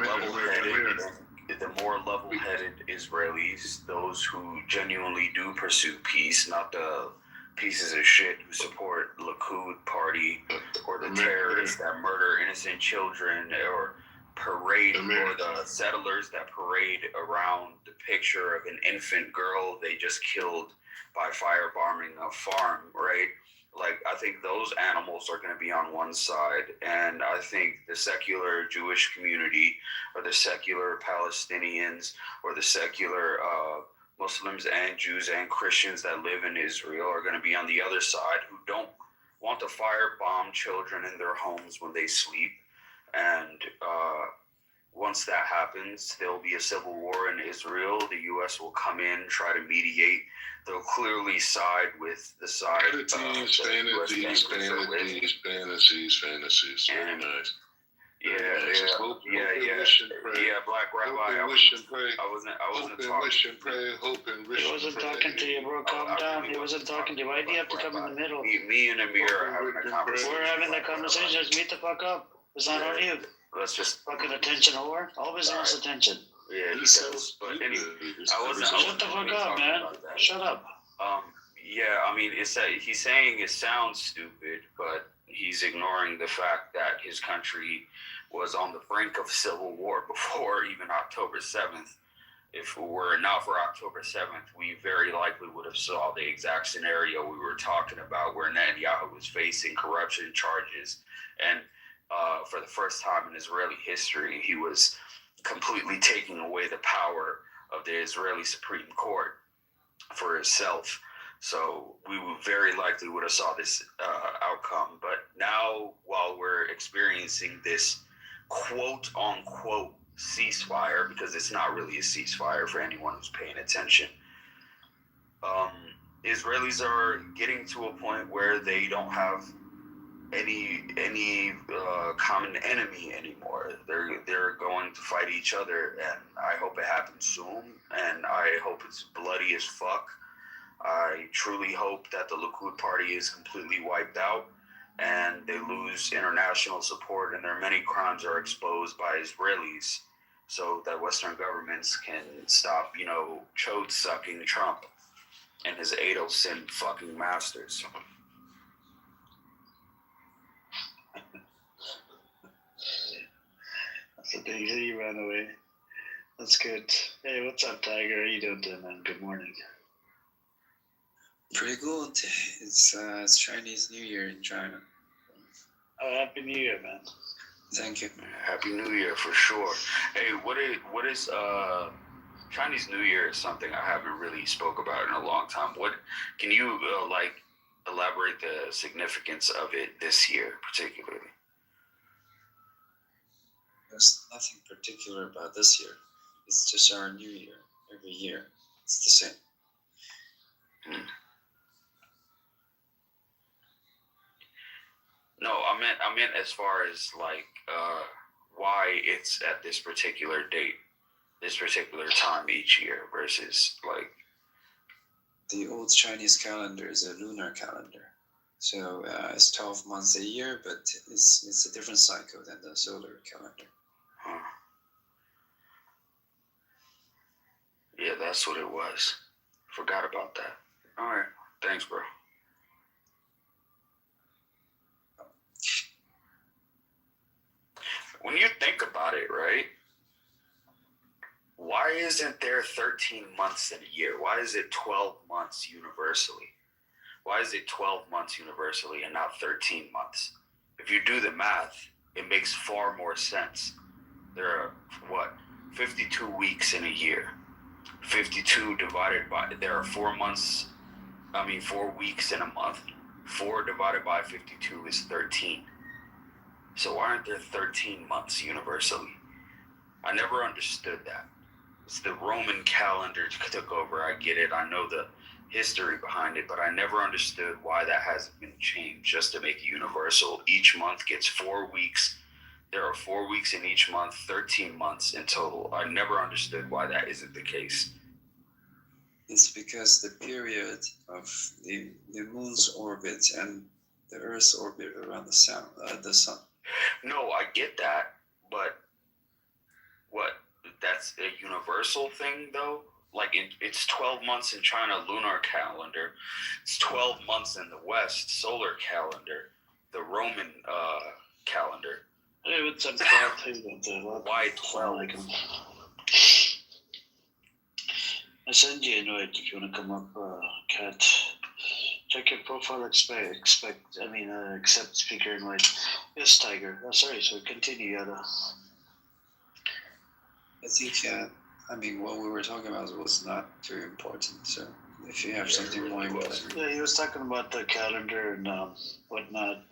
level-headed Israelis, those who genuinely do pursue peace, not the pieces of shit who support Likud party or the terrorists that murder innocent children or parade, or the settlers that parade around the picture of an infant girl they just killed by firebombing a farm, right? Like, I think those animals are going to be on one side, and I think the secular Jewish community or the secular Palestinians or the secular Muslims and Jews and Christians that live in Israel are going to be on the other side, who don't want to firebomb children in their homes when they sleep. And once that happens, there'll be a civil war in Israel. The U.S. will come in, try to mediate. They'll clearly side with the side. Fantasies. Very nice. Yeah, Black Rabbi. I wasn't talking to you, bro. Calm down. He wasn't talking to you. Why do you have to come in the middle? Me and Amir are having a conversation. We're having a conversation. Just meet the fuck up. It's not on you. Let's just fucking attention whore. Always wants attention. Yeah, he does. But anyway, shut the fuck up, man. Shut up. Yeah, I mean, he's saying it sounds stupid, but he's ignoring the fact that his country was on the brink of civil war before even October 7th. If it were not for October 7th, we very likely would have saw the exact scenario we were talking about, where Netanyahu was facing corruption charges, and for the first time in Israeli history, he was completely taking away the power of the Israeli Supreme Court for himself. So we would very likely would have saw this outcome. But now, while we're experiencing this quote unquote ceasefire, because it's not really a ceasefire for anyone who's paying attention, Israelis are getting to a point where they don't have any common enemy anymore. They're going to fight each other, and I hope it happens soon, and I hope it's bloody as fuck. I truly hope that the Likud party is completely wiped out and they lose international support and their many crimes are exposed by Israelis so that Western governments can stop, chode sucking Trump and his ADOSIN fucking masters. That's the thing. He ran away. That's good. Hey, what's up, Tiger? How you doing, man? Good morning. Pretty good. It's Chinese New Year in China. Oh, Happy New Year, man. Thank you. Happy New Year for sure. Hey, what is Chinese New Year is something I haven't really spoke about in a long time. What can you elaborate the significance of it this year particularly? There's nothing particular about this year. It's just our New Year. Every year, it's the same. No, I meant as far as why it's at this particular date, this particular time each year versus the old Chinese calendar is a lunar calendar, so it's 12 months a year, but it's a different cycle than the solar calendar. Huh. Yeah, that's what it was. Forgot about that. All right, thanks, bro. When you think about it, right? Why isn't there 13 months in a year? Why is it 12 months universally? Why is it 12 months universally and not 13 months? If you do the math, it makes far more sense. There are, 52 weeks in a year. 52 divided by, there are 4 weeks in a month. 4 divided by 52 is 13. So why aren't there 13 months universally? I never understood that. It's the Roman calendar took over. I get it. I know the history behind it, but I never understood why that hasn't been changed just to make it universal. Each month gets 4 weeks. There are 4 weeks in each month, 13 months in total. I never understood why that isn't the case. It's because the period of the moon's orbit and the Earth's orbit around the sun. No, I get that, but what? That's a universal thing, though? It's 12 months in China lunar calendar. It's 12 months in the West solar calendar, the Roman calendar. Hey, what's up, Kat? How you doing? Why 12? I send you an invite if you want to come up, Kat. Check your profile, accept speaker invite. Yes, Tiger. Oh, sorry, so continue, Yada. I think, what we were talking about was not very important, so if you have something more important. Yeah, he was talking about the calendar and whatnot.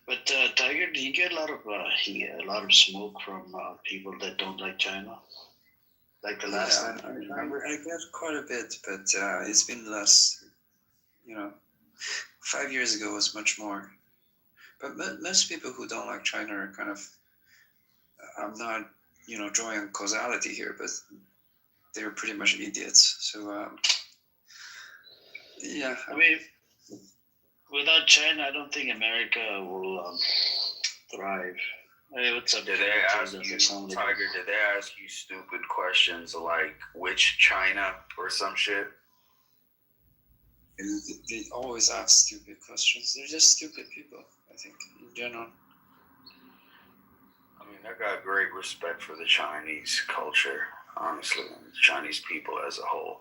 But Tiger, do you get a lot of smoke from people that don't like China? Like the last time? I get quite a bit, but it's been less. 5 years ago was much more. But most people who don't like China are kind of, I'm not, drawing causality here, but they're pretty much idiots. So, yeah. Without China, I don't think America will thrive. Hey, what's up? Did they ask you, Tiger, did they ask you stupid questions like which China or some shit? They always ask stupid questions. They're just stupid people, I think, in general. I got great respect for the Chinese culture, honestly, and the Chinese people as a whole.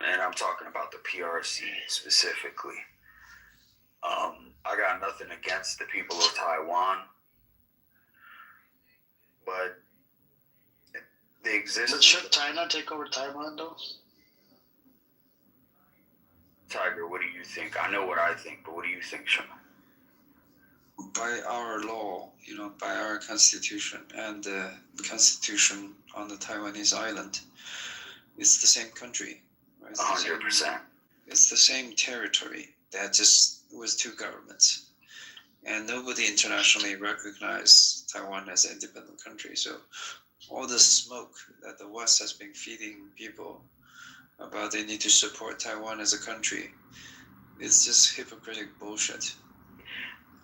And I'm talking about the PRC specifically. I got nothing against the people of Taiwan, but the existence. But should China take over Taiwan, though? Tiger, what do you think? I know what I think, but what do you think, Sean? By our law, by our constitution and the constitution on the Taiwanese island, it's the same country. Right? 100%. It's the same territory that just was two governments. And nobody internationally recognized Taiwan as an independent country. So all the smoke that the West has been feeding people about they need to support Taiwan as a country, it's just hypocritical bullshit.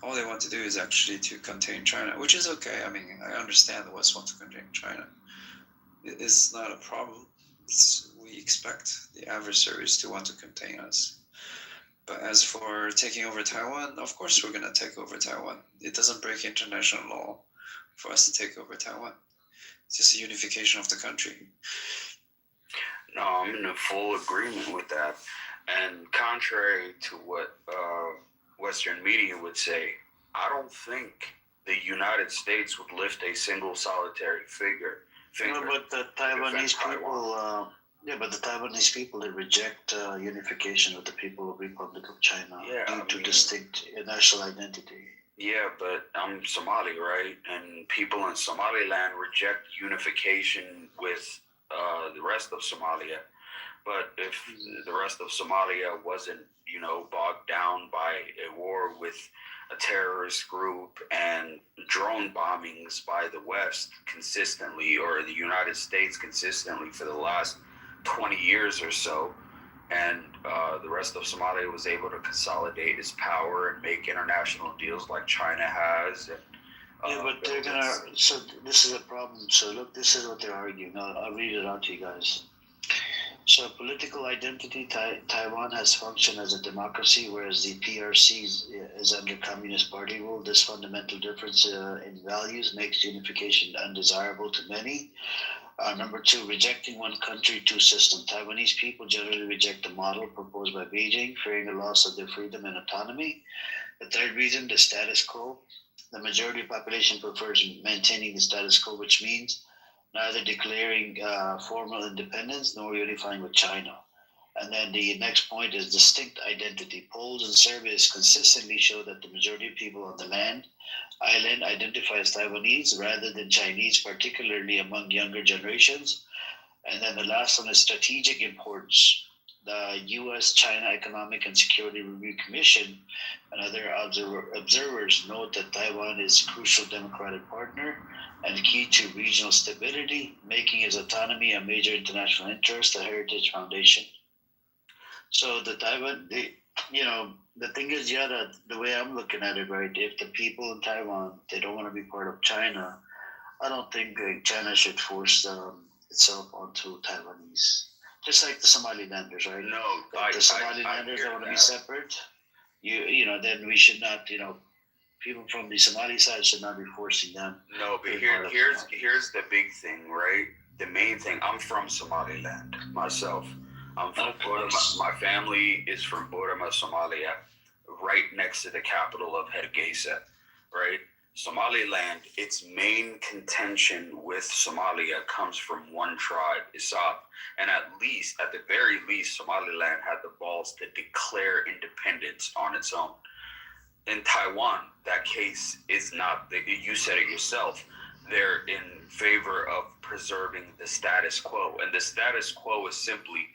All they want to do is actually to contain China, which is okay. I mean, I understand the West wants to contain China. It's not a problem. We expect the adversaries to want to contain us. But as for taking over Taiwan, of course we're going to take over Taiwan. It doesn't break international law for us to take over Taiwan. It's just a unification of the country. No, I'm in full agreement with that. And contrary to what Western media would say, I don't think the United States would lift a single solitary finger. No, but the Taiwanese people, but the Taiwanese people, they reject unification with the People's Republic of China due to distinct national identity. Yeah, but I'm Somali, right? And people in Somaliland reject unification with the rest of Somalia. But if the rest of Somalia wasn't, bogged down by a war with a terrorist group and drone bombings by the West consistently, or the United States consistently for the last 20 years or so, and the rest of Somalia was able to consolidate its power and make international deals like China has. And, but they're gonna. So this is a problem. So look, this is what they're arguing. I'll read it out to you guys. So political identity, Taiwan has functioned as a democracy, whereas the PRC is under Communist Party rule. This fundamental difference in values makes unification undesirable to many. Number two, rejecting one country, two systems. Taiwanese people generally reject the model proposed by Beijing, fearing the loss of their freedom and autonomy. The third reason, the status quo. The majority of the population prefers maintaining the status quo, which means neither declaring formal independence nor unifying with China. And then the next point is distinct identity. Polls and surveys consistently show that the majority of people on the island identify as Taiwanese rather than Chinese, particularly among younger generations. And then the last one is strategic importance. The U.S.-China Economic and Security Review Commission and other observers note that Taiwan is a crucial democratic partner and key to regional stability, making its autonomy a major international interest, the Heritage Foundation. So the Taiwan, the thing is, the way I'm looking at it, right, if the people in Taiwan, they don't want to be part of China, I don't think China should force itself onto Taiwanese. Just like the Somalilanders, right? No, if the Somalilanders don't want to be separate, then we should not, people from the Somali side should not be forcing them. No, but here's the big thing, right? The main thing, I'm from Somaliland myself. I'm from Borama. My family is from Borama, Somalia, right next to the capital of Hargeisa, right? Somaliland, its main contention with Somalia comes from one tribe, Isab. And at the very least, Somaliland had the balls to declare independence on its own. In Taiwan, that case is not, you said it yourself, they're in favor of preserving the status quo. And the status quo is simply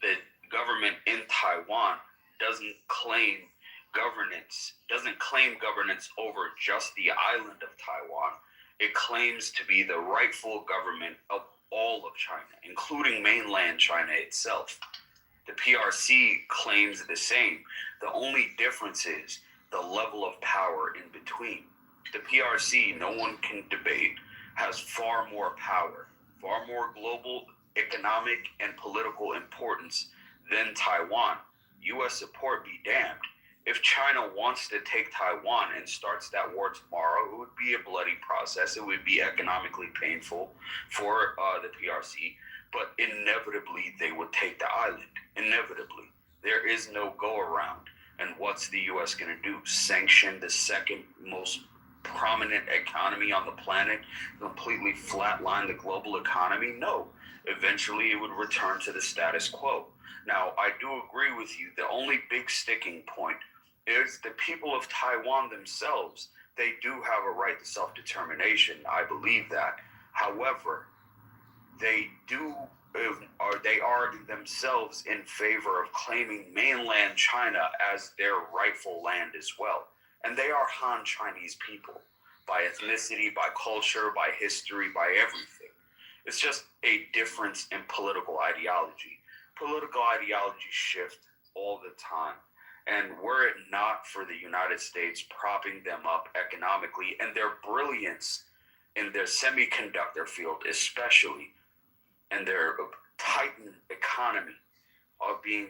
the government in Taiwan doesn't claim governance over just the island of Taiwan. It claims to be the rightful government of all of China, including mainland China itself. The PRC claims the same. The only difference is the level of power in between. The PRC, no one can debate, has far more power, far more global economic and political importance than Taiwan. U.S. support be damned. If China wants to take Taiwan and starts that war tomorrow, it would be a bloody process. It would be economically painful for the PRC, but inevitably they would take the island. Inevitably. There is no go around. And what's the U.S. going to do? Sanction the second most prominent economy on the planet? Completely flatline the global economy? No. Eventually, it would return to the status quo. Now, I do agree with you. The only big sticking point is the people of Taiwan themselves. They do have a right to self-determination. I believe that. However, they are themselves in favor of claiming mainland China as their rightful land as well. And they are Han Chinese people by ethnicity, by culture, by history, by everything. It's just a difference in political ideology. Political ideologies shift all the time. And were it not for the United States propping them up economically and their brilliance in their semiconductor field, especially, and their tightened economy of being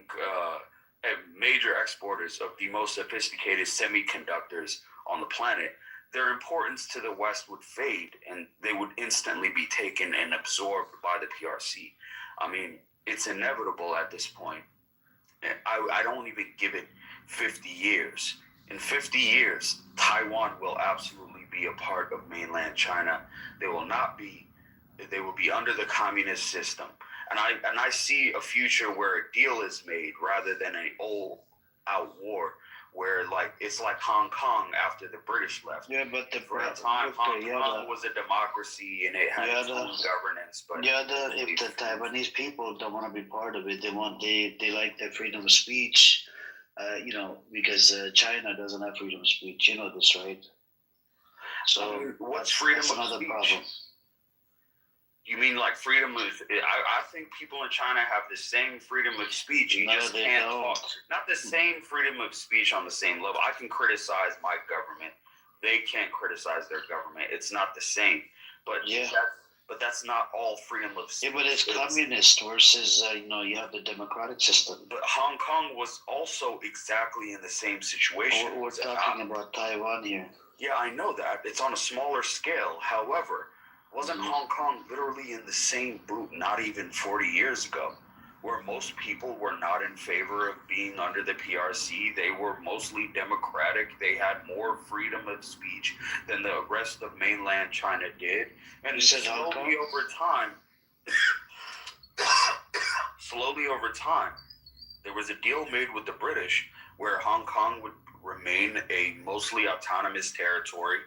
major exporters of the most sophisticated semiconductors on the planet, their importance to the West would fade and they would instantly be taken and absorbed by the PRC. I mean, it's inevitable at this point. I don't even give it 50 years. In 50 years, Taiwan will absolutely be a part of mainland China. They will be under the communist system. And I see a future where a deal is made rather than an all-out war, where it's like Hong Kong after the British left. Yeah, but For a time, Hong Kong was a democracy and it had its own governance. But if the Taiwanese people don't want to be part of it, they like their freedom of speech, because China doesn't have freedom of speech. You know this, right? So what's freedom that's of another speech? problem. You mean like freedom of? I think people in China have the same freedom of speech. You just can't talk. Not the same freedom of speech on the same level. I can criticize my government. They can't criticize their government. It's not the same. But that's not all freedom of speech. Yeah, but it's communist versus you have the democratic system. But Hong Kong was also exactly in the same situation. We're talking about Taiwan here. Yeah, I know that. It's on a smaller scale. However, wasn't Hong Kong literally in the same boot not even 40 years ago, where most people were not in favor of being under the PRC? They were mostly democratic. They had more freedom of speech than the rest of mainland China did. And slowly over time, there was a deal made with the British where Hong Kong would remain a mostly autonomous territory,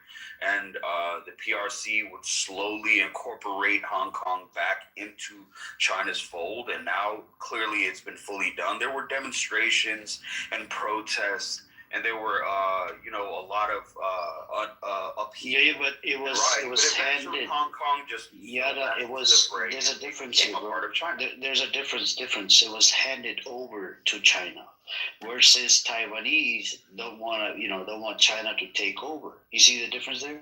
and the PRC would slowly incorporate Hong Kong back into China's fold, and now clearly it's been fully done. There were demonstrations and protests, and there were a lot of upheaval. Yeah, but it was handed. Hong Kong just there's a difference here, bro. There's a difference. It was handed over to China, versus Taiwanese don't want China to take over. You see the difference there?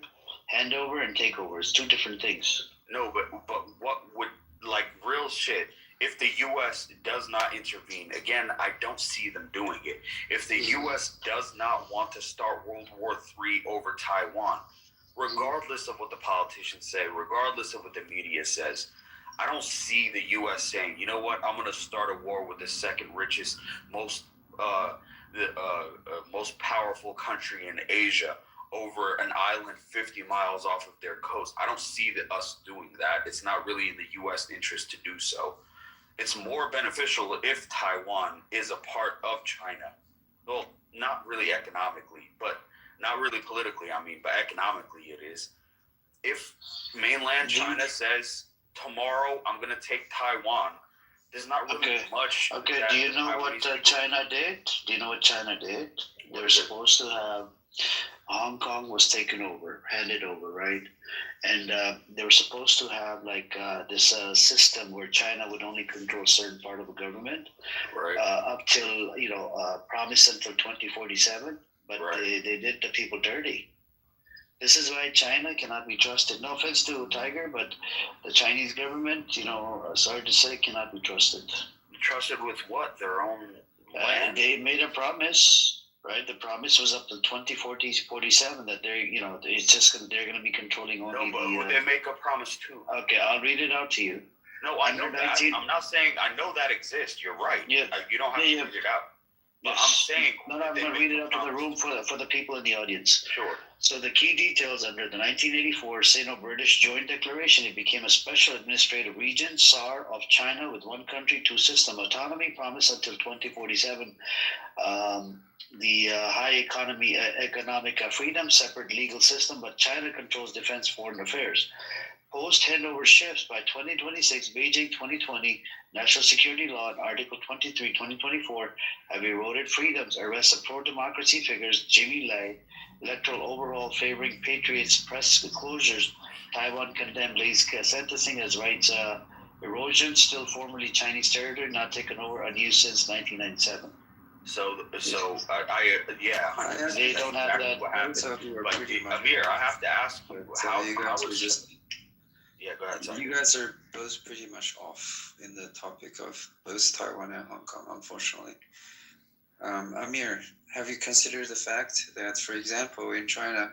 Handover and takeover is two different things. No, but what would, real shit, if the U.S. does not intervene, again, I don't see them doing it. If the U.S. does not want to start World War III over Taiwan, regardless of what the politicians say, regardless of what the media says, I don't see the U.S. saying, you know what, I'm going to start a war with the second richest, most powerful country in Asia over an island 50 miles off of their coast. I don't see us doing that. It's not really in the U.S. interest to do so. It's more beneficial if Taiwan is a part of China. Well, not really economically, but not really politically, but economically it is. If mainland China says, tomorrow I'm going to take Taiwan, there's not really much. Okay, do you know what China did? Do you know what China did? They were supposed to have Hong Kong was taken over, handed over, right? And they were supposed to have this system where China would only control a certain part of the government, right? Up till promised until 2047, but they did the people dirty. This is why China cannot be trusted. No offense to Tiger, but the Chinese government, sorry to say, cannot be trusted. Trusted with what? Their own land? They made a promise. Right, the promise was up to 2047 that they're going to be controlling only. No, but would they make a promise too? Okay, I'll read it out to you. No, I know that. I'm not saying I know that exists. You're right. Yeah, you don't have to figure it out. But I'm saying. No, I'm going to read it up to the room for the people in the audience. Sure. So the key details under the 1984 Sino-British Joint Declaration, it became a special administrative region, SAR, of China with one country, two system autonomy, promised until 2047. The high economic freedom, separate legal system, but China controls defense, foreign affairs. Post-handover shifts by 2026, Beijing 2020, National Security Law and Article 23, 2024 have eroded freedoms, arrests of pro-democracy figures, Jimmy Lai, electoral overhaul favoring patriots, press closures, Taiwan condemned Lai's sentencing as rights erosion, still formerly Chinese territory, not taken over, unused since 1997. So yeah. They don't have that. What happened. But Amir, I have to ask you, how was just... Yeah, go ahead. Sorry. You guys are both pretty much off in the topic of both Taiwan and Hong Kong, unfortunately. Amir, have you considered the fact that, for example, in China,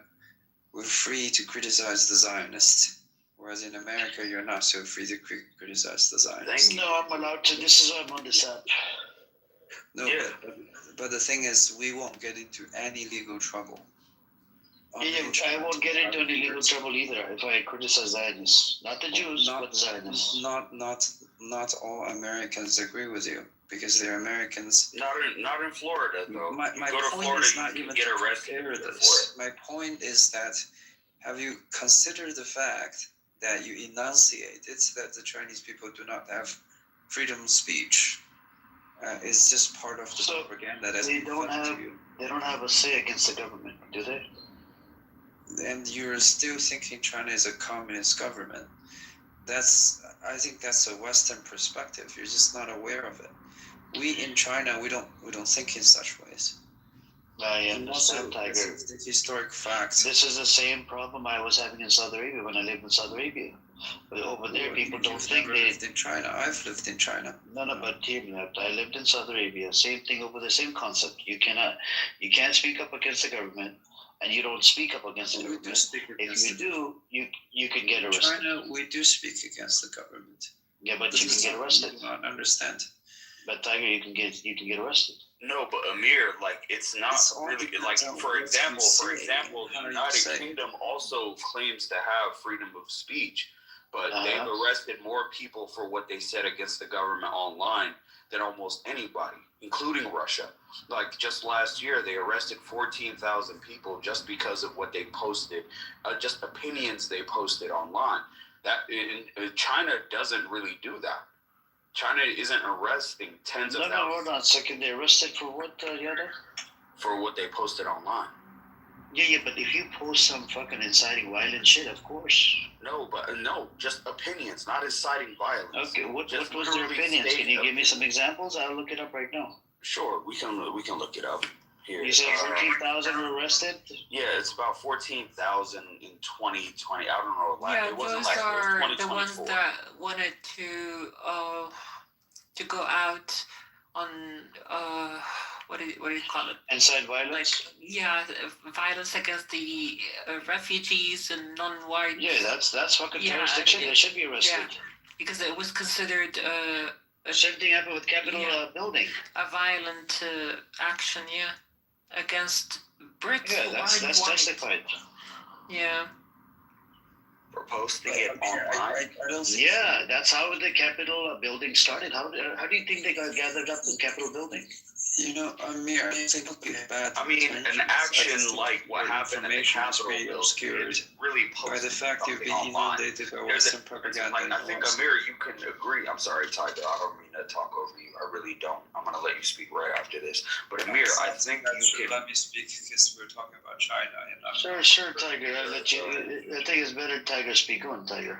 we're free to criticize the Zionists, whereas in America, you're not so free to criticize the Zionists? No, I'm allowed to. This is why I'm on this app. No, Yeah. but the thing is, we won't get into any legal trouble. Yeah, I won't get into any legal trouble either if I criticize Zionists. Not the Jews, but Zionists. Not all Americans agree with you because they're Americans. Not in Florida though. My go to point Florida, is not you even can get to arrested compare for this. My point is that have you considered the fact that you enunciated that the Chinese people do not have freedom of speech? It's just part of the propaganda that's been fed to you. They don't have a say against the government, do they? And you're still thinking China is a communist government. I think that's a Western perspective. You're just not aware of it. We in China, we don't think in such ways. I understand, Tiger. This is the historic facts. This is the same problem I was having in Saudi Arabia when I lived in Saudi Arabia. But over there, people don't think they lived in China. I've lived in China. No, but I lived in Saudi Arabia. Same thing over the same concept. You can't speak up against the government. And you don't speak up against the government. If you do, you can get arrested. China, we do speak against the government. Yeah, but you can get arrested. You do not understand. But Tiger, you can get arrested. No, but Amir, it's not really like for example, the United Kingdom also claims to have freedom of speech, but they've arrested more people for what they said against the government online than almost anybody, including Russia. Like just last year, they arrested 14,000 people just because of what they posted, just opinions they posted online. That China doesn't really do that. China isn't arresting tens of thousands. No, hold on a second. They arrested for what, Yada? For what they posted online. Yeah, but if you post some fucking inciting violent shit, of course. No, just opinions, not inciting violence. Okay, what was their opinions? Can you give me some examples? I'll look it up right now. Sure, we can look it up here. You say 14,000 were arrested? Yeah, it's about 14,000 in 2020. I don't know. Yeah, it wasn't those are the 2024. ones that wanted to go out on what do you call it? Incite violence. Violence against the refugees and non-whites. Yeah, that's fucking terroristic shit. They should be arrested. Yeah, because it was considered. Same thing happened with Capitol building. A violent action, against Brits. Yeah, that's testified. Yeah. For posting it online. I don't think Yeah, that's how the Capitol building started. How do you think they got gathered up in Capitol building? Amir, I think bad. I mean, an action like what happened in the Capitol building is really by the fact you've been online. inundated by Western propaganda. I think Amir, you can agree. I'm sorry, Tiger. I don't mean to talk over you. I really don't. I'm gonna let you speak right after this. But Amir, I think you can let me speak because we're talking about China. Sure, Tiger. I'll let you. I think it's better Tiger speak on, Tiger.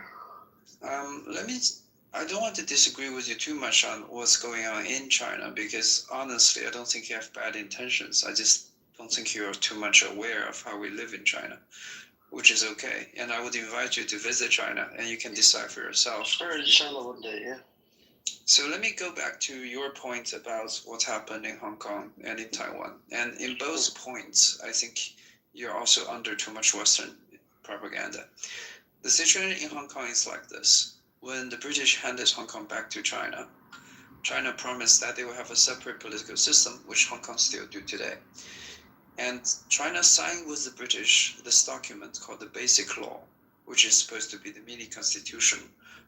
I don't want to disagree with you too much on what's going on in China because honestly, I don't think you have bad intentions. I just don't think you're too much aware of how we live in China, which is okay. And I would invite you to visit China and you can decide for yourself. Sure, inshallah, one day, yeah. So let me go back to your point about what happened in Hong Kong and in Taiwan. And in both points, I think you're also under too much Western propaganda. The situation in Hong Kong is like this. When the British handed Hong Kong back to China, China promised that they will have a separate political system, which Hong Kong still do today. And China signed with the British this document called the Basic Law, which is supposed to be the mini constitution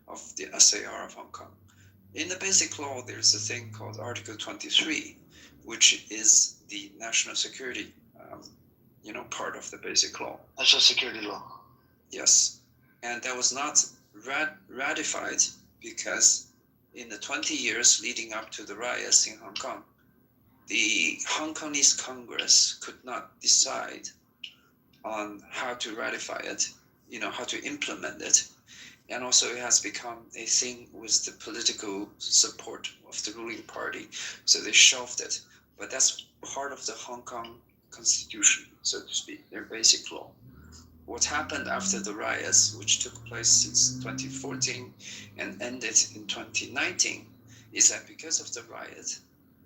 of the SAR of Hong Kong. In the Basic Law, there's a thing called Article 23, which is the national security, part of the Basic Law. National security law. Yes, and that was not ratified because in the 20 years leading up to the riots in Hong Kong, the Hong Kongese Congress could not decide on how to ratify it, how to implement it. And also it has become a thing with the political support of the ruling party. So they shelved it. But that's part of the Hong Kong constitution, so to speak, their basic law. What happened after the riots, which took place since 2014 and ended in 2019, is that because of the riot,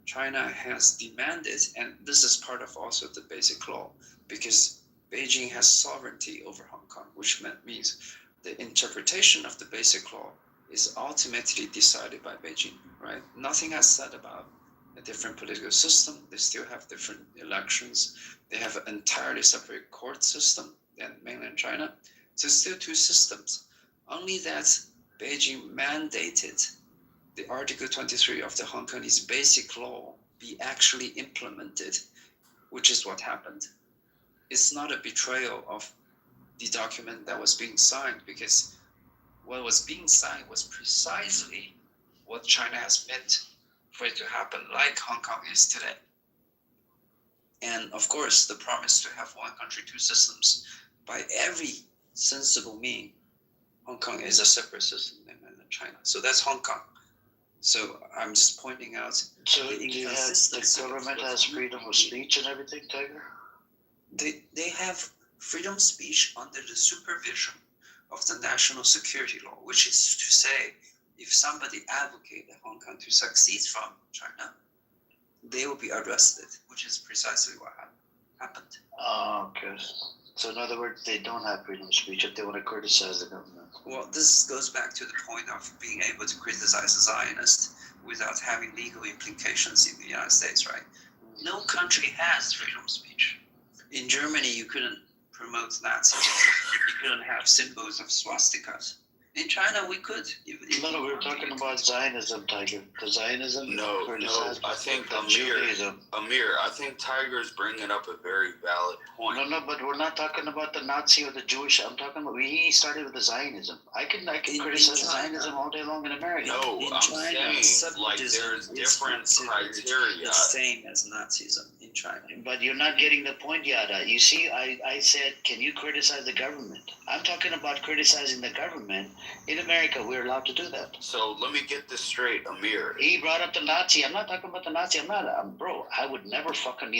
China has demanded, and this is part of also the basic law, because Beijing has sovereignty over Hong Kong, which means the interpretation of the basic law is ultimately decided by Beijing, right? Nothing has said about a different political system. They still have different elections. They have an entirely separate court system than mainland China. So still two systems. Only that Beijing mandated the Article 23 of the Hong Kongese basic law be actually implemented, which is what happened. It's not a betrayal of the document that was being signed, because what was being signed was precisely what China has meant for it to happen, like Hong Kong is today. And of course, the promise to have one country, two systems, by every sensible mean, Hong Kong is a separate system than China. So that's Hong Kong. So I'm just pointing out. So do you have the government has freedom of speech and everything, Tiger? They have freedom of speech under the supervision of the national security law, which is to say, if somebody advocates Hong Kong to succeed from China, they will be arrested, which is precisely what happened. Oh, okay. So in other words, they don't have freedom of speech if they want to criticize the government. Well, this goes back to the point of being able to criticize a Zionist without having legal implications in the United States, right? No country has freedom of speech. In Germany, you couldn't promote Nazism. You couldn't have symbols of swastikas. In China, we could. No, we were talking about Zionism, Tiger. Because Zionism. No, I think Amir, I think Tiger's bringing up a very valid point. No, but we're not talking about the Nazi or the Jewish. I'm talking about he started with the Zionism. I can criticize Zionism all day long in America. No, I'm saying like there's different criteria. The same as Nazism in China. But you're not getting the point, Yada. You see, I said, can you criticize the government? I'm talking about criticizing the government. In America, we're allowed to do that. So let me get this straight, Amir. He brought up the Nazi. I'm not talking about the Nazi. Bro, I would never fucking,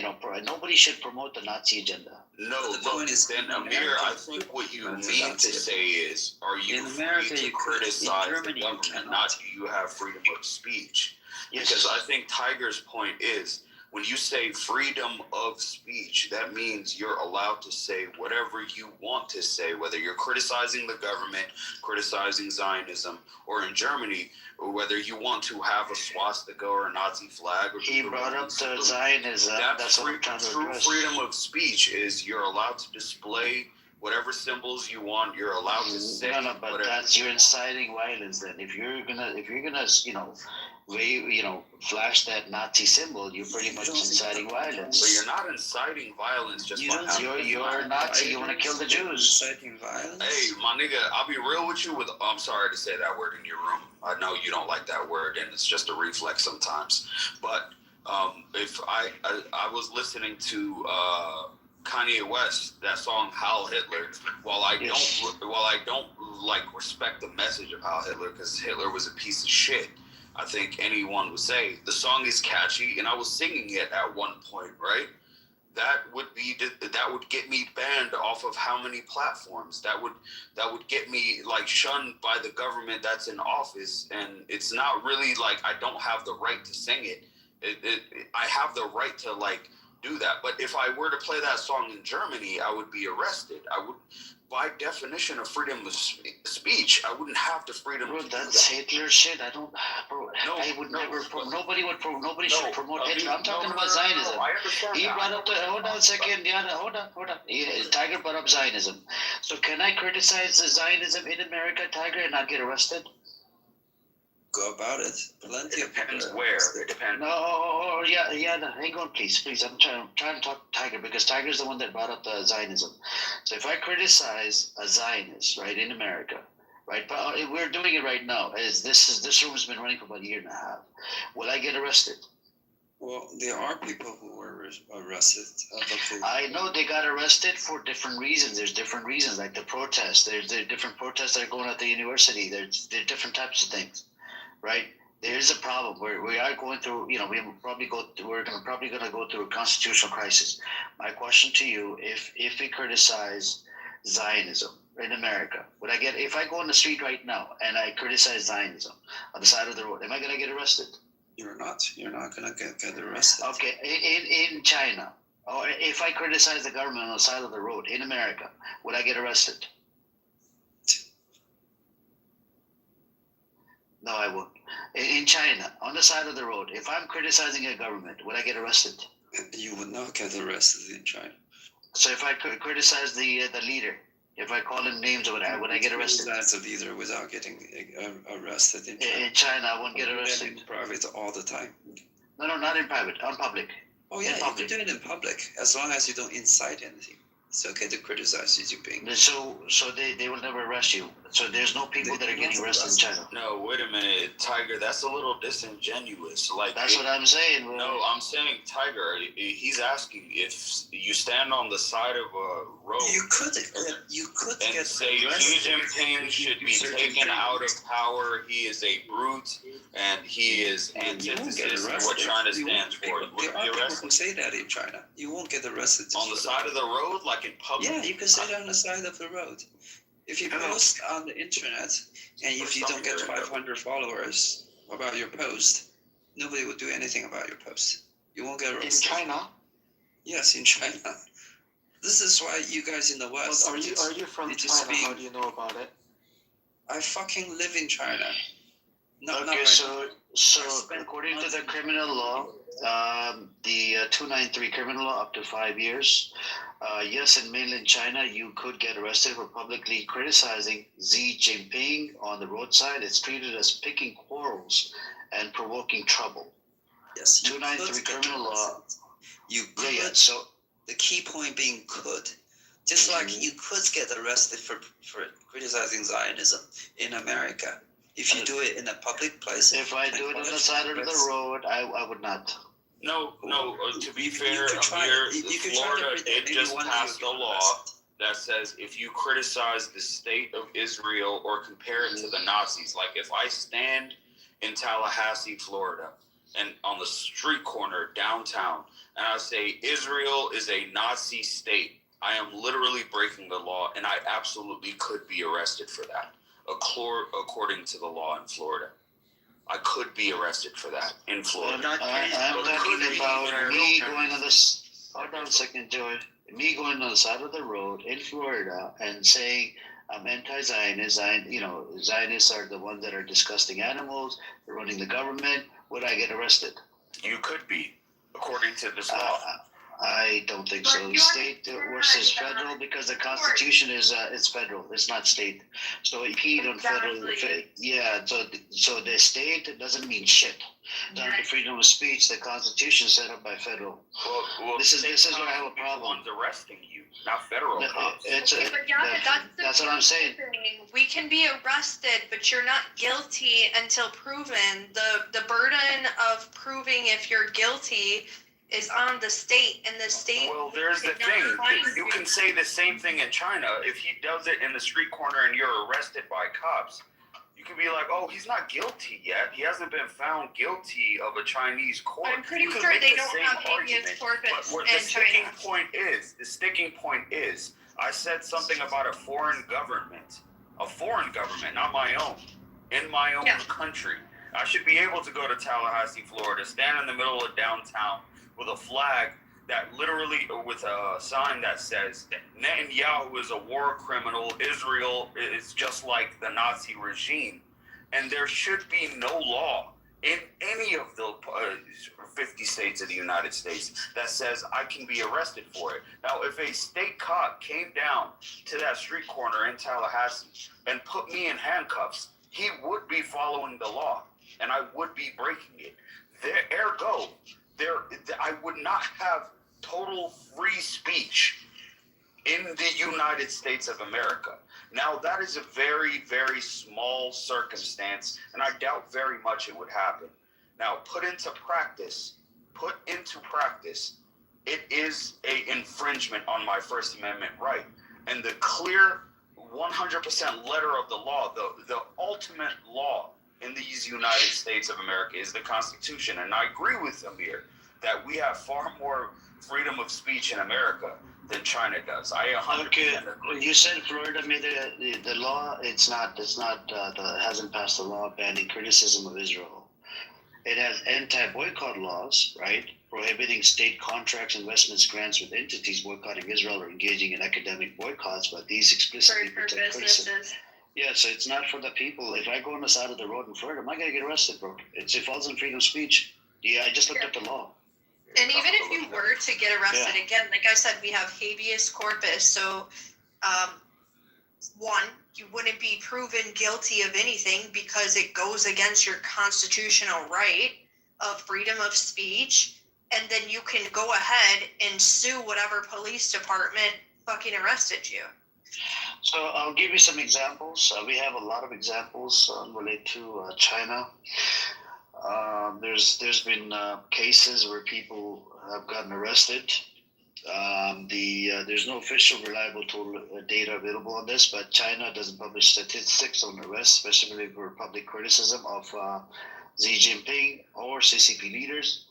nobody should promote the Nazi agenda. No, then Amir, I think what you mean to say is, are you free to criticize the government, not do you have freedom of speech? Yes. Because I think Tiger's point is, when you say freedom of speech, that means you're allowed to say whatever you want to say, whether you're criticizing the government, criticizing Zionism, or in Germany, or whether you want to have a swastika or a Nazi flag. Or he brought up the Zionism. That's what I'm trying to address. True freedom of speech is you're allowed to display whatever symbols you want. You're allowed to say. No, but you're inciting violence. Then, if you're gonna, flash that Nazi symbol, you're pretty much inciting violence. So you're not inciting violence just by having. You're a Nazi. You want to kill the Jews. Inciting violence. Hey, my nigga, I'll be real with you. I'm sorry to say that word in your room. I know you don't like that word, and it's just a reflex sometimes. But if I was listening to Kanye West, that song "Heil Hitler," while I don't like respect the message of Heil Hitler, because Hitler was a piece of shit, I think anyone would say the song is catchy, and I was singing it at one point, right? That would get me banned off of how many platforms? That would get me shunned by the government that's in office, and it's not really I don't have the right to sing it. I have the right to do that. But if I were to play that song in Germany, I would be arrested. I would, by definition of freedom of speech, I wouldn't have the freedom Bro, to that's do that. Hitler shit. I don't, bro. No, I would no, never. but- Nobody would. Nobody No, should promote I mean, Hitler. I'm talking no, about no, no, no, Zionism. I understand He that. brought up the. Hold on a second. Yeah, hold on. Yeah, Tiger brought up Zionism. So can I criticize the Zionism in America, Tiger, and not get arrested? Go about it. Plenty It of people depends are where. arrested. It depends. No, yeah. No, hang on, please. I'm trying to talk to Tiger because Tiger's the one that brought up the Zionism. So if I criticize a Zionist, right, in America, right, but we're doing it right now. This room has been running for about a year and a half. Will I get arrested? Well, there are people who were arrested. I know they got arrested for different reasons. There's different reasons, like the protests. There's different protests that are going at the university. There's different types of things, right? There is a problem where we are going through. We're probably going to go through a constitutional crisis. My question to you: if we criticize Zionism in America, would I get? If I go on the street right now and I criticize Zionism on the side of the road, am I going to get arrested? You're not gonna get arrested. Okay, in China, or if I criticize the government on the side of the road in America, would I get arrested? No, I won't. In China, on the side of the road, if I'm criticizing a government, would I get arrested? You would not get arrested in China. So if I criticize the leader, if I call him names, would I get arrested? That's a leader without getting arrested in China. In China, I won't get arrested. In private all the time. No, not in private, on public. Oh yeah, you can do it in public as long as you don't incite anything. It's okay to criticize Xi Jinping. So they will never arrest you. So there's no people that are getting arrested in China. No, wait a minute, Tiger. That's a little disingenuous. Like that's what I'm saying. Bro. No, I'm saying, Tiger. He's asking if you stand on the side of a road. You could and get say Xi Jinping should be taken out of power. He is a brute, and he is antithesis to what China stands for. There are people who say that in China. You won't get arrested. On the side of the road, like in public. Yeah, you can say that on the side of the road. If you post on the internet and if you don't get 500 followers about your post, nobody will do anything about your post. You won't get arrested. In China? Yes, in China. This is why you guys in the West. Well, are you from China? How do you know about it? I fucking live in China. Okay, so according to the criminal law, the 293 criminal law, up to 5 years. Yes, in mainland China, you could get arrested for publicly criticizing Xi Jinping on the roadside. It's treated as picking quarrels and provoking trouble. Yes, 293 criminal law. You could. Yeah, so the key point being could. Just like you could get arrested for criticizing Zionism in America. If you do it in a public place. If I do it on the side of the road, I would not. No. To be fair, Florida did just pass a law that says if you criticize the state of Israel or compare it to the Nazis, like if I stand in Tallahassee, Florida, and on the street corner downtown, and I say Israel is a Nazi state, I am literally breaking the law, and I absolutely could be arrested for that, according to the law in Florida. I could be arrested for that in Florida. I'm talking about me going on this. Hold on a second, Joey. Me going on the side of the road in Florida and saying I'm anti-Zionist. Zionists are the ones that are disgusting animals. They're running the government. Would I get arrested? You could be, according to this law. I don't think so. State versus federal, because the Constitution is it's federal. It's not state. So if you don't federal, yeah. So the state doesn't mean shit. Down to freedom of speech, the Constitution is set up by federal. Well, this is where I have a problem. One's arresting you, not federal cops. That's what I'm saying. We can be arrested, but you're not guilty until proven. The burden of proving if you're guilty is on the state, and the state. Well, there's the thing. You can say the same thing in China. If he does it in the street corner and you're arrested by cops, you can be like, "Oh, he's not guilty yet. He hasn't been found guilty of a Chinese court." I'm pretty sure they don't have habeas corpus in China. The sticking point is, I said something about a foreign government, not my own, in my own country. I should be able to go to Tallahassee, Florida, stand in the middle of downtown with a flag that literally with a sign that says Netanyahu is a war criminal, Israel is just like the Nazi regime, and there should be no law in any of the 50 states of the United States that says I can be arrested for it. Now, if a state cop came down to that street corner in Tallahassee and put me in handcuffs, he would be following the law, and I would be breaking it. Ergo, I would not have total free speech in the United States of America. Now, that is a very, very small circumstance, and I doubt very much it would happen. Now, put into practice, it is a infringement on my First Amendment right. And the clear 100% letter of the law, the ultimate law in these United States of America is the Constitution. And I agree with Amir that we have far more freedom of speech in America than China does. I 100% agree. You said Florida made the law. It hasn't passed the law banning criticism of Israel. It has anti-boycott laws, right? Prohibiting state contracts, investments, grants with entities boycotting Israel or engaging in academic boycotts, but these explicitly protect criticism. Yeah, so it's not for the people. If I go on the side of the road in Florida, am I gonna get arrested, bro? It falls in freedom of speech. Yeah, I just looked up the law. And even if you were to get arrested again, like I said, we have habeas corpus. So, one, you wouldn't be proven guilty of anything because it goes against your constitutional right of freedom of speech. And then you can go ahead and sue whatever police department fucking arrested you. So I'll give you some examples. We have a lot of examples related to China. There's been cases where people have gotten arrested. There's no official reliable data available on this, but China doesn't publish statistics on arrests, specifically for public criticism of Xi Jinping or CCP leaders.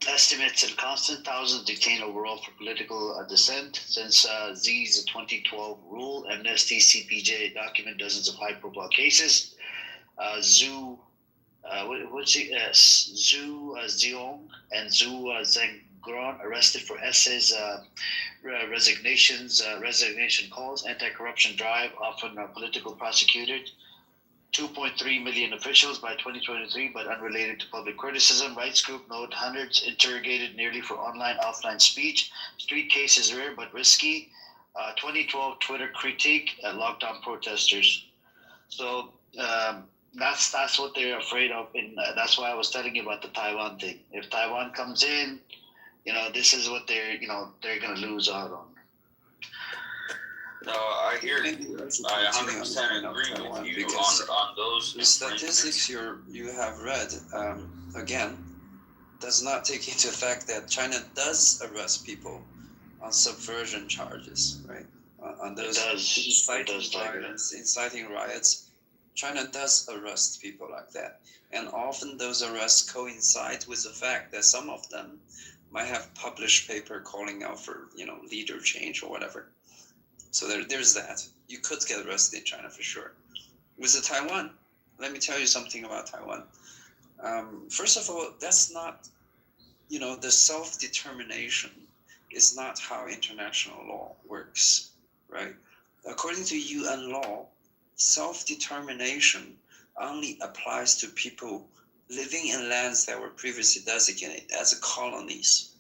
Estimates in constant thousands detained overall for political dissent. Since Xi's 2012 rule, Amnesty CPJ document dozens of high-profile cases. Zhu Ziong and Zhu Zhengguan arrested for essays, resignation calls, anti-corruption drive, often political prosecuted. 2.3 million officials by 2023, but unrelated to public criticism. Rights group note hundreds interrogated nearly for online, offline speech. Street cases rare but risky. 2012 Twitter critique, lockdown protesters. So that's what they're afraid of, and that's why I was telling you about the Taiwan thing. If Taiwan comes in, this is what they're going to lose out on. No, I hear you. I 100% agree with you on those. The statistics you have read, again, does not take into effect that China does arrest people on subversion charges, right? On those inciting riots, China does arrest people like that. And often those arrests coincide with the fact that some of them might have published paper calling out for, leader change or whatever. So there's that. You could get arrested in China for sure. With the Taiwan, let me tell you something about Taiwan. First of all, that's not, the self-determination is not how international law works, right? According to UN law, self-determination only applies to people living in lands that were previously designated as colonies.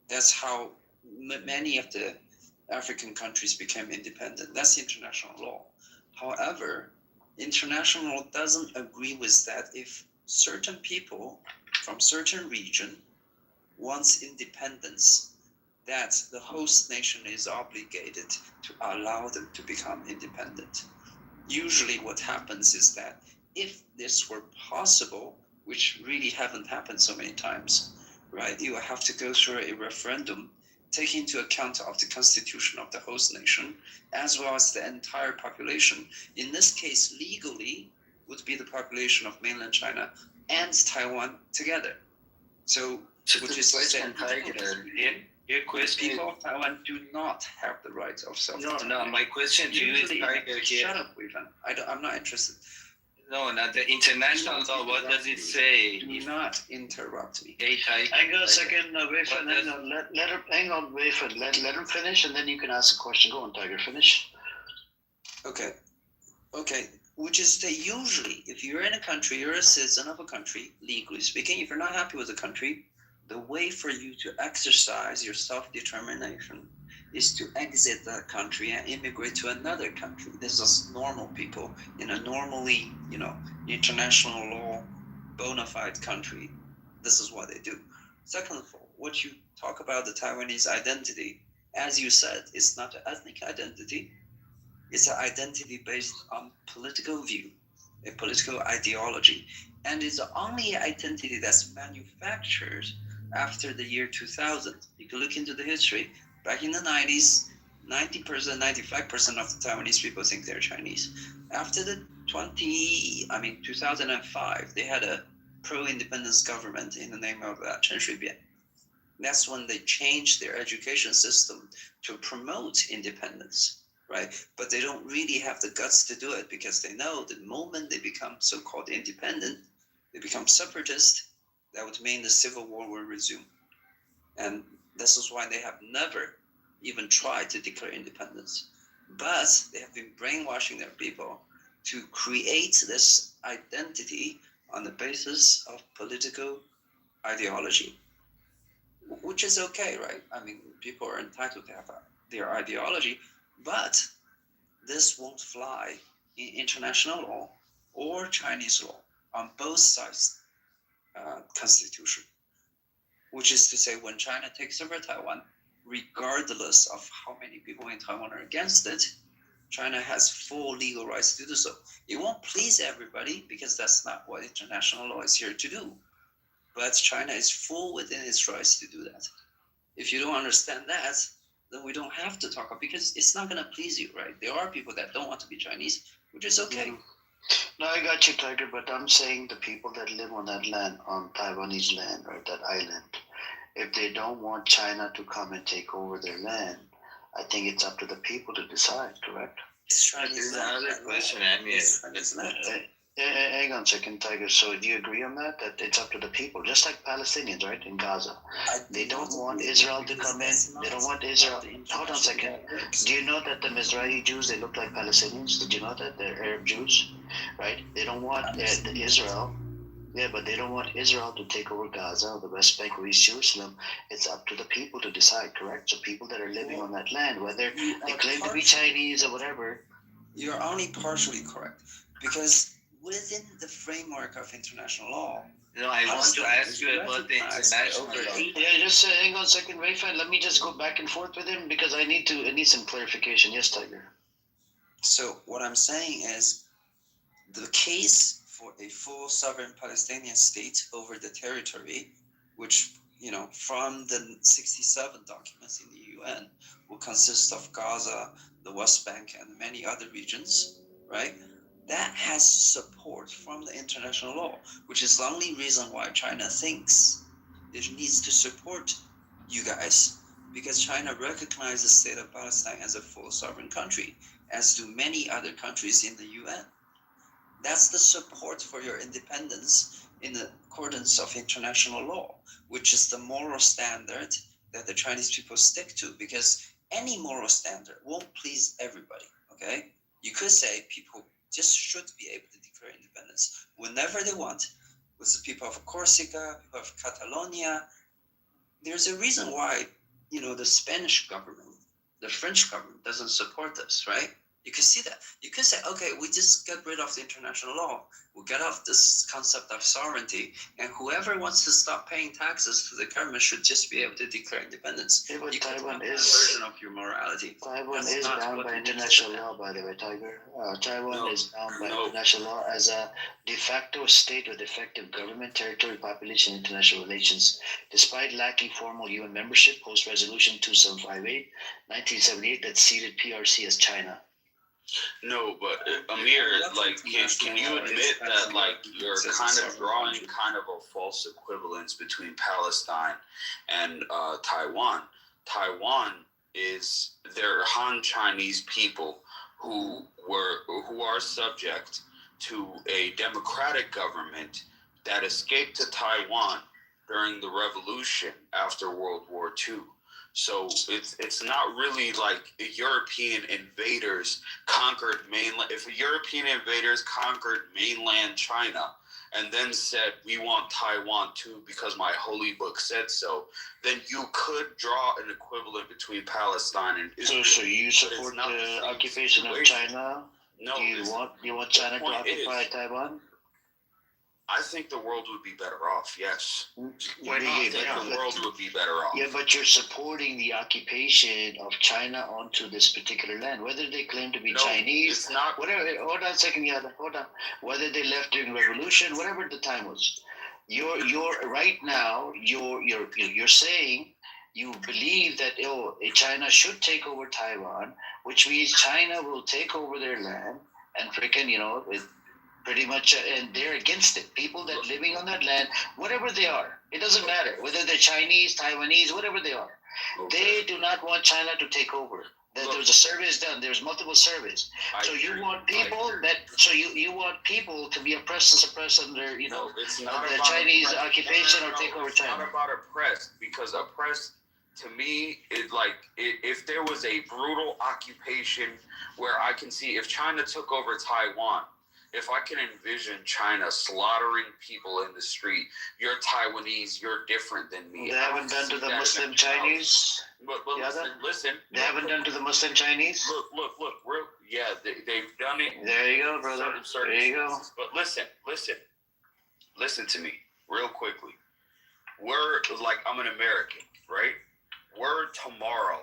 That's how many of the African countries became independent. That's international law. However, international law doesn't agree with that if certain people from certain region wants independence, that the host nation is obligated to allow them to become independent. Usually what happens is that if this were possible, which really haven't happened so many times, right? You have to go through a referendum, take into account of the constitution of the host nation, as well as the entire population. In this case, legally, would be the population of mainland China and Taiwan together. So which is question, your question. People of Taiwan do not have the right of self-determination. No. My question to you is, Shut up, Weevan. I'm not interested. No, not the international law. What does it say? Do not interrupt me. Hey, Hang on a second, Wayford. Hang on, Wayford. Let him finish, and then you can ask a question. Go on, Tiger. Finish. Okay. Which is that usually, if you're in a country, you're a citizen of a country, legally speaking, if you're not happy with the country, the way for you to exercise your self-determination is to exit that country and immigrate to another country. This is normal people in a normally, international law, bona fide country. This is what they do. Second of all, what you talk about the Taiwanese identity, as you said, it's not an ethnic identity. It's an identity based on political view, a political ideology. And it's the only identity that's manufactured after the year 2000. You can look into the history. Back in the 90s, 90%, 95% of the Taiwanese people think they're Chinese. After the 2005, they had a pro-independence government in the name of Chen Shui-bian. That's when they changed their education system to promote independence, right? But they don't really have the guts to do it because they know the moment they become so-called independent, they become separatist, that would mean the civil war will resume. And this is why they have never even tried to declare independence. But they have been brainwashing their people to create this identity on the basis of political ideology, which is okay, right? I mean, people are entitled to have their ideology, but this won't fly in international law or Chinese law on both sides constitution, which is to say when China takes over Taiwan, regardless of how many people in Taiwan are against it, China has full legal rights to do so. It won't please everybody because that's not what international law is here to do. But China is full within its rights to do that. If you don't understand that, then we don't have to talk about, because it's not going to please you, right? There are people that don't want to be Chinese, which is okay. No, I got you, Tiger, but I'm saying the people that live on that land, on Taiwanese land, right, that island, if they don't want China to come and take over their land, I think it's up to the people to decide, correct? There's another question, Hang on a second, Tiger. So do you agree on that? That it's up to the people, just like Palestinians, right, in Gaza. They don't want Israel to come in. They don't want Israel. Hold on a second. Do you know that the Mizrahi Jews, they look like Palestinians? Did you know that? They're Arab Jews, right? They don't want Israel. Yeah, but they don't want Israel to take over Gaza or the West Bank or East Jerusalem. It's up to the people to decide, correct? So people that are living on that land, whether they claim to be Chinese or whatever. You're only partially correct, because within the framework of international law. No, I want to ask you about the international law. Yeah, just hang on a second, Wayfind. Let me just go back and forth with him because I need some clarification. Yes, Tiger. So what I'm saying is, the case for a full sovereign Palestinian state over the territory, which, from the 67 documents in the UN, will consist of Gaza, the West Bank, and many other regions, right? That has support from the international law, which is the only reason why China thinks it needs to support you guys, because China recognizes the state of Palestine as a full sovereign country, as do many other countries in the UN. That's the support for your independence in accordance of international law, which is the moral standard that the Chinese people stick to, because any moral standard won't please everybody, okay? You could say people just should be able to declare independence whenever they want, with the people of Corsica, people of Catalonia. There's a reason why, the Spanish government, the French government doesn't support this, right? You can see that. You could say, okay, we just get rid of the international law. We'll get off this concept of sovereignty, and whoever wants to stop paying taxes to the government should just be able to declare independence. Yeah, but you Taiwan is version of your morality. Taiwan is bound by international law, by the way, Tiger. Taiwan is bound by international law as a de facto state with effective government, territory, population, and international relations. Despite lacking formal UN membership, post-resolution 2758, 1978, that ceded PRC as China. No, but Amir, can you admit that, you're kind of drawing kind of a false equivalence between Palestine and Taiwan? Taiwan they're Han Chinese people who are subject to a democratic government that escaped to Taiwan during the revolution after World War II. So it's not really like European invaders conquered mainland. If European invaders conquered mainland China and then said, we want Taiwan too because my holy book said so, then you could draw an equivalent between Palestine and Israel. So you support the occupation of China? No. Do you want China to occupy Taiwan? I think the world would be better off, yes. Why not? The world would be better off. Yeah, but you're supporting the occupation of China onto this particular land, whether they claim to be Chinese. It's not. Whatever. Hold on a second, Yada. Hold on. Whether they left during revolution, whatever the time was, you're right now. You're saying you believe that China should take over Taiwan, which means China will take over their land and freaking pretty much, and they're against it. People that living on that land, whatever they are, it doesn't matter whether they're Chinese, Taiwanese, whatever they are. They do not want China to take over. There was a survey done. There's multiple surveys. So you want people you want people to be oppressed and suppressed under it's not the about Chinese oppressed. occupation or take over China. It's not about oppressed, because oppressed to me is like if there was a brutal occupation where I can see if China took over Taiwan. If I can envision China slaughtering people in the street, you're Taiwanese, you're different than me. They haven't done to the Muslim Chinese. But listen. They haven't done to the Muslim Chinese. Look. They've done it. There you go, brother. There you go. But listen to me real quickly. I'm an American, right? We're tomorrow,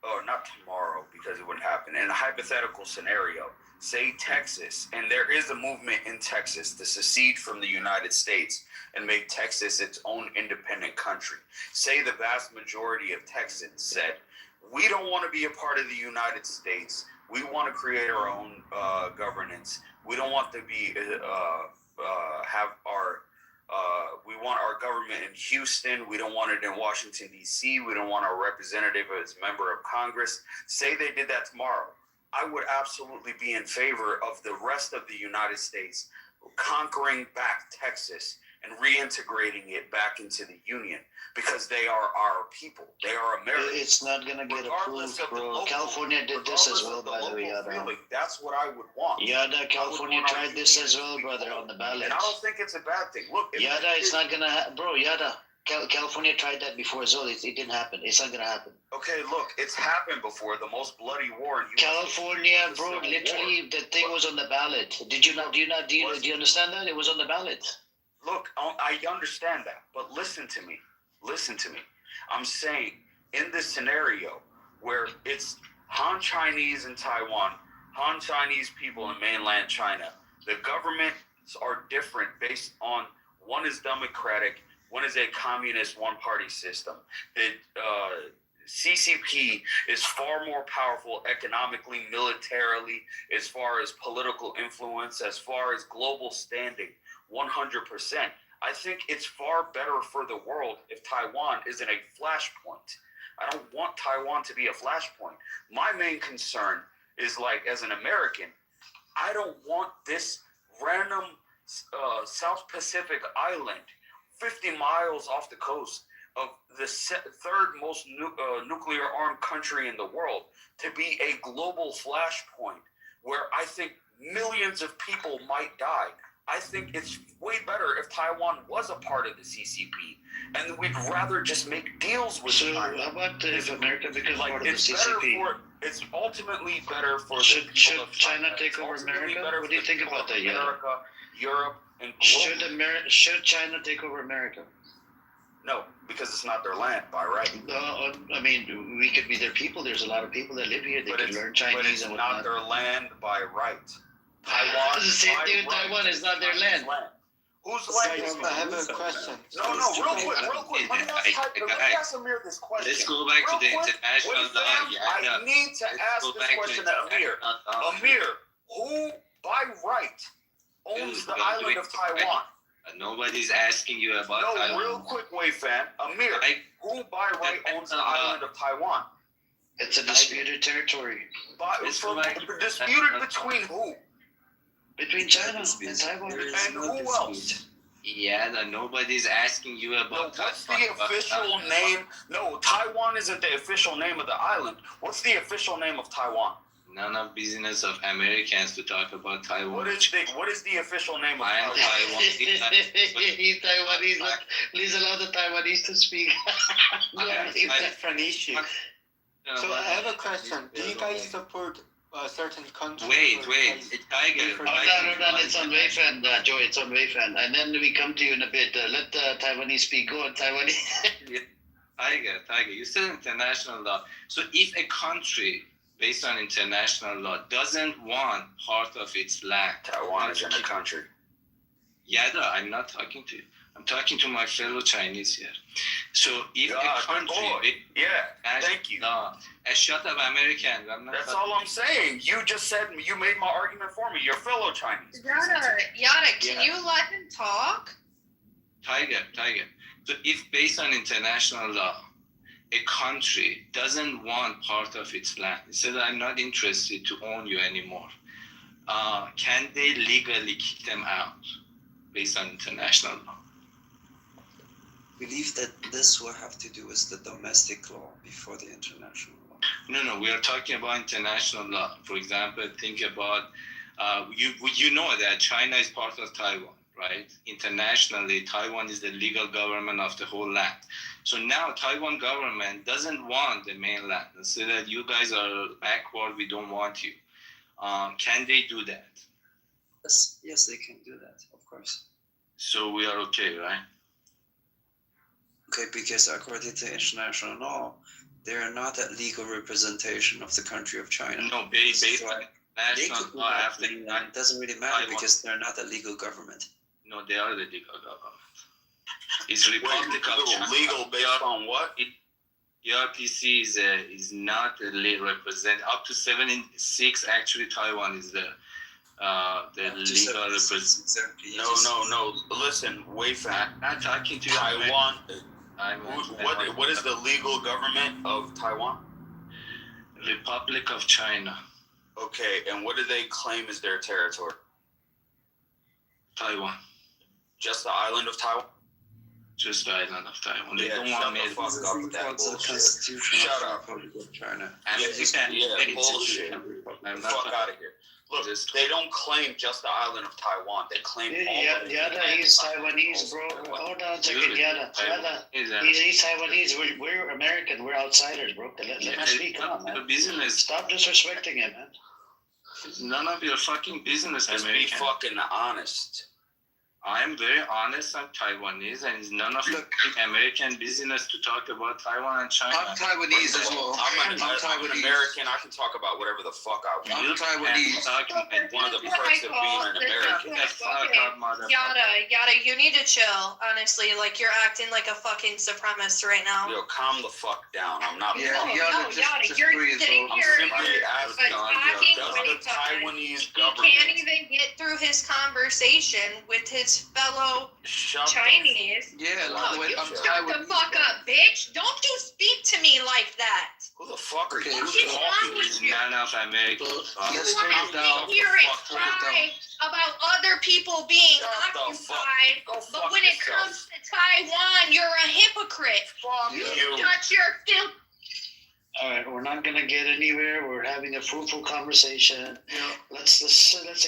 or not tomorrow because it wouldn't happen. In a hypothetical scenario, say Texas, and there is a movement in Texas to secede from the United States and make Texas its own independent country. Say the vast majority of Texans said, we don't want to be a part of the United States. We want to create our own governance. We don't want to be we want our government in Houston. We don't want it in Washington, D.C. We don't want our representative as member of Congress. Say they did that tomorrow. I would absolutely be in favor of the rest of the United States conquering back Texas and reintegrating it back into the Union, because they are our people. They are Americans. It's not going to get approved, bro. California did this as well, by the way, Yada. That's what I would want. Yada, California tried this as well, brother, on the ballot. And I don't think it's a bad thing. Look, Yada, it's not going to bro, Yada. California tried that before as well. It didn't happen. It's not going to happen. Okay, look, it's happened before. The most bloody war in California, bro, literally, the thing was on the ballot. Do you understand that? It was on the ballot. Look, I understand that, but listen to me. I'm saying, in this scenario where it's Han Chinese in Taiwan, Han Chinese people in mainland China, the governments are different based on, one is democratic, one is a communist one-party system. The CCP is far more powerful economically, militarily, as far as political influence, as far as global standing, 100%. I think it's far better for the world if Taiwan isn't a flashpoint. I don't want Taiwan to be a flashpoint. My main concern is, as an American, I don't want this random South Pacific island 50 miles off the coast of the third most nuclear armed country in the world to be a global flashpoint where I think millions of people might die. I think it's way better if Taiwan was a part of the CCP, and we'd rather just make deals with China. How about if America becomes part of the CCP? It's ultimately better for Should China take over America? What do you think about that, America, Europe, and should China take over America? No, because it's not their land by right. I mean, we could be their people. There's a lot of people that live here. They can learn Chinese, but it's and not whatnot. their land by right. Taiwan. The same thing with Taiwan is not their land. Whose land is it? I have a question. No, real quick. Let me ask Amir this question. Let's go back to the international law. I need to ask this question to Amir. Amir, who by right owns the island of Taiwan? Nobody's asking you about Taiwan. No, real quick, Wei Fan. Amir, who by right owns the island of Taiwan? It's a disputed territory. Disputed between who? between China and Taiwan. And who else? Yeah, nobody's asking you about. No, what's the official name? No, Taiwan isn't the official name of the island. What's the official name of Taiwan? None of business of Americans to talk about Taiwan. What is the official name of I am Taiwan? He's Taiwanese. Please allow the Taiwanese to speak. Different issue. So I have a question. Do you guys support a certain country? Wait, Tiger. No, it's on Wayfan, Joey. It's on Wayfan. And then we come to you in a bit. Let the Taiwanese speak. Go on, Taiwanese. Tiger, you said international law. So if a country, based on international law, doesn't want part of its land, Taiwan is in a country. Yada, I'm not talking to you. I'm talking to my fellow Chinese here. So if a country, thank you. Shut up, American. That's all I'm saying. You just said you made my argument for me. You're fellow Chinese. Yada, can you let him talk? Tiger. So if based on international law, a country doesn't want part of its land, it says I'm not interested to own you anymore, can they legally kick them out based on international law? I believe that this will have to do with the domestic law before the international law. No, we are talking about international law. For example, think about, you know that China is part of Taiwan, right? Internationally, Taiwan is the legal government of the whole land. So now Taiwan government doesn't want the mainland. They say that you guys are backward, we don't want you. Can they do that? Yes, they can do that, of course. So we are okay, right? Okay, because according to international law, they are not a legal representation of the country of China. No, based on international law, after it doesn't really matter Taiwan. Because they're not a legal government. No, they are the legal government. It's Republic of China. Legal based on what? PRPC is not a represent up to 76. Actually, Taiwan is the legal representative. No. Listen, Wayfan. I'm not talking to you. Taiwan. What is the legal government of Taiwan? Republic of China. Okay, and what do they claim is their territory? Taiwan. Just the island of Taiwan? Just the island of Taiwan. They Yeah, don't want me to fuck up with that bullshit. Shut up. China. Bullshit. Fuck out of here. Look, they don't claim just the island of Taiwan. They claim all of it. Yada, he's Taiwanese, bro. Hold on a second, Yada. He's Taiwanese. We're American. We're outsiders, bro. Let him speak. Come on, man. Business. Stop disrespecting him, man. It's none of your fucking business, Just American. be fucking honest. I'm very honest. I'm Taiwanese, and it's none of your American business to talk about Taiwan and China. I'm Taiwanese as well. I'm an American. I can talk about whatever the fuck I want. I'm Taiwanese. One of the perks of being an American. Yada, you need to chill, honestly. Like, you're acting like a fucking supremacist right now. Yo, calm the fuck down. I'm not. Yada, you're sitting here attacking the Taiwanese He government. can't even get through his conversation with his fellow Chinese. Yeah, no, you shut the fuck up, bitch. Don't you speak to me like that. Who the fuck are you? What is wrong with you? None of America. You want to sit here and cry about other people being occupied, but when it comes to Taiwan, you're a hypocrite. You shut your filth. All right, we're not gonna get anywhere. We're having a fruitful conversation. Let's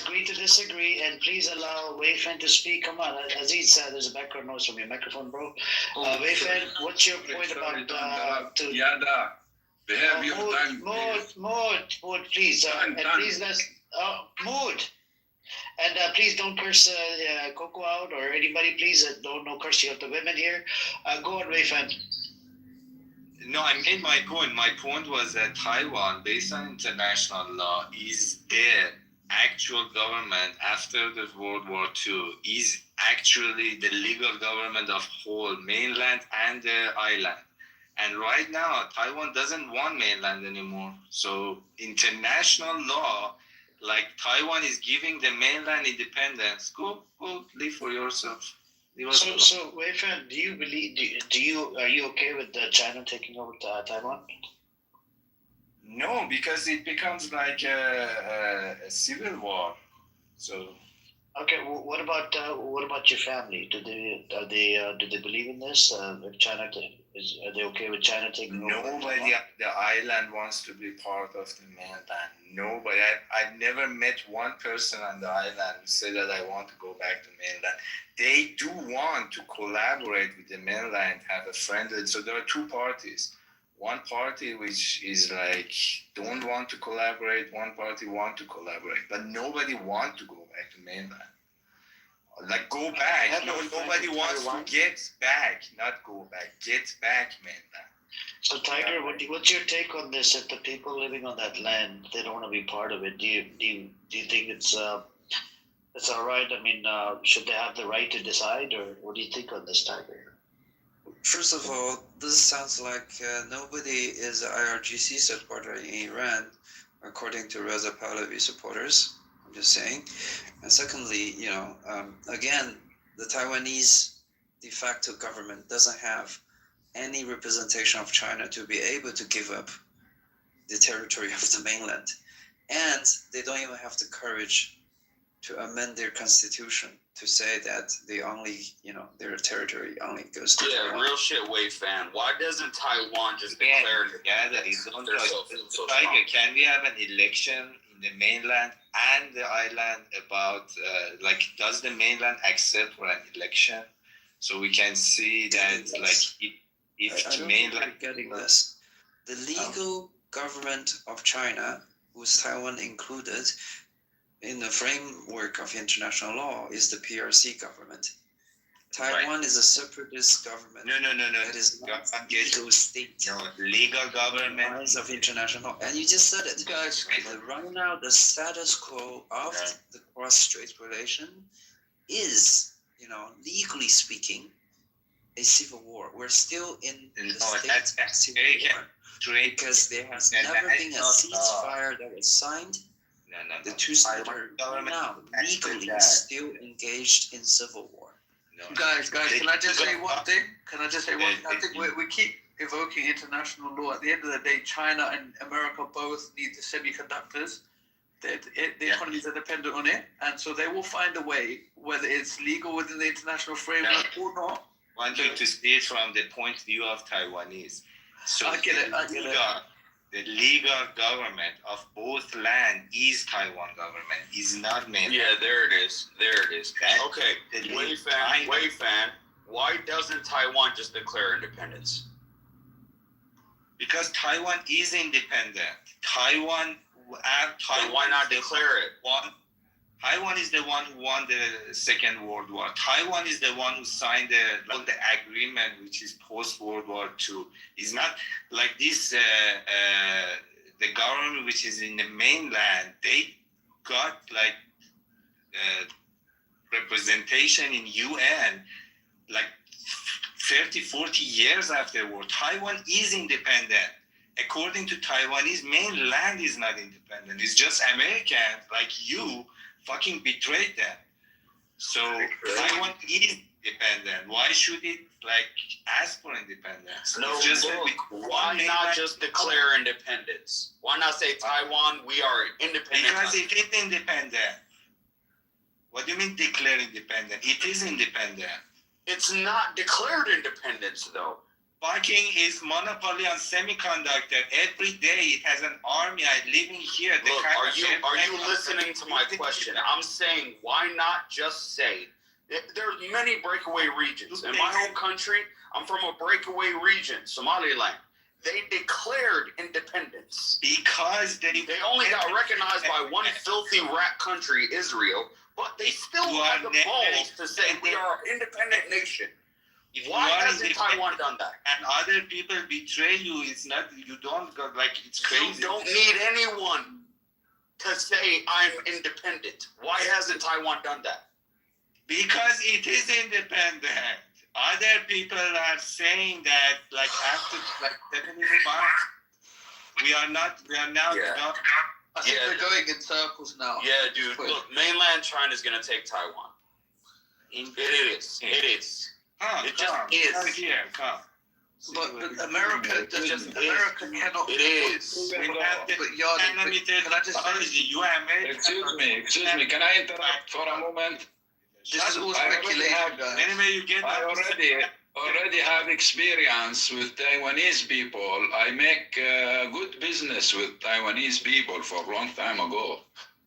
agree to disagree, and please allow Wayfan to speak. Come on, Aziz, there's a background noise from your microphone, bro. Wayfan, what's your point about Yada? Behave your time. Mood, please, and please let's mood. And please don't curse Coco out or anybody. Please don't curse you of the women here. Go on, Wayfan. No, I made my point. My point was that Taiwan, based on international law, is the actual government after the World War II, is actually the legal government of whole mainland and the island. And right now, Taiwan doesn't want mainland anymore. So international law, like Taiwan is giving the mainland independence. Go live for yourself. So Wayfan, do you believe? Are you okay with China taking over Taiwan? No, because it becomes like a civil war. So Okay, what about your family? Do they believe in this? If China are they okay with China taking over? nobody on the island wants to be part of the mainland. Nobody. I've never met one person on the island who said that I want to go back to mainland. They do want to collaborate with the mainland, have a friendly. So there are two parties. One party which is like don't want to collaborate. One party want to collaborate, but nobody want to go back to mainland. Like go back. Nobody wants to get back, not go back. Get back, mainland. So Tiger, what's your take on this? If the people living on that land, they don't want to be part of it, do you think it's all right? I mean, should they have the right to decide, or what do you think on this, Tiger? First of all, this sounds like nobody is an IRGC supporter in Iran, according to Reza Pahlavi supporters. I'm just saying. And secondly, again, the Taiwanese de facto government doesn't have any representation of China to be able to give up the territory of the mainland. And they don't even have the courage to amend their constitution to say that they only, their territory only goes to Taiwan. Real shit, Wave fan. Why doesn't Taiwan just declare Tiger, can we have an election in the mainland and the island about, does the mainland accept for an election? So we can see that, if the mainland... Getting this. The legal government of China, with Taiwan included, in the framework of international law, is the PRC government. Taiwan is a separatist government. No. That is not a legal state. No, legal government of international law. And you just said it. Guys, right now, the status quo of the cross-strait relation is, legally speaking, a civil war. We're still in the state of civil war because there has never been a ceasefire that was signed. The two states are now legally still engaged in civil war. Guys, can I just say one thing? I think we keep evoking international law. At the end of the day, China and America both need the semiconductors. The economies are dependent on it, and so they will find a way, whether it's legal within the international framework or not. I want you to see it from the point of view of Taiwanese. So I get it. The legal government of both land is Taiwan government, is not mainland. Yeah, there it is. Okay, Wave fan, why doesn't Taiwan just declare independence? Because Taiwan is independent. Taiwan, why not declare it? Taiwan is the one who won the Second World War. Taiwan is the one who signed the agreement, which is post-World War II. It's not like this, the government which is in the mainland, they got representation in UN 30, 40 years after war. Taiwan is independent. According to Taiwanese, mainland is not independent. It's just Americans like you fucking betrayed them. So Taiwan is independent. Why should it ask for independence? Why not just declare independence? Why not say Taiwan, we are independent? Because it is independent. What do you mean declare independent? It is independent. It's not declared independence though. Fucking is monopoly on semiconductor. Every day it has an army living here. Look, are you listening to my question? I'm saying, why not just say, there's many breakaway regions. In my home country, I'm from a breakaway region, Somaliland. They declared independence. Because they only got recognized by one filthy rat country, Israel, but they still had the balls to say we are an independent nation. Why hasn't Taiwan done that? And other people betray you. It's not, you don't go it's crazy. You don't need anyone to say I'm independent. Why hasn't Taiwan done that? Because it is independent. Other people are saying that after 75, we are now I think we're going in circles now. Yeah, dude. Look, mainland China is gonna take Taiwan. It is. Come here. But America cannot. It is. But Yardi, can I just say? Excuse me. Can I interrupt for a moment? This is all speculation, guys. Anyway, I already have experience with Taiwanese people. I make good business with Taiwanese people for a long time ago.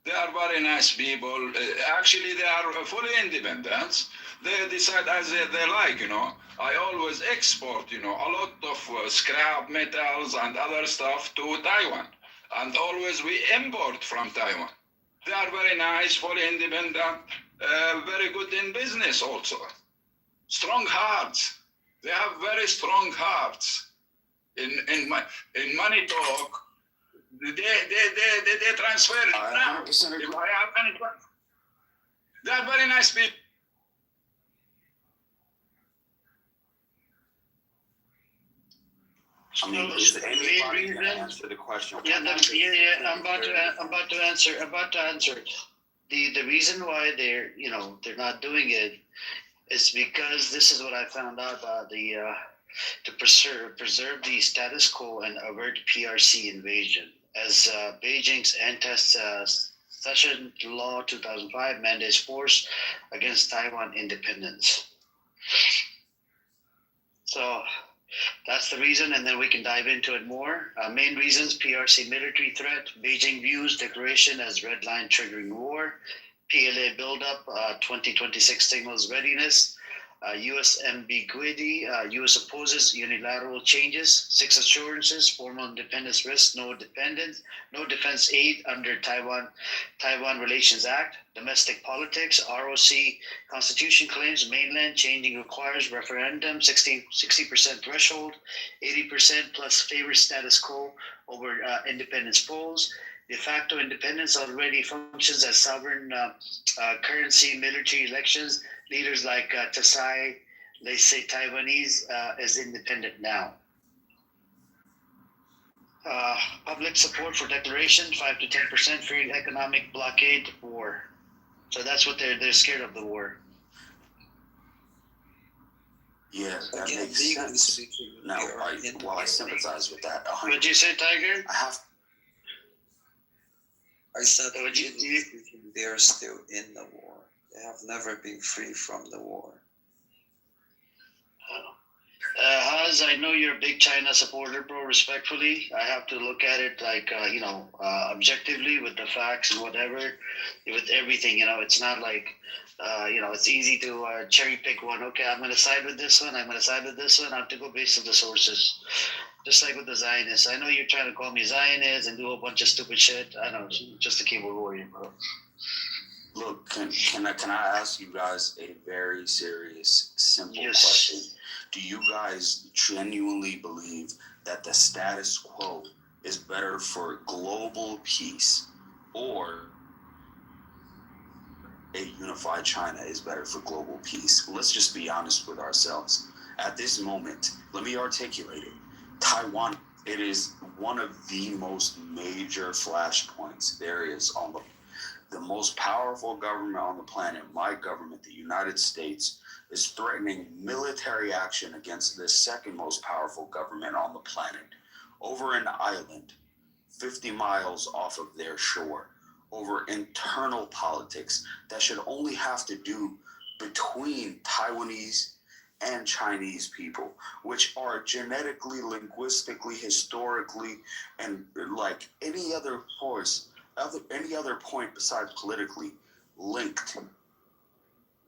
They are very nice people. Actually, they are fully independent. They decide as they like, I always export, a lot of scrap metals and other stuff to Taiwan. And always we import from Taiwan. They are very nice, fully independent, very good in business also. Strong hearts. They have very strong hearts. In money talk, they transfer it now. If I have any, they are very nice people. I mean, is anybody going to answer the question? I'm about to answer it. The reason why they're not doing it is because this is what I found out about to preserve the status quo and avert PRC invasion, as Beijing's anti-secession law 2005 mandates force against Taiwan independence. So that's the reason, and then we can dive into it more. Main reasons: PRC military threat, Beijing views declaration as red line triggering war, PLA buildup, 2026 signals readiness, U.S. ambiguity, U.S. opposes unilateral changes, 6 assurances, formal independence risk, no defense aid under Taiwan Relations Act, domestic politics, ROC constitution claims, mainland changing requires referendum, 60% threshold, 80% plus favors status quo over independence polls. De facto independence already functions as sovereign currency, military elections. Leaders like Tsai, they say Taiwanese is independent now. Public support for declaration, 5 to 10%, fearing economic blockade, war. So that's what they're scared of, the war. Yeah, that makes sense. Now, I sympathize with that. What'd you say, Tiger? I said they are still in the war. They have never been free from the war. Haz, I know you're a big China supporter, bro. Respectfully, I have to look at it like objectively with the facts and whatever, with everything. It's not like it's easy to cherry pick one. Okay, I'm gonna side with this one. I'm gonna side with this one. I have to go based on the sources. Just like with the Zionists. I know you're trying to call me Zionist and do a bunch of stupid shit. I know, just to keep avoiding, bro. Look, can I ask you guys a very serious, simple question? Do you guys genuinely believe that the status quo is better for global peace, or a unified China is better for global peace? Let's just be honest with ourselves. At this moment, let me articulate it. Taiwan, it is one of the most major flashpoints there is on the most powerful government on the planet. My government, the United States, is threatening military action against the second most powerful government on the planet over an island 50 miles off of their shore, over internal politics that should only have to do between Taiwanese and Chinese people, which are genetically, linguistically, historically, and like any other point besides politically linked.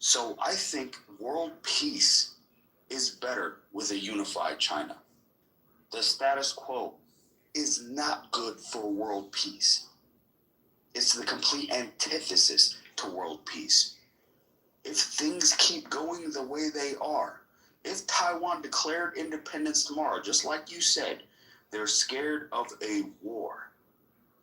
So I think world peace is better with a unified China. The status quo is not good for world peace. It's the complete antithesis to world peace. If things keep going the way they are, if Taiwan declared independence tomorrow, just like you said, they're scared of a war.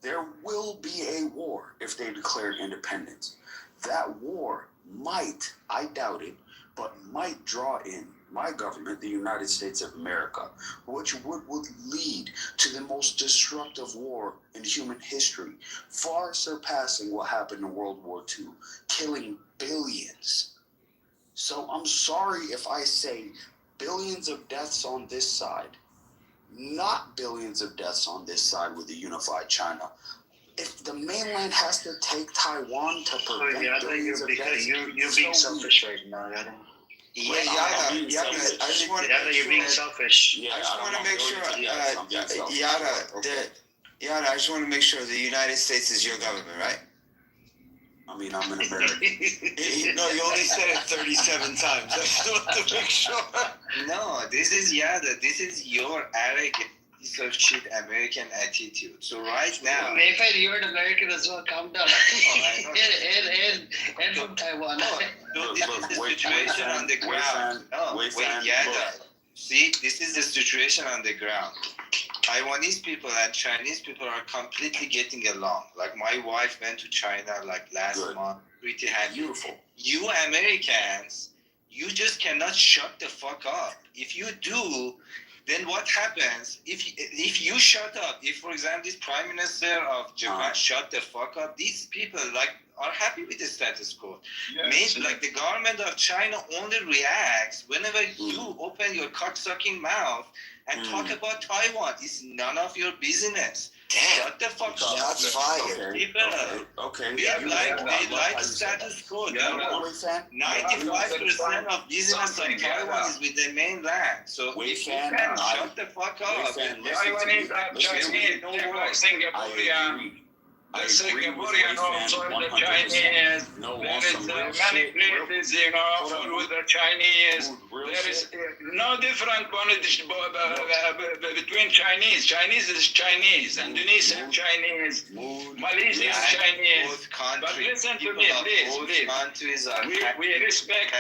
There will be a war if they declared independence. That war might, I doubt it, but might draw in my government, the United States of America, which would lead to the most destructive war in human history, far surpassing what happened in World War II, killing billions. So I'm sorry if I say billions of deaths on this side, not billions of deaths on this side with a unified China. If the mainland has to take Taiwan to prevent billions of deaths, you're being selfish right now, Yada. Wait, Yada, I just want to make you're being sure. selfish. I just want to make sure, Yada, I just want to make sure the United States is your government, right? I mean, I'm an American. No, you only said it 37 times. I just want to make sure. No, this is Yada. This is your arrogant piece of shit American attitude. So right now, Mayfair, you're an American as well. Calm down. and from Taiwan. Look, this is the situation on the ground. Wait, Yada. See, this is the situation on the ground. Taiwanese people and Chinese people are completely getting along. Like my wife went to China like last month, pretty happy. Beautiful. You Americans, you just cannot shut the fuck up. If you do, then what happens? If you shut up, if for example this Prime Minister of Japan shut the fuck up, these people like are happy with the status quo. Yes. Maybe like the government of China only reacts whenever you open your cocksucking mouth and talk about Taiwan. It's none of your business. Shut the fuck up. Shots fired. People, Okay. they like status quo. 95% of business of Taiwan is with the mainland. So if you can shut the fuck up and listen to me. Chinese, like Singaporean. The Singaporean also the Chinese. There is many places, full with the Chinese. There is no different politics between Chinese. Chinese is Chinese. Indonesian Chinese. Malaysian Chinese. But listen to me, please. We respect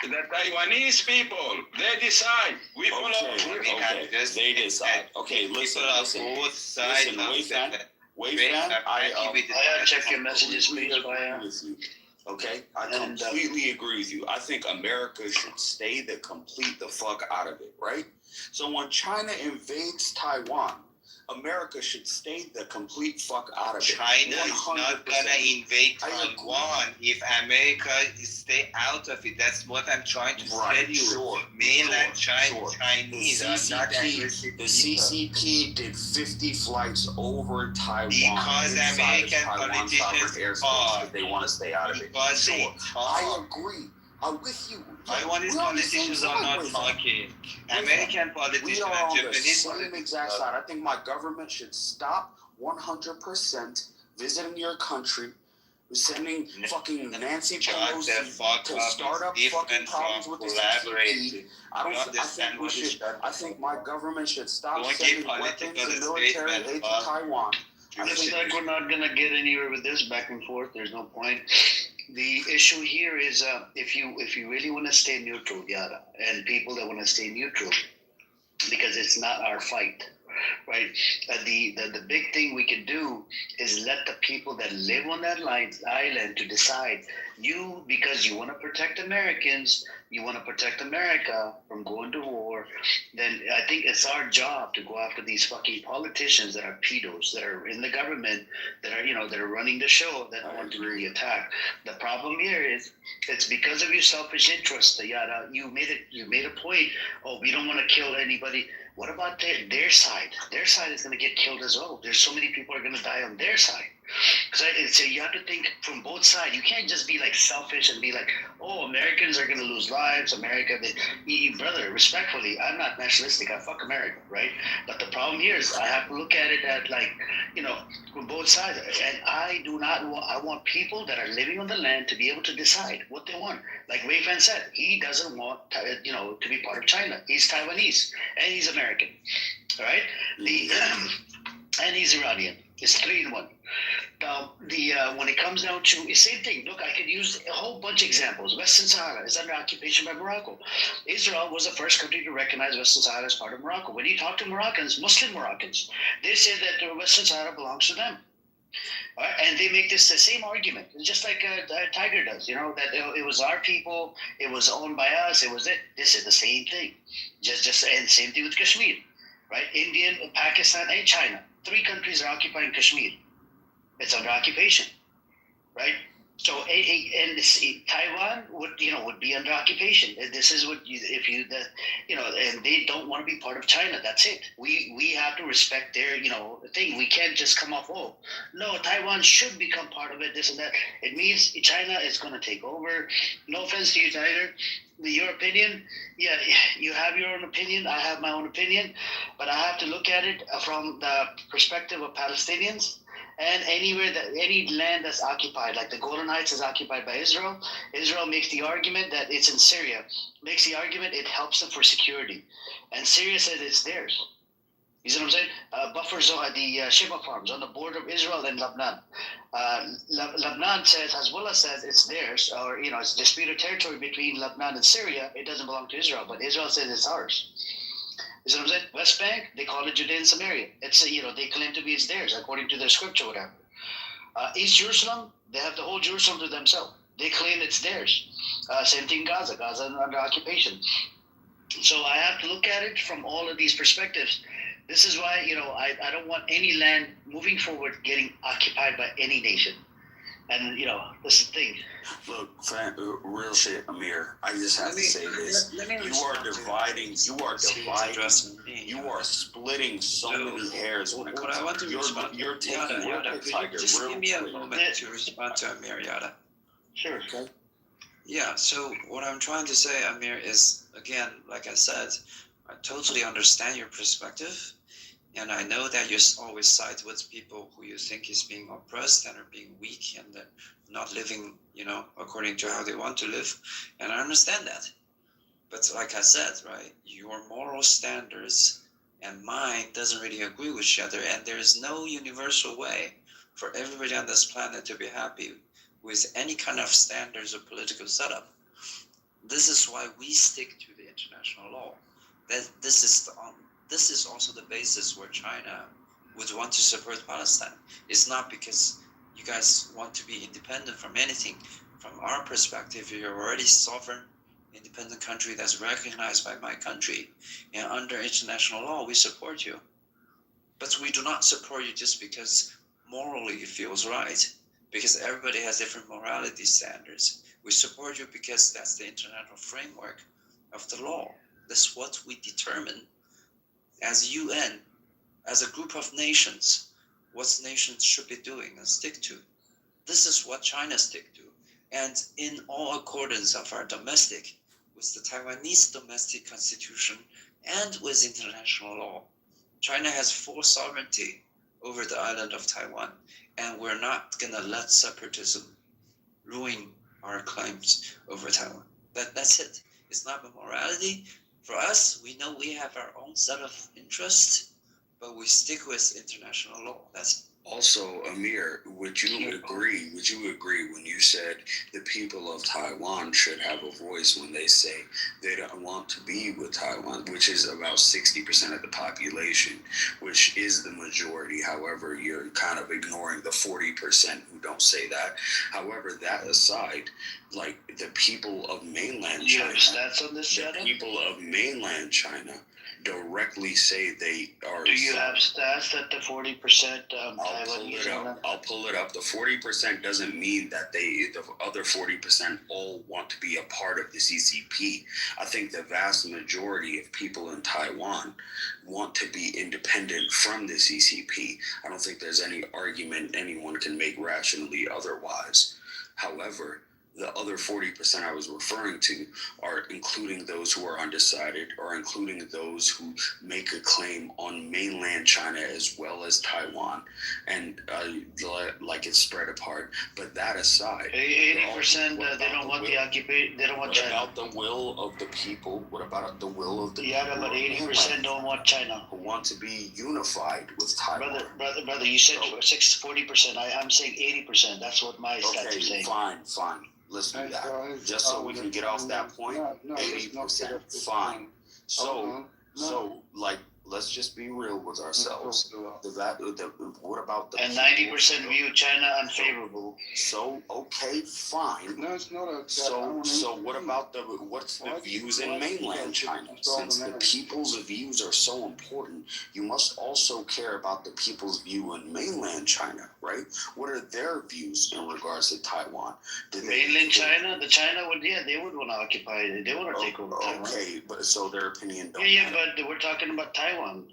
the Taiwanese people. They decide. We follow. Okay. They decide. Okay, listen. Both sides. I check your messages, please. Okay, I completely agree with you. I think America should stay the fuck out of it, right? So when China invades Taiwan, America should stay the complete fuck out of it. China is not gonna invade Taiwan if America stay out of it. That's what I'm trying to tell you. Mainland Chinese are not aggressive. The CCP did 50 flights over Taiwan because American politicians are. They want to stay out of it. I agree. I'm with you. Taiwanese politicians are not talking. American politicians and Japanese same exact side. I think my government should stop 100% visiting your country, sending fucking Nancy Pelosi to start up fucking problems with the CCP. I think my government should stop sending weapons and military aid to Taiwan. I think like we're not gonna get anywhere with this back and forth. There's no point. The issue here is if you really want to stay neutral, Yada, and people that want to stay neutral, because it's not our fight, right? The big thing we can do is let the people that live on that island to decide. You, because you want to protect Americans, you want to protect America from going to war, then I think it's our job to go after these fucking politicians that are pedos, that are in the government, that are running the show, that want to be attacked. The problem here is it's because of your selfish interest, Yada. You made a point. Oh, we don't want to kill anybody. What about their side? Their side is going to get killed as well. There's so many people are going to die on their side. So you have to think from both sides. You can't just be like selfish and be like, oh, Americans are going to lose lives. America, brother, respectfully, I'm not nationalistic. I fuck America, right? But the problem here is I have to look at it at like, from both sides. And I want people that are living on the land to be able to decide what they want. Like Ray Fan said, he doesn't want, to be part of China. He's Taiwanese and he's American, all right? And he's Iranian. It's 3 in 1. When it comes down to the same thing, look, I could use a whole bunch of examples. Western Sahara is under occupation by Morocco. Israel was the first country to recognize Western Sahara as part of Morocco. When you talk to Moroccans, Muslim Moroccans, they say that the Western Sahara belongs to them. All right? And they make this the same argument, just like Tiger does, that it was our people, it was owned by us, it was it. This is the same thing. And same thing with Kashmir, right? India, Pakistan, and China. 3 countries are occupying Kashmir. It's under occupation, right? So, and Taiwan would be under occupation. This is what and they don't want to be part of China. That's it. We have to respect their thing. We can't just come off. Oh, no, Taiwan should become part of it. This and that. It means China is going to take over. No offense to you, Tyler. Your opinion, yeah, you have your own opinion. I have my own opinion, but I have to look at it from the perspective of Palestinians. And any land that's occupied, like the Golan Heights is occupied by Israel. Israel makes the argument that it's in Syria. Makes the argument it helps them for security. And Syria said it's theirs. You see what I'm saying? Buffer zone, the Sheba farms on the border of Israel and Lebanon. Lebanon says, Hezbollah says it's theirs, or it's disputed territory between Lebanon and Syria. It doesn't belong to Israel, but Israel says it's ours. You see what I'm saying? West Bank, they call it Judea and Samaria. It's they claim to be it's theirs according to their scripture, whatever. East Jerusalem, they have the whole Jerusalem to themselves. They claim it's theirs. Same thing Gaza. Gaza under occupation. So I have to look at it from all of these perspectives. This is why I don't want any land moving forward getting occupied by any nation. And this is the thing. Look, real shit, Amir. I just have to say this: you are dividing. You are splitting so many hairs when it comes. I want to respond. You're taking just give me a moment to respond to Amir Yada. Sure. Okay. Yeah. So what I'm trying to say, Amir, is again, like I said, I totally understand your perspective. And I know that you always side with people who you think is being oppressed and are being weak and not living, according to how they want to live. And I understand that. But like I said, right, your moral standards and mine doesn't really agree with each other. And there is no universal way for everybody on this planet to be happy with any kind of standards or political setup. This is why we stick to the international law. This is also the basis where China would want to support Palestine. It's not because you guys want to be independent from anything. From our perspective, you're already sovereign, independent country that's recognized by my country. And under international law, we support you. But we do not support you just because morally it feels right. Because everybody has different morality standards. We support you because that's the international framework of the law. That's what we determine as UN, as a group of nations, what nations should be doing and stick to. This is what China stick to. And in all accordance of our domestic, with the Taiwanese domestic constitution and with international law, China has full sovereignty over the island of Taiwan. And we're not gonna let separatism ruin our claims over Taiwan. That's it. It's not about morality. For us, we know we have our own set of interests, but we stick with international law. That's also, Amir, would you agree when you said the people of Taiwan should have a voice when they say they don't want to be with Taiwan, which is about 60% of the population, which is the majority. However, you're kind of ignoring the 40% who don't say that. However, that aside, like the people of mainland China, the people of mainland China directly say they are. Do you have stats that the 40% I'll pull it up. The 40% doesn't mean that the other 40% all want to be a part of the CCP. I think the vast majority of people in Taiwan want to be independent from the CCP. I don't think there's any argument anyone can make rationally otherwise. However, the other 40% I was referring to are including those who are undecided, or including those who make a claim on mainland China as well as Taiwan, and like it's spread apart. But that aside, 80% they don't want the occupation. They don't want China. What about the will of the people? What about the will of the people? Yeah, but 80% don't want China. Who want to be unified with Taiwan. Brother, you said 40%. I'm saying 80%. That's what my stats are saying. Fine. Let's do that. Just so we can get off that point. 80%. Fine. So like let's just be real with ourselves. What about the and 90% view China unfavorable. So okay, fine. No, it's not a. So what about what's the views in mainland China? Since the people's views are so important, you must also care about the people's view in mainland China, right? What are their views in regards to Taiwan? Mainland China, they would want to occupy it. They want to take over Taiwan. Okay, but so their opinion don't matter. But we're talking about Taiwan.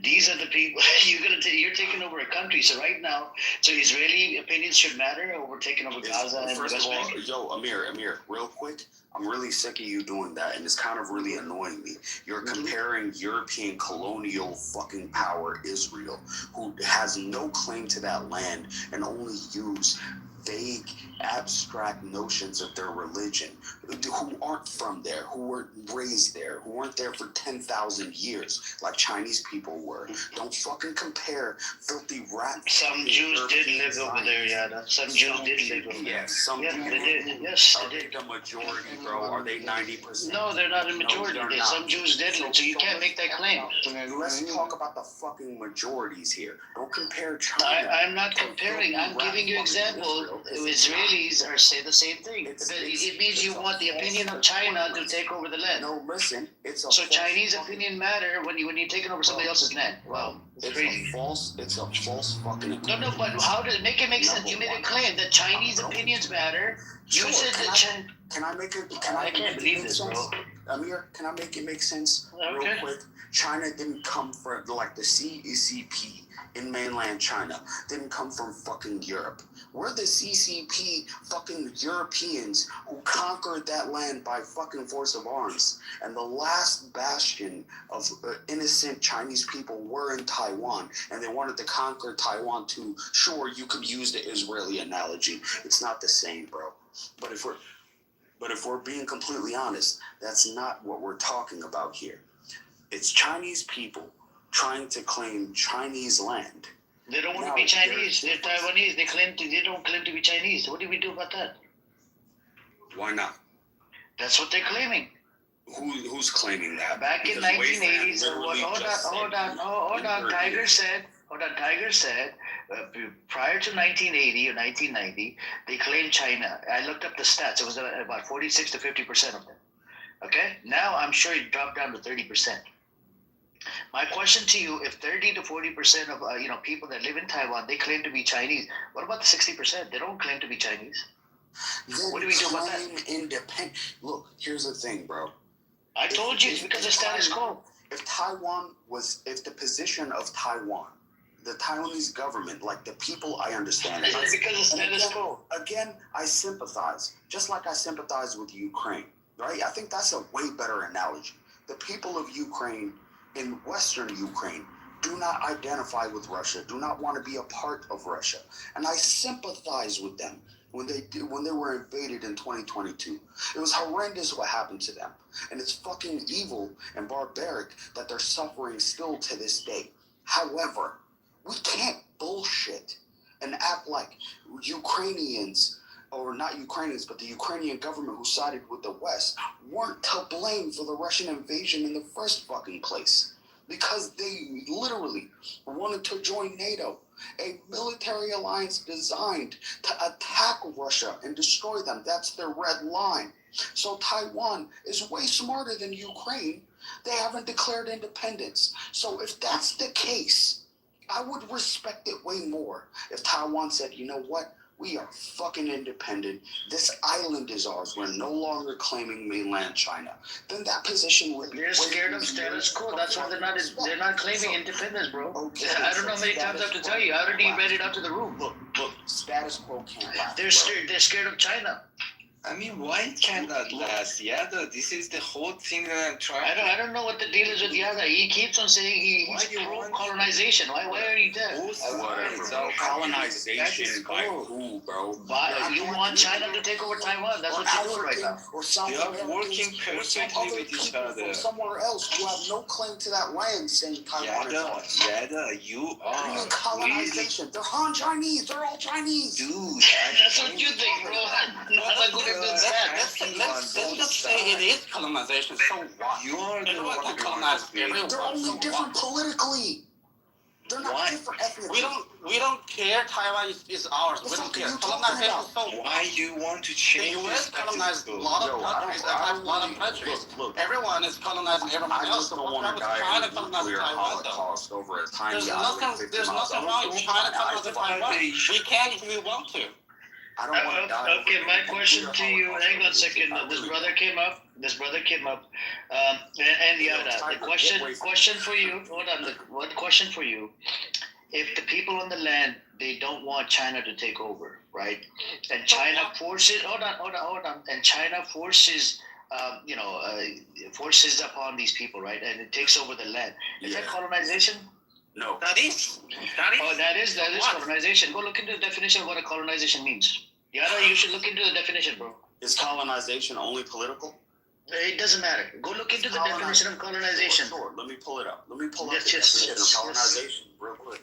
These are the people you're taking over a country. So right now, so Israeli opinions should matter, or we're taking over Gaza and first West of all, Bank? yo, Amir, real quick. I'm really sick of you doing that, and it's kind of really annoying me. You're comparing European colonial fucking power Israel, who has no claim to that land and only use vague, abstract notions of their religion, who aren't from there, who weren't raised there, who weren't there for 10,000 years, like Chinese people were. Don't fucking compare filthy rat. Some Jews did live over there, yeah. Some Jews did live over there. Yes, some they did. Yes, they did. The majority, bro. Are they 90%? No, they're not a majority. No, some Jews did live, so you can't make that claim. Let's talk about the fucking majorities here. Don't compare China. I'm not comparing. I'm giving you example. Israelis say the same thing. It means you want the opinion of China to take over the land. No, listen. So Chinese opinion matter when you're taking over somebody else's land. Wow, it's crazy. It's a false fucking opinion. No, but how does it make sense? You made a claim that Chinese opinions matter. You said that Can I make it? I can't believe this, bro. Amir, can I make it make sense real quick? China didn't come from like the CCP in mainland China. Didn't come from fucking Europe. We're the CCP fucking Europeans who conquered that land by fucking force of arms. And the last bastion of innocent Chinese people were in Taiwan. And they wanted to conquer Taiwan too. Sure, you could use the Israeli analogy. It's not the same, bro. But if we're being completely honest, that's not what we're talking about here. It's Chinese people trying to claim Chinese land. They don't want to be Chinese. They're Taiwanese. They don't claim to be Chinese. What do we do about that? Why not? That's what they're claiming. Who's claiming that? Back in 1980s. Hold on. Tiger said. Prior to 1980 or 1990, they claimed China. I looked up the stats. It was about 46 to 50% of them. Okay. Now I'm sure it dropped down to 30%. My question to you: if 30 to 40% of people that live in Taiwan, they claim to be Chinese, what about the 60%? They don't claim to be Chinese. Then what do we do about that? Independent. Look, here's the thing, bro. I told you it's because of status quo. If the position of Taiwan, the Taiwanese government, like the people, I understand. It's because of status quo. Again, I sympathize, just like I sympathize with Ukraine, right? I think that's a way better analogy. The people of Ukraine, in Western Ukraine, do not identify with Russia, do not want to be a part of Russia. And I sympathize with them when they were invaded in 2022. It was horrendous what happened to them. And it's fucking evil and barbaric that they're suffering still to this day. However, we can't bullshit and act like Ukrainians, or not Ukrainians, but the Ukrainian government who sided with the West, weren't to blame for the Russian invasion in the first fucking place. Because they literally wanted to join NATO, a military alliance designed to attack Russia and destroy them. That's their red line. So Taiwan is way smarter than Ukraine. They haven't declared independence. So if that's the case, I would respect it way more if Taiwan said, you know what? We are fucking independent. This island is ours. We're no longer claiming mainland China. Then that position would be. They're scared of status quo. That's why they're not claiming independence, bro. Okay, I don't know how many times I have to tell you. I already read it out to the room. Look, status quo can't last. They're scared of China. I mean, why it cannot last? This is the whole thing that I'm trying. I don't know what the deal is with Yada. He keeps on saying he's pro colonization. Why are you there? Whatever, bro. Colonization by who, bro? You want China to take over Taiwan? That's what you're doing right now. They are working perfectly with each other. Somewhere else who have no claim to that land, saying Taiwan is ours. Yada, you are. Really colonization. They're Han Chinese. They're all Chinese. Dude, that's what you think, bro. Let's just say it is colonization. So what? You are the Everyone one can who colonize wants to be. everyone. They're only So different what? politically. They're not different ethnically. We don't care. Taiwan is ours. We don't care. Colonization. So why do you want to the change U.S. this? colonized a lot of countries that have a lot of countries. Look, Everyone is colonizing everyone I else. just So don't what's want wrong to with die China in a colonizing nuclear Taiwan, though? holocaust over a tiny island 50 There's miles. nothing wrong with China colonizing Taiwan. We can if we want to. I don't want to die. Okay, my question to you. Hang on a second. This brother came up. And Yada. The question for you. Hold on. One question for you. If the people on the land, they don't want China to take over, right? And China forces. Hold on. And China forces. Forces upon these people, right? And it takes over the land. Is that colonization? No. That is. Oh, that is colonization. Go look into the definition of what a colonization means. Yada, you should look into the definition, bro. Is colonization only political? It doesn't matter. Go look into the definition of colonization. Sure. Let me pull it up. Let me pull up Yes, the yes, definition yes, of colonization real quick.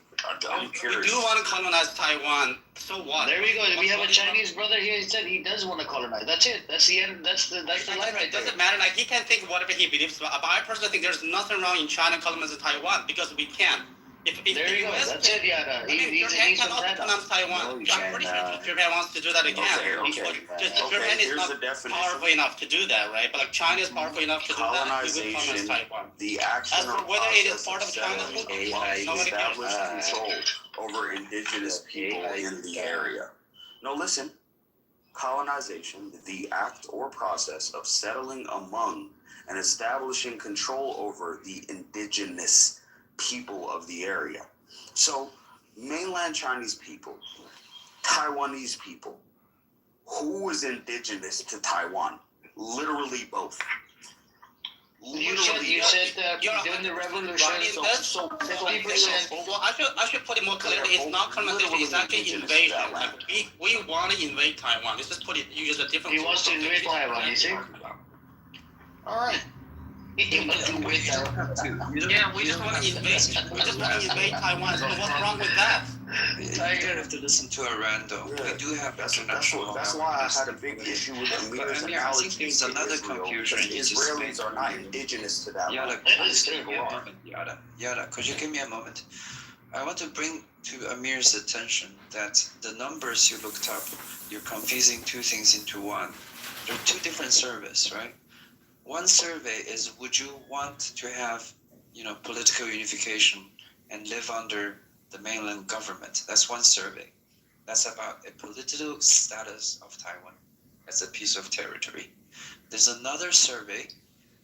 I'm We curious. do want to colonize Taiwan. So what? There we go. We have a Chinese brother here. He said he does want to colonize. That's it. That's the end. That's the line right It there. doesn't matter. Like he can think whatever he believes, but I personally think there's nothing wrong in China colonizing Taiwan because we can. If There you go. That's it, Yada. Japan can also colonize Taiwan. No, I'm pretty sure Japan wants to do that again. Just Japan is here's not the definition. powerful enough to do that, right? But like China is powerful enough to do that. We will colonize Colonization, Taiwan. the action As for or whether it is process part of China, settling nobody cares. established control over indigenous people in the area. No, listen. Colonization, the act or process of settling among and establishing control over the indigenous people of the area. So, mainland Chinese people, Taiwanese people, who is indigenous to Taiwan? Literally both. You said during the revolution, so 50%. Well, I should put it more clearly. It's not colonization. It's actually invasion. Like we want to invade Taiwan. Let's just put it. Use a different. He wants to invade Taiwan. You see? All right. Yeah, we just want to invade. We just want to invade Taiwan. So what's wrong with that? You don't have to listen to a random. We do have international law. That's why I had a big issue with Amir's analogy. I think there's another confusion. Israelis are not indigenous to that. Yada, could you give me a moment? I want to bring to Amir's attention that the numbers you looked up, you're confusing two things into one. There are two different surveys, right? One survey is, would you want to have, political unification and live under the mainland government? That's one survey. That's about a political status of Taiwan as a piece of territory. There's another survey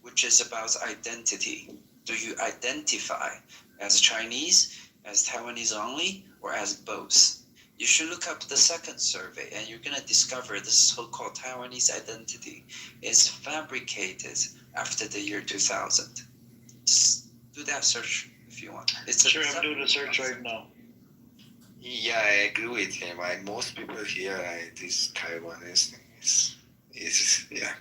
which is about identity. Do you identify as Chinese, as Taiwanese only, or as both? You should look up the second survey and you're going to discover this so-called Taiwanese identity is fabricated after the year 2000. Just do that search if you want. I'm doing a search right now. Yeah, I agree with him. Most people here, this Taiwanese thing is yeah.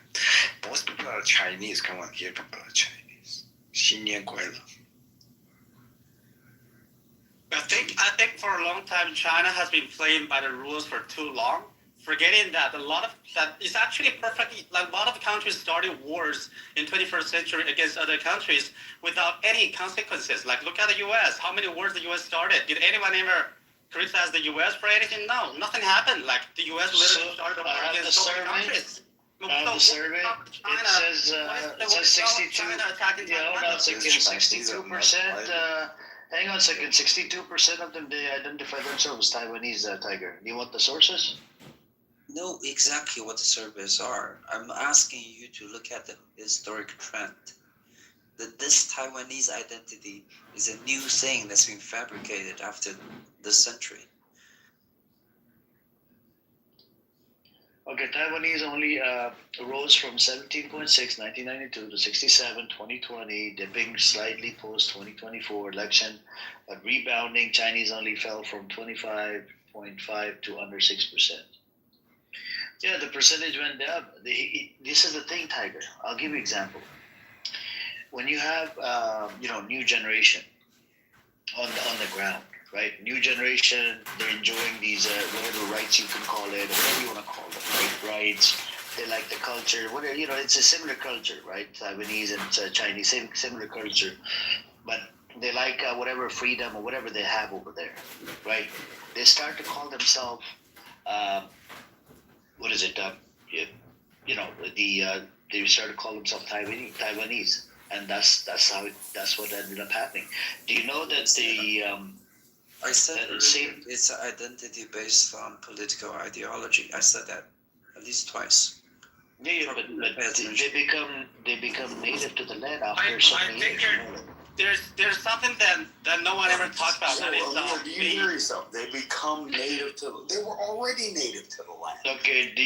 Most people are Chinese. Come on, here people are Chinese. 新年快乐. I think for a long time China has been playing by the rules for too long, forgetting that that is actually perfectly, like a lot of countries started wars in 21st century against other countries without any consequences. Like look at the US, how many wars the US started? Did anyone ever criticize the US for anything? No, nothing happened. Like the US literally started a war against so many countries. The survey, it says 62. Yeah, hold on a second. 62%. Hang on a second. 62% of them, they identify themselves as Taiwanese, Tiger. Do you want the sources? Know exactly what the surveys are. I'm asking you to look at the historic trend. That this Taiwanese identity is a new thing that's been fabricated after this century. Okay, Taiwanese only rose from 17.6, 1992 to 67, 2020, dipping slightly post 2024 election, but rebounding. Chinese only fell from 25.5 to under 6%. Yeah, the percentage went down. This is the thing, Tiger. I'll give you an example. When you have, new generation on the ground, right? New generation, they're enjoying these whatever rights you can call it, or whatever you want to call them, right? Rights, they like the culture. Whatever, it's a similar culture, right? Taiwanese and Chinese, similar culture, but they like whatever freedom or whatever they have over there, right? They start to call themselves, what is it? They start to call themselves Taiwanese, and that's what ended up happening. Do you know that the I said it's an identity based on political ideology. I said that at least twice. Yeah, but they become native to the land after so many think years. there's something that no one ever talks about. So, do you hear yourself? They become native to. They were already native to the land. Okay, do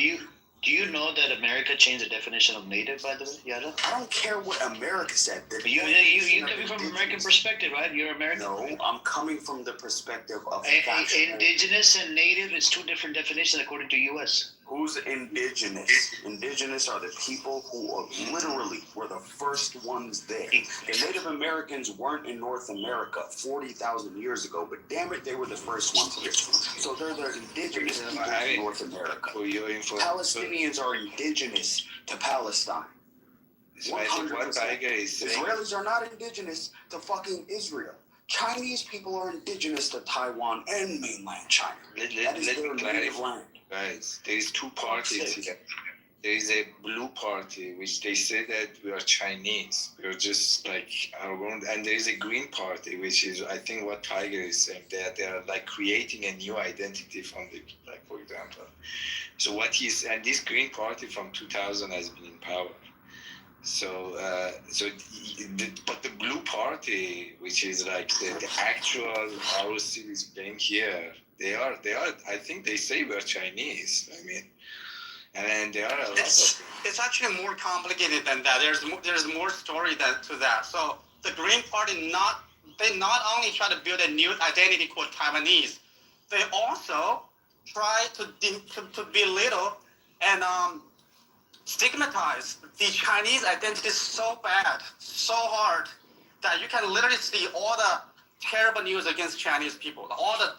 you know that America changed the definition of native, by the way, Yada? I don't care what America said. You coming from an American perspective, right? You're American. No, I'm coming from the perspective of indigenous and native is two different definitions according to U.S. Who's indigenous? Indigenous are the people who are literally were the first ones there. The Native Americans weren't in North America 40,000 years ago, but damn it, they were the first ones here. So they're the indigenous people in North America. Palestinians are indigenous to Palestine. 100%. Israelis are not indigenous to fucking Israel. Chinese people are indigenous to Taiwan and mainland China. That is their native land. Guys, there is two parties here. There is a blue party, which they say that we are Chinese. We are just like our own, and there is a green party, which is, I think, what Tiger is saying, that they are like creating a new identity from the, like, for example. So and this green party from 2000 has been in power. But the blue party, which is like the actual ROC is playing here, they are. I think they say we're Chinese. I mean, and then there are a lot of. It's actually more complicated than that. There's more story to that. So the Green Party not only try to build a new identity called Taiwanese, they also try to belittle and stigmatize the Chinese identity so bad, so hard, that you can literally see all the terrible news against Chinese people, all the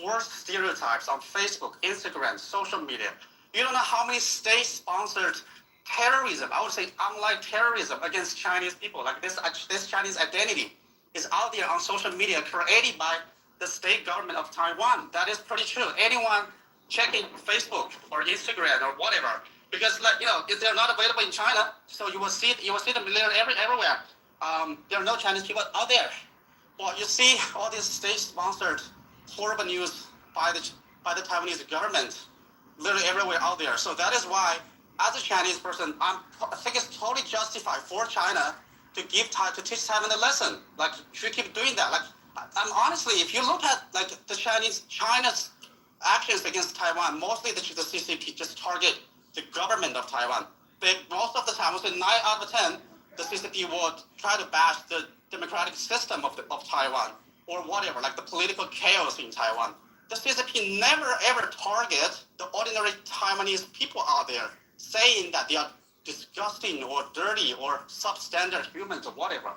worst stereotypes on Facebook, Instagram, social media. You don't know how many state-sponsored terrorism, I would say unlike terrorism against Chinese people, like this Chinese identity is out there on social media created by the state government of Taiwan. That is pretty true. Anyone checking Facebook or Instagram or whatever, because if they're not available in China, so you will see them everywhere. There are no Chinese people out there. Well, you see all these state-sponsored horrible news by the Taiwanese government, literally everywhere out there. So that is why, as a Chinese person, I think it's totally justified for China to teach Taiwan a lesson. Like, should keep doing that. Like, honestly, if you look at China's actions against Taiwan, mostly the CCP just target the government of Taiwan. Most of the time, 9 out of 10, the CCP would try to bash the democratic system of Taiwan or whatever, like the political chaos in Taiwan. The CCP never ever target the ordinary Taiwanese people out there, saying that they are disgusting or dirty or substandard humans or whatever.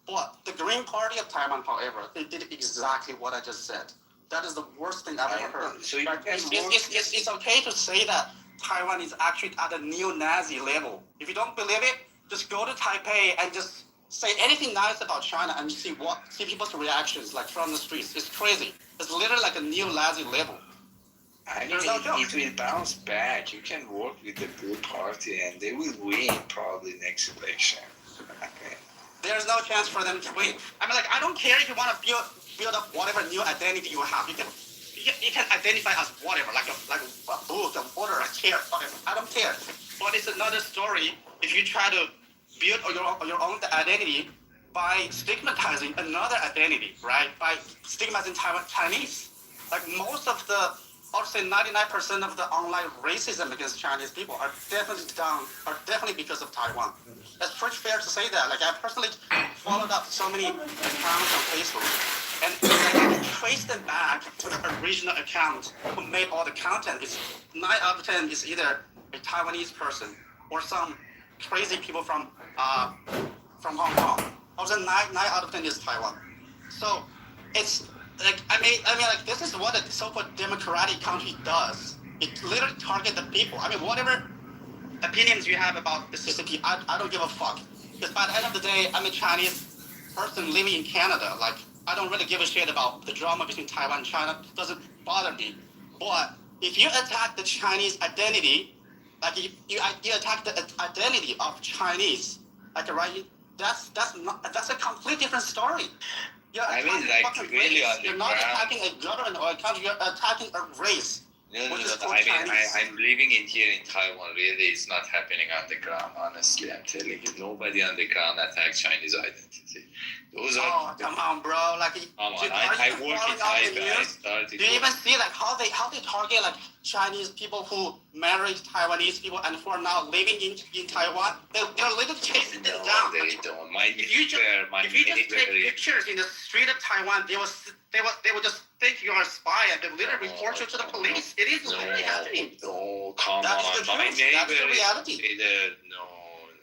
But the Green Party of Taiwan, however, they did exactly what I just said. That is the worst thing I've ever heard. So it's okay to say that Taiwan is actually at a neo-Nazi level. If you don't believe it, just go to Taipei and just say anything nice about China and see people's reactions, like from the streets. It's crazy. It's literally like a neo-Nazi level. I mean, it will bounce back. You can work with the Blue Party and they will win probably next election. Okay. There's no chance for them to win. I mean, like, I don't care if you want to build up whatever new identity you have. You can identify as whatever, like a booth, a water, a chair, whatever. I don't care. But it's another story if you try to build your own identity by stigmatizing another identity, right? By stigmatizing Chinese. Like most of the, I would say 99% of the online racism against Chinese people are definitely because of Taiwan. That's pretty fair to say that. Like I personally followed up so many accounts on Facebook, and I can trace them back to the original account who made all the content. It's 9 out of 10 is either a Taiwanese person or some crazy people from Hong Kong. Also 9 out of 10 is Taiwan. So it's like I mean like this is what a so-called democratic country does. It literally targets the people. I mean whatever opinions you have about the CCP, I don't give a fuck. Because by the end of the day, I'm a Chinese person living in Canada. Like, I don't really give a shit about the drama between Taiwan and China. It doesn't bother me. But if you attack the Chinese identity, like you attack the identity of Chinese, like right, that's a completely different story. You're attacking a fucking really race. on the You're not ground. attacking a government or a country. You're attacking a race. No. I mean, I'm living in here in Taiwan. Really, it's not happening on the ground. Honestly, I'm telling you, nobody on the ground attacks Chinese identity. Those are. Come on, bro. Like, come on. I work in Taipei. I started. Do you even see like how they target like Chinese people who married Taiwanese people and who are now living in Taiwan? They're literally chasing them down. They don't. If you just take pictures in the street of Taiwan, they will just think you are a spy and they literally report you to the police. It is literally happening. No, come That on. is the My truth. neighbor That's the reality. No.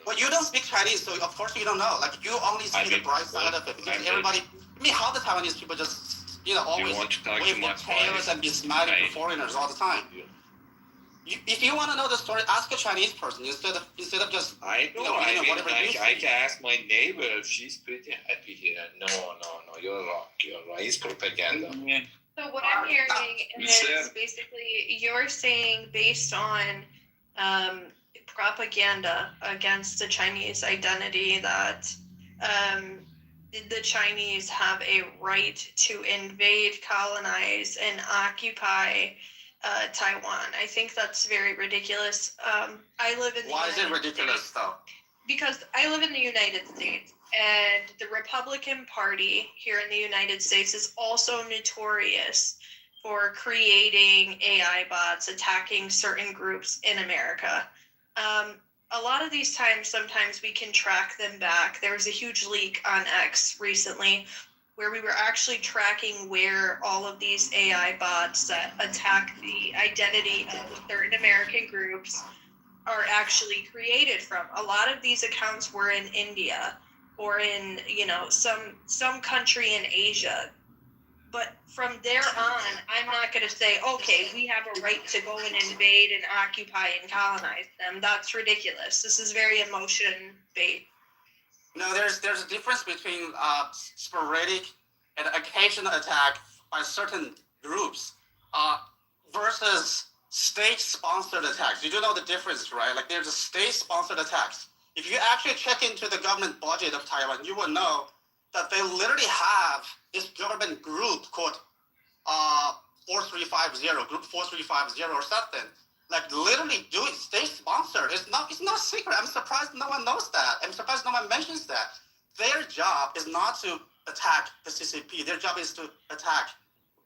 Well, you don't speak Chinese, so of course you don't know. Like, you only see the bright side of it because everybody. I mean, how the Taiwanese people just always wave their tails and be smiling to foreigners all the time. If you want to know the story, ask a Chinese person instead of just whatever you see. I can ask my neighbor if she's pretty happy here. No, you're wrong. It's propaganda. So what I'm hearing is basically you're saying based on propaganda against the Chinese identity that the Chinese have a right to invade, colonize, and occupy Taiwan. I think that's very ridiculous. I live in the Why is it ridiculous, though? Because I live in the United States, and the Republican Party here in the United States is also notorious for creating AI bots, attacking certain groups in America. A lot of these times, sometimes we can track them back. There was a huge leak on X recently where we were actually tracking where all of these AI bots that attack the identity of certain American groups are actually created from. A lot of these accounts were in India or in, some country in Asia. But from there on, I'm not going to say, okay, we have a right to go and invade and occupy and colonize them. That's ridiculous. This is very emotion-based. No, there's a difference between sporadic and occasional attack by certain groups versus state-sponsored attacks. You do know the difference, right? Like, there's a state-sponsored attacks. If you actually check into the government budget of Taiwan, you will know that they literally have this government group called 4350, Group 4350 or something. Like, literally doing state-sponsored. It's not secret. I'm surprised no one knows that. I'm surprised no one mentions that. Their job is not to attack the CCP. Their job is to attack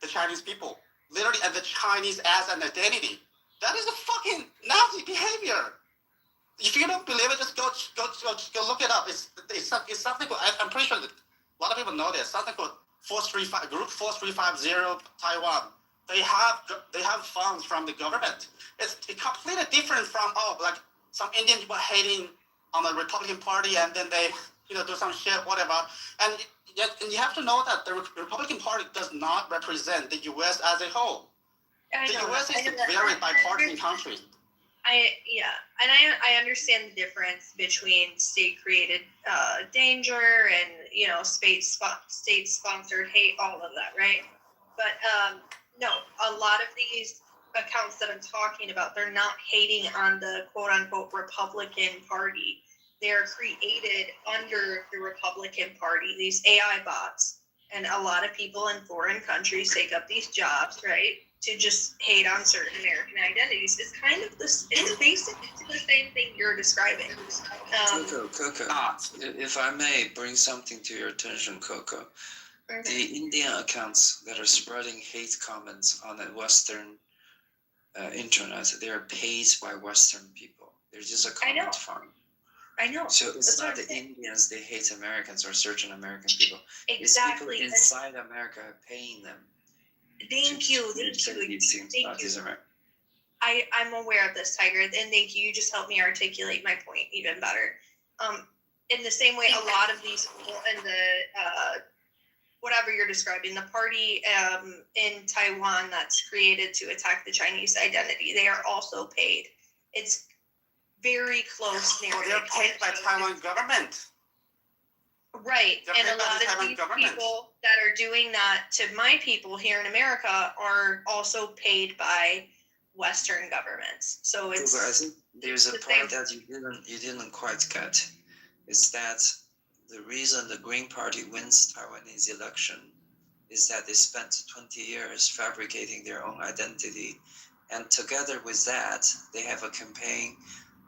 the Chinese people. Literally, and the Chinese as an identity. That is a fucking Nazi behavior. If you don't believe it, just go look it up. It's something called, I'm pretty sure that a lot of people know this. Something called Group 4350 Taiwan. They have funds from the government. It's completely different from some Indian people hating on the Republican Party and then they do some shit, whatever. And you have to know that the Republican Party does not represent the U.S. as a whole. The U.S. is a very bipartisan country. I understand the difference between state-created danger and state-sponsored hate, all of that, right? But no, a lot of these accounts that I'm talking about, they're not hating on the quote-unquote Republican Party. They're created under the Republican Party, these AI bots, and a lot of people in foreign countries take up these jobs, right? To just hate on certain American identities. It's kind of this. It's basically the same thing you're describing. Coco, if I may bring something to your attention, Coco. Okay. The Indian accounts that are spreading hate comments on the Western internet, they are paid by Western people. They're just a comment farm. I know. So it's not the Indians, they hate Americans or certain American people. Exactly. It's people inside America paying them. Thank you. I'm aware of this, Tiger, and thank you. You just helped me articulate my point even better. In the same way, a lot of these people in the whatever you're describing, the party in Taiwan that's created to attack the Chinese identity, they are also paid. It's very close Well, narrative. they're paid by Taiwan government. Right, They're and paid a by lot the of Taiwan these government. people that are doing that to my people here in America are also paid by Western governments. So it's. I think there's a the part same. that you didn't quite get. Is that the reason the Green Party wins Taiwanese election is that they spent 20 years fabricating their own identity, and together with that, they have a campaign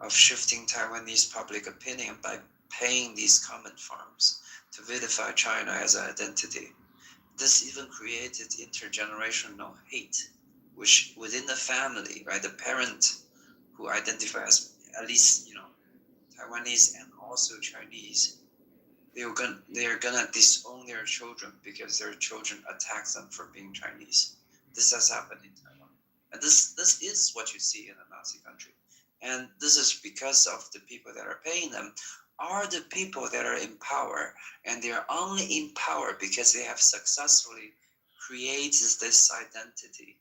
of shifting Taiwanese public opinion by paying these comment farms to vilify China as an identity. This even created intergenerational hate, which within the family, right, the parent who identifies at least, Taiwanese and also Chinese, they're gonna disown their children because their children attack them for being Chinese. This has happened in Taiwan, and this is what you see in a Nazi country, and this is because of the people that are paying them are the people that are in power, and they are only in power because they have successfully created this identity,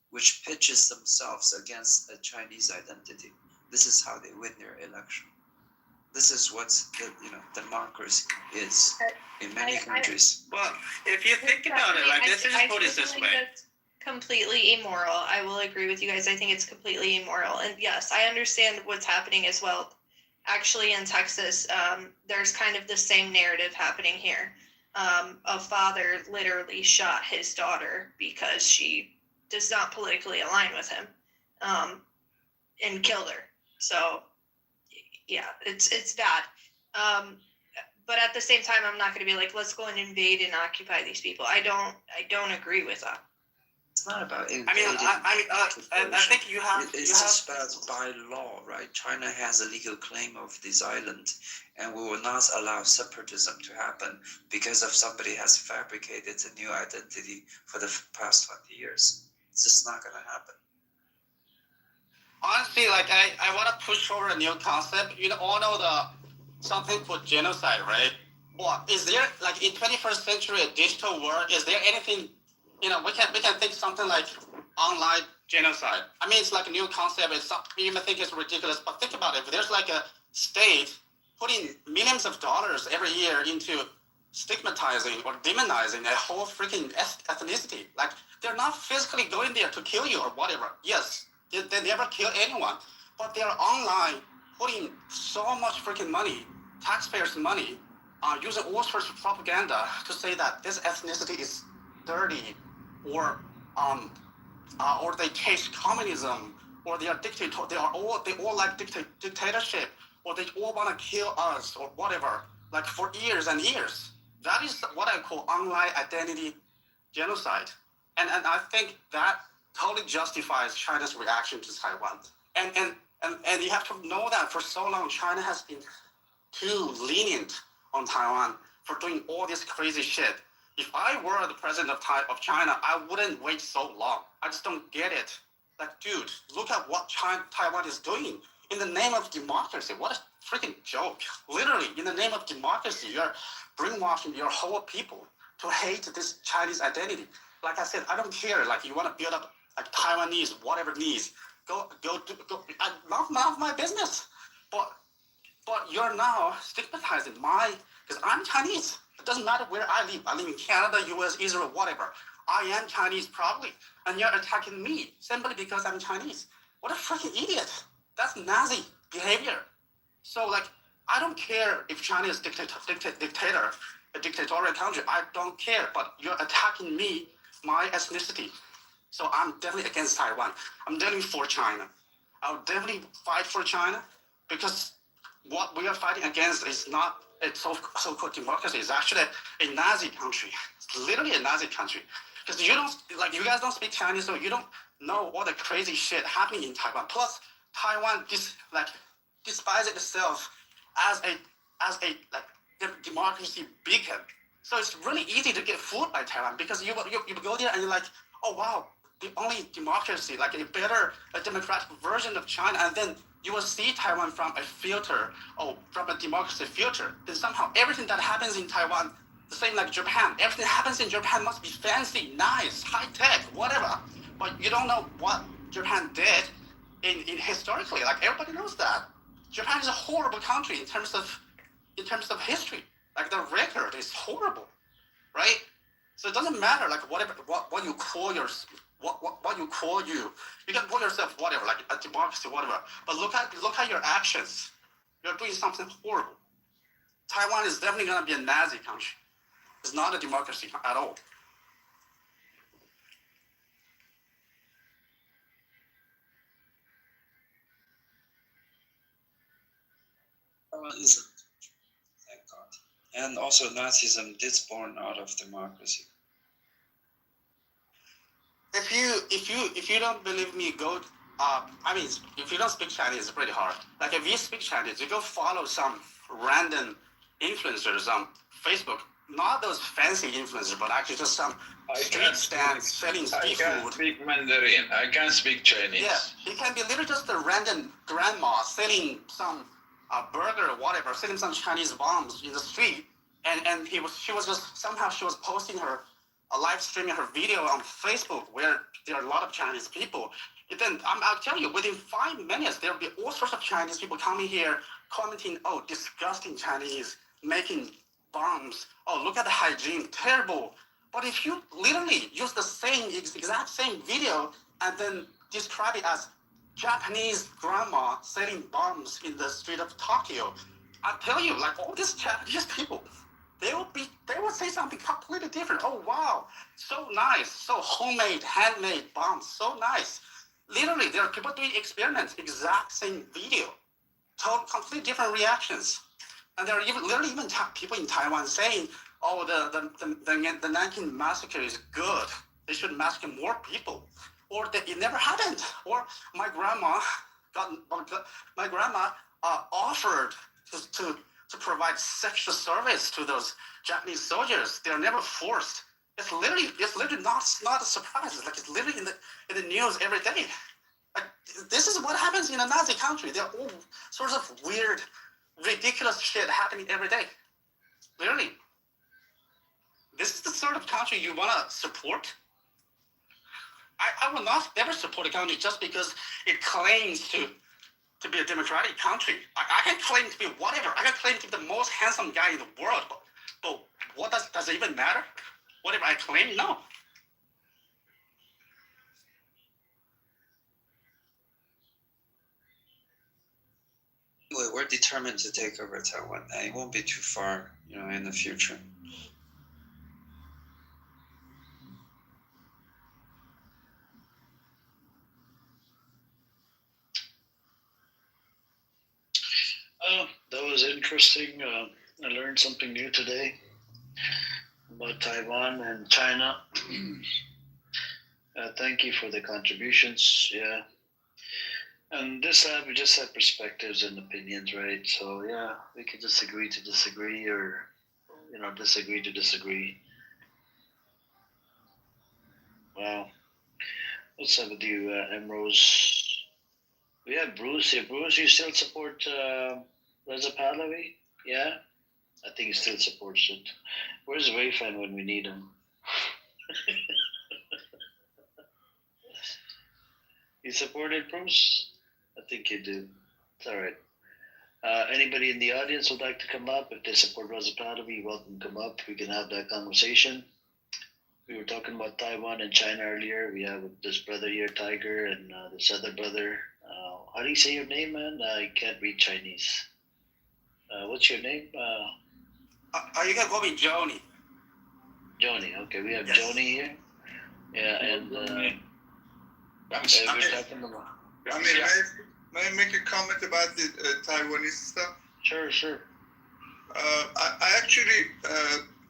which pitches themselves against a Chinese identity. This is how they win their election. This is what democracy is in many countries. Well, if you think about it, like let's just put it this way. That's completely immoral. I will agree with you guys. I think it's completely immoral. And yes, I understand what's happening as well. Actually, in Texas, there's kind of the same narrative happening here. A father literally shot his daughter because she does not politically align with him, and killed her. So, yeah, it's bad. But at the same time, I'm not going to be like, let's go and invade and occupy these people. I don't agree with that. It's not about invading. I think you have. It's just about by law, right? China has a legal claim of this island, and we will not allow separatism to happen because of somebody has fabricated a new identity for the past 20 years. It's just not going to happen. Honestly, like I want to push forward a new concept. You all know something called genocide, right? Well, is there like in 21st century digital world? Is there anything? We can think something like online genocide. I mean, it's like a new concept. You may think it's ridiculous, but think about it. If there's like a state putting millions of dollars every year into stigmatizing or demonizing a whole freaking ethnicity, like they're not physically going there to kill you or whatever. Yes, they never kill anyone, but they're online putting so much freaking money, taxpayers' money, using all sorts of propaganda to say that this ethnicity is dirty, or they taste communism, or they are dictator. They all like dictatorship, or they all want to kill us or whatever. Like for years and years. That is what I call online identity genocide, and I think that totally justifies China's reaction to Taiwan. And you have to know that for so long China has been too lenient on Taiwan for doing all this crazy shit. If I were the president of China, I wouldn't wait so long. I just don't get it. Like, dude, look at what Taiwan is doing in the name of democracy. What a freaking joke. Literally, in the name of democracy, you're brainwashing your whole people to hate this Chinese identity. Like I said, I don't care. Like, you want to build up like Taiwanese, whatever needs. Go. Not my business. But you're now stigmatizing because I'm Chinese. It doesn't matter where I live. I live in Canada, US, Israel, whatever. I am Chinese probably. And you're attacking me simply because I'm Chinese. What a freaking idiot. That's Nazi behavior. So like, I don't care if China is a dictatorial country. I don't care, but you're attacking me, my ethnicity. So I'm definitely against Taiwan. I'm definitely for China. I'll definitely fight for China because what we are fighting against is not a so-called democracy. It's actually a Nazi country. It's literally a Nazi country. Because you guys don't speak Chinese, so you don't know all the crazy shit happening in Taiwan. Plus, Taiwan despises itself as a democracy beacon. So it's really easy to get fooled by Taiwan because you go there and you're like, oh wow, the only democracy, like a democratic version of China, and then you will see Taiwan from a democracy filter. Then somehow everything that happens in Taiwan, the same like Japan, everything that happens in Japan must be fancy, nice, high tech, whatever. But you don't know what Japan did in historically. Like everybody knows that. Japan is a horrible country in terms of history. Like the record is horrible, right? So it doesn't matter like whatever what you call what you call you. You can call yourself whatever, like a democracy, whatever. But look at your actions. You're doing something horrible. Taiwan is definitely gonna be a Nazi country. It's not a democracy at all. Isn't, thank God. And also Nazism did born out of democracy. If you don't believe me, go. I mean, if you don't speak Chinese, it's pretty hard. Like if you speak Chinese, you go follow some random influencers on Facebook. Not those fancy influencers, but actually just some street stands selling street food. I can speak Mandarin. I can speak Chinese. Yeah, it can be literally just a random grandma selling some burger or whatever, selling some Chinese bombs in the street, and she was posting her live streaming her video on Facebook where there are a lot of Chinese people. And then I'll tell you, within 5 minutes, there'll be all sorts of Chinese people coming here commenting, "Oh, disgusting Chinese making bombs. Oh, look at the hygiene, terrible." But if you literally use the exact same video and then describe it as Japanese grandma selling bombs in the street of Tokyo, I tell you, like all these Japanese people, they will say something completely different. Oh wow, so nice, so homemade, handmade bombs, so nice. Literally, there are people doing experiments, exact same video, completely different reactions, and there are literally even people in Taiwan saying, "Oh, the Nanking massacre is good. They should massacre more people," or that it never happened, or my grandma offered to provide sexual service to those Japanese soldiers. They're never forced. It's literally not a surprise. It's like it's literally in the news every day. Like this is what happens in a Nazi country. There are all sorts of weird, ridiculous shit happening every day. Literally. This is the sort of country you want to support? I will not ever support a country just because it claims to be a democratic country. I can claim to be whatever. I can claim to be the most handsome guy in the world. But what does it even matter? Whatever I claim? No. Anyway, we're determined to take over Taiwan, and it won't be too far, in the future. That was interesting. I learned something new today about Taiwan and China. Thank you for the contributions. Yeah. And we just have perspectives and opinions, right? So yeah, we can disagree to disagree, or disagree to disagree. Wow. What's up with you, Emrose? We have Bruce here. Bruce, you still support Reza Pahlavi? Yeah? I think he still supports it. Where's Wayfan when we need him? You supported Bruce? I think you do. It's all right. Anybody in the audience would like to come up? If they support Reza Pahlavi, you're welcome to come up. We can have that conversation. We were talking about Taiwan and China earlier. We have this brother here, Tiger, and this other brother. How do you say your name, man? I can't read Chinese. What's your name? You can call me Joni. Joni. Okay, we have Joni here. Yeah, and we're talking about. May I make a comment about the Taiwanese stuff? Sure. I actually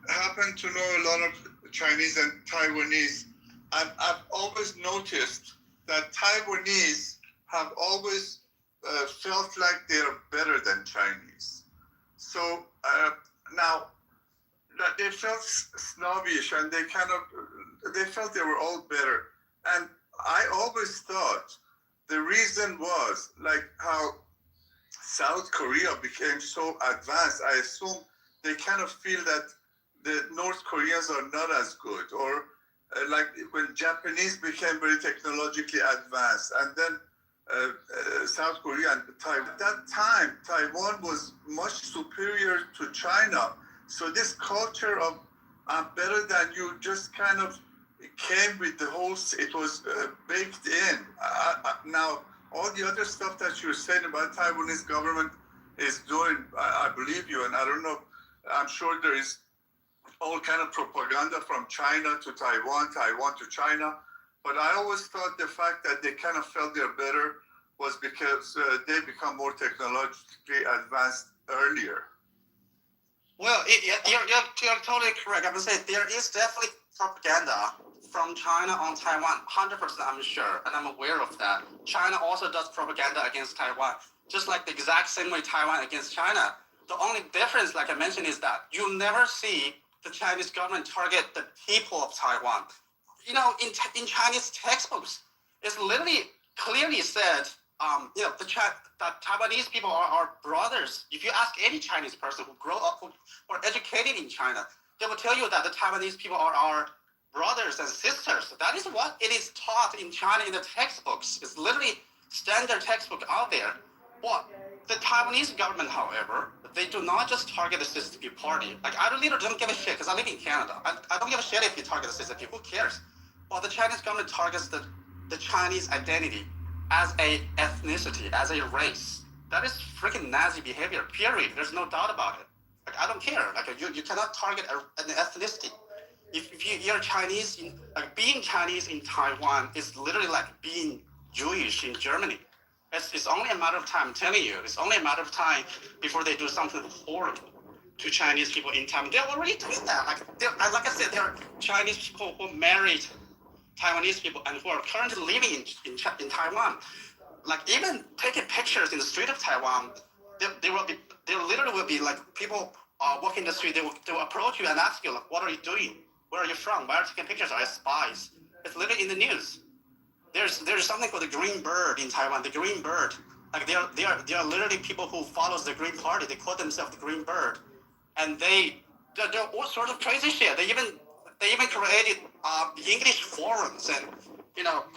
happen to know a lot of Chinese and Taiwanese, and I've always noticed that Taiwanese have always felt like they're better than Chinese. So now they felt snobbish, and they felt they were all better. And I always thought the reason was like how South Korea became so advanced. I assume they kind of feel that the North Koreans are not as good, or like when Japanese became very technologically advanced, and then South Korea and Taiwan. At that time, Taiwan was much superior to China. So this culture of I'm better than you just kind of came with the whole, it was baked in. Now, all the other stuff that you're saying about Taiwanese government is doing, I believe you, and I don't know, I'm sure there is all kind of propaganda from China to Taiwan, Taiwan to China. But I always thought the fact that they kind of felt they're better was because they become more technologically advanced earlier. Well, you're totally correct. I would say there is definitely propaganda from China on Taiwan, 100% I'm sure, and I'm aware of that. China also does propaganda against Taiwan, just like the exact same way Taiwan against China. The only difference, like I mentioned, is that you never see the Chinese government target the people of Taiwan. You know, in Chinese textbooks, it's literally clearly said, that Taiwanese people are brothers. If you ask any Chinese person who grew up, who are educated in China, they will tell you that the Taiwanese people are our brothers and sisters. That is what it is taught in China in the textbooks. It's literally standard textbook out there. But the Taiwanese government, however, they do not just target the CCP party. Like, I really don't give a shit because I live in Canada. I don't give a shit if you target the CCP. Who cares? Well, the Chinese government targets the Chinese identity as a ethnicity, as a race. That is freaking Nazi behavior, period. There's no doubt about it. Like, I don't care. Like, you cannot target an ethnicity. If you're Chinese, being Chinese in Taiwan is literally like being Jewish in Germany. It's only a matter of time, I'm telling you. It's only a matter of time before they do something horrible to Chinese people in Taiwan. They're already doing that. Like I said, there are Chinese people who married Taiwanese people and who are currently living in Taiwan. Like, even taking pictures in the street of Taiwan, there literally will be like people walking the street. They will approach you and ask you, like, what are you doing? Where are you from? Why are you taking pictures? Are you spies? It's literally in the news. There's something called the green bird in Taiwan. The green bird, like they are literally people who follows the Green Party. They call themselves the Green Bird, and they're all sorts of crazy shit. They even created English forums and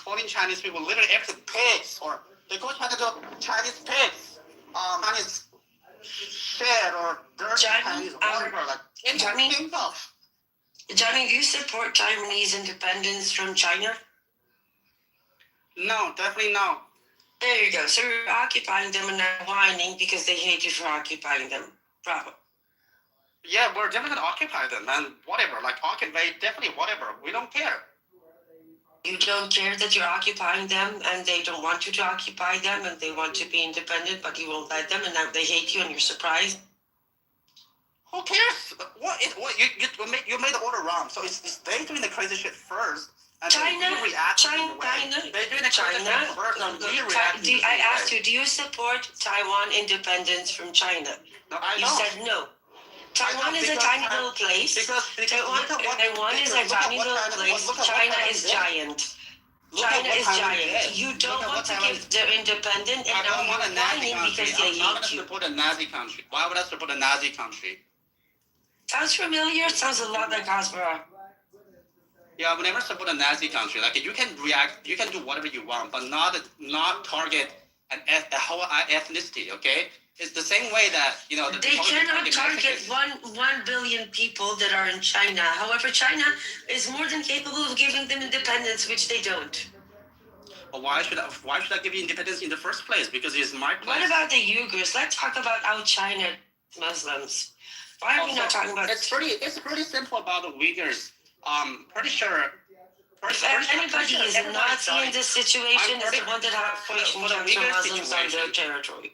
calling Chinese people literally everything pigs, or they call Chinese pigs, Chinese shit or dirty Chinese whatever, like anything think of. Johnny, do you support Taiwanese independence from China? No, definitely no. There you go. So you're occupying them and not whining because they hate you for occupying them. Bravo. Yeah, we're definitely gonna occupy them and whatever. Like, occupy, definitely whatever. We don't care. You don't care that you're occupying them and they don't want you to occupy them and they want to be independent, but you won't let them and now they hate you and you're surprised? Who cares? You made the order wrong. So it's they doing the crazy shit first. And China. They're doing the crazy shit first and we react. I asked you, do you support Taiwan independence from China? No, I don't. You said no. Taiwan is a tiny little place. Taiwan is a tiny little place. China is giant. China is giant. You don't want to give them independent, and now you're whining because they hate you. I'm going to support a Nazi country. Why would I support a Nazi country? Sounds familiar. Sounds a lot like Hasbara. Yeah, I would never support a Nazi country. Like, you can react, you can do whatever you want, but not target a whole ethnicity. Okay? It's the same way that they cannot target 1 billion people that are in China. However, China is more than capable of giving them independence, which they don't. Well, why should I give you independence in the first place? Because it's my place. What about the Uyghurs? Let's talk about how China Muslims. Why are we not talking about? It's pretty simple about the Uyghurs. Pretty sure. If anybody is Nazi in this situation, is the one that have forcing Muslims on their territory.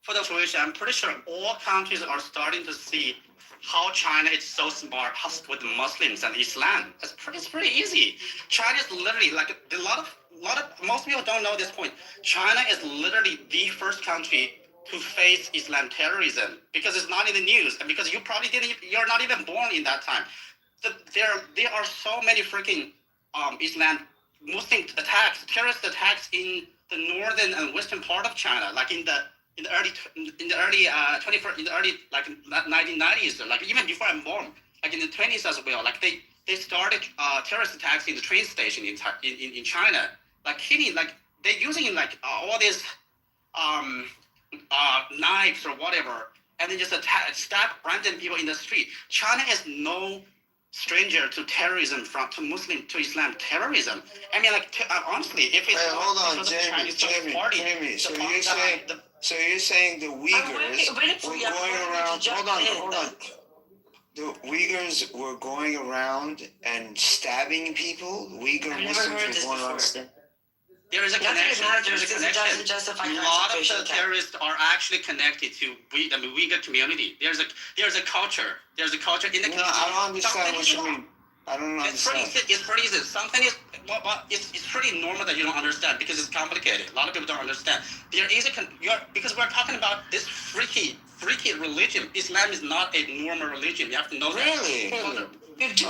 For the situation, I'm pretty sure all countries are starting to see how China is so smart with Muslims and Islam. It's pretty easy. China is literally like most people don't know this point. China is literally the first country to face Islam terrorism because it's not in the news and because you're not even born in that time. There are so many freaking Muslim attacks, terrorist attacks in the northern and western part of China, like in the early 1990s, like even before I'm born, like in the 20s as well. Like they started terrorist attacks in the train station in China, like killing like they're using like all these knives or whatever, and then just stab random people in the street. China is no stranger to terrorism, to Muslim, to Islam terrorism. I mean, like honestly, if it's hold on, because of the Chinese Jamie. So you're saying the Uyghurs were going around? Hold on. The Uyghurs were going around and stabbing people. Uyghur Muslims were going around. There is a connection. There's a connection. A lot of the terrorists are actually connected to the Uyghur community. There's a culture. There's a culture in the community. No, I don't understand what you mean. I don't understand. It's pretty easy. Something is, it's pretty normal that you don't understand because it's complicated. A lot of people don't understand. There is because we're talking about this freaky religion. Islam is not a normal religion. You have to know that. Really? Hold on. Pretty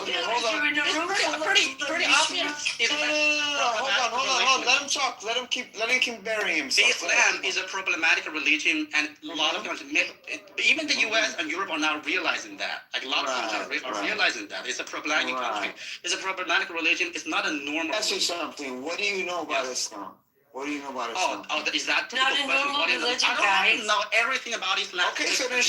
obvious. Hold on. Let him talk. Let him keep burying himself. Islam is a problematic religion, and a lot of countries, even the U.S. and Europe, are now realizing that. Like a lot of countries are realizing that it's a problematic country. It's a problematic religion. It's not a normal. Ask you something. What do you know about Islam? What do you know about Islam? Is that not a normal religion, I don't know everything about Islam. Okay, so then you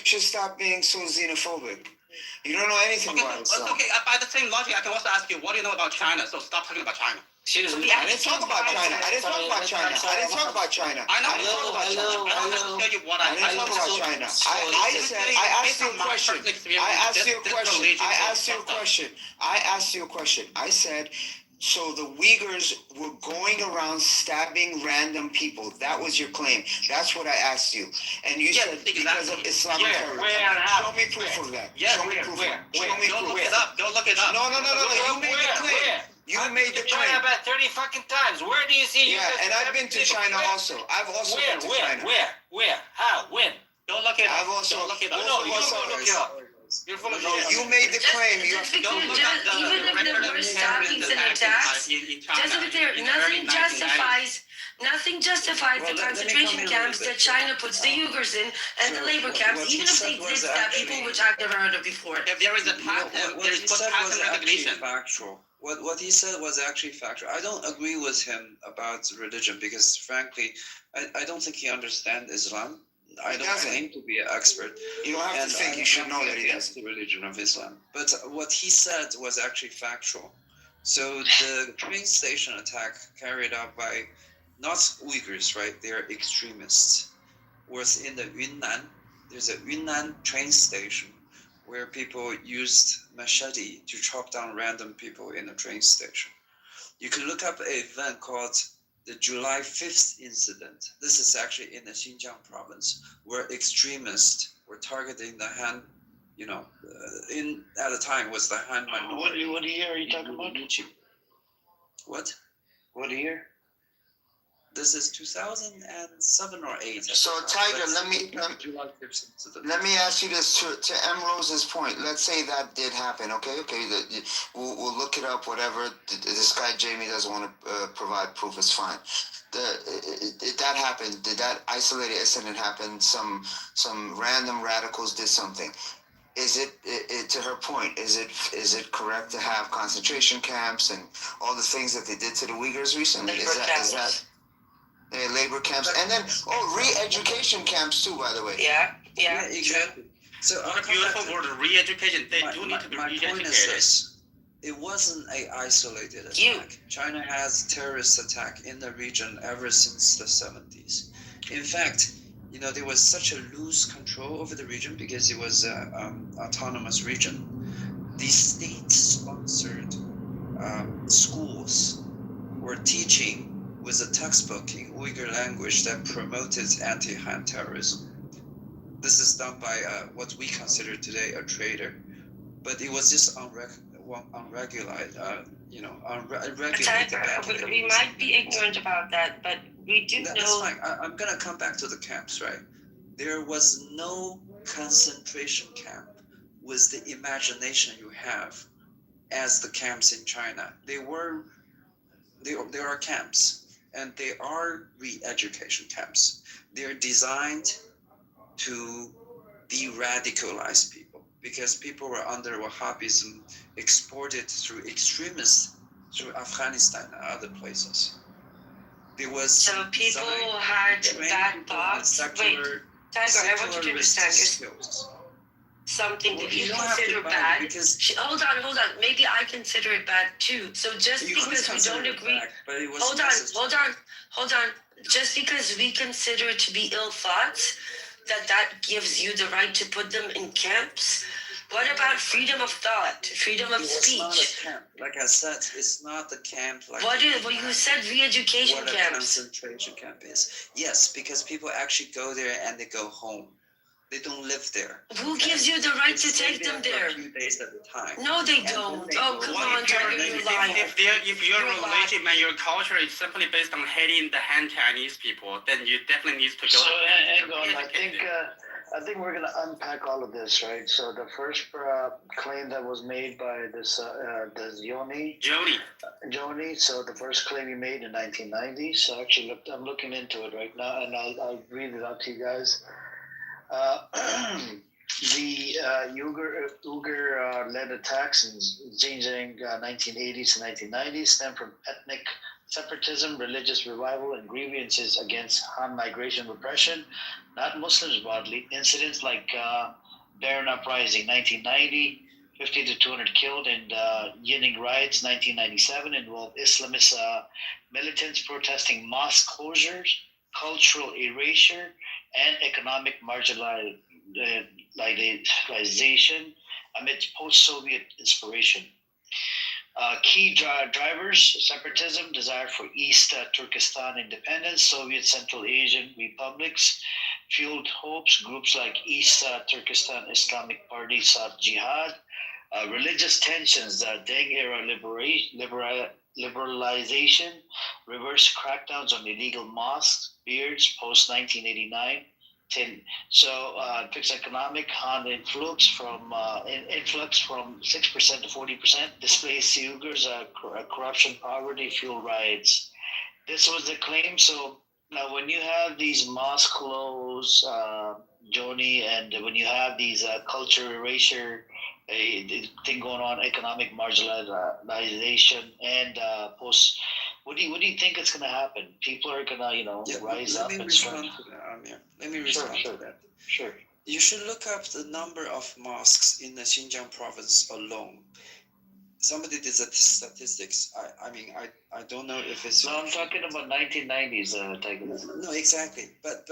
should stop being so xenophobic. You don't know anything about Islam. Okay, by the same logic, I can also ask you, what do you know about China? So stop talking about China. I didn't talk about China. I didn't talk about China. I know. I don't have to tell you what I didn't talk about China. I asked you a question. I said, so the Uyghurs were going around stabbing random people. That was your claim. That's what I asked you. And you said because of Islamic terrorism. Show me proof of that. Show me proof. Go look it up. No. You made the claim. You made the claim. China about 30 fucking times. Where do you see? Yeah, and I've been to China also. I've also been to China. Where? How? When? Don't look it up. I've also look it up. No, you don't look it up. You're full of shit. You made the claim. You have to even if there were stoppings and attacks, just to be clear, nothing justifies the concentration camps that China puts the Uyghurs in and the labor camps, even if they did stab people, which I've never heard of before. If there is a pattern, there is pattern recognition. Factual. What he said was actually factual. I don't agree with him about religion because, frankly, I don't think he understands Islam. I don't claim to be an expert. You don't have to think you should know that he does the religion of Islam. But what he said was actually factual. So the train station attack carried out by not Uyghurs, right? They are extremists. Was in the Yunnan. There's a Yunnan train station where people used machete to chop down random people in a train station. You can look up an event called the July 5th incident. This is actually in the Xinjiang province, where extremists were targeting the Han, at the time was the Han minority. What year are you talking about? What? What year? This is 2007 or 8. So Tiger, let me ask you this to M. Rose's point. Let's say that did happen, okay? We'll look it up, whatever. This guy Jamie doesn't want to provide proof, it's fine. Did that happen? Did that isolated incident happen? Some random radicals did something. Is it to her point? Is it correct to have concentration camps and all the things that they did to the Uyghurs recently? Is that labor camps, and then re-education camps too, by the way. Yeah, exactly. So what a beautiful word, re-education. They do need to be re-educated. It wasn't an isolated attack. China has terrorist attack in the region ever since the 70s. In fact, there was such a loose control over the region because it was an autonomous region. The state-sponsored schools were teaching with a textbook in Uyghur language that promoted anti-Han terrorism. This is done by what we consider today a traitor, but it was just unregulated. We might be ignorant about that, but we do know. That's fine. I'm gonna come back to the camps, right? There was no concentration camp with the imagination you have as the camps in China. There are camps. And they are re-education camps. They're designed to de-radicalize people because people were under Wahhabism exported through extremists through Afghanistan and other places. There was So people had bad thoughts. Wait, Tiger, I want you to understand. There's something that you consider bad. Because Hold on. Maybe I consider it bad too. So just because we don't agree, hold on. Just because we consider it to be ill thoughts, that gives you the right to put them in camps. What about freedom of thought, freedom of speech? It's not a camp. Like I said, it's not a camp. Like Well, you said re-education what a camps. concentration camp is. Yes, because people actually go there and they go home. They don't live there. Who gives you the right to take them there? For a few days at a time. No, they don't. Oh, come on, Tiger, you're lying. If your religion and your culture is simply based on hating the Han Chinese people, then you definitely need to go. So hang on, I think we're gonna unpack all of this, right? So the first claim that was made by this Joni. So the first claim he made in 1990. So actually, I'm looking into it right now, and I'll read it out to you guys. The Uyghur-led attacks in Xinjiang 1980s to 1990s stem from ethnic separatism, religious revival, and grievances against Han migration repression, not Muslims broadly. Incidents like Baron Uprising 1990, 50 to 200 killed, and Yining riots 1997 involved Islamist militants protesting mosque closures, cultural erasure, and economic marginalization amidst post-Soviet inspiration. Key drivers: separatism, desire for East Turkestan independence, Soviet Central Asian republics, fueled hopes. Groups like East Turkestan Islamic Party sought jihad. Religious tensions, Deng era liberalization, reverse crackdowns on illegal mosques, beards post 1989. Fixed economic, Han influx from 6% to 40%, displaced Uyghurs, corruption, poverty, fuel riots. This was the claim. So now, when you have these mosque closed, Joni, and when you have these culture erasure thing going on, economic marginalization, and post. What do you think is going to happen? People are going to, rise up and start. Let me respond to that. Sure. You should look up the number of mosques in the Xinjiang province alone. Somebody did the statistics. I don't know if it's. No, I'm talking about 1990s. No, exactly. But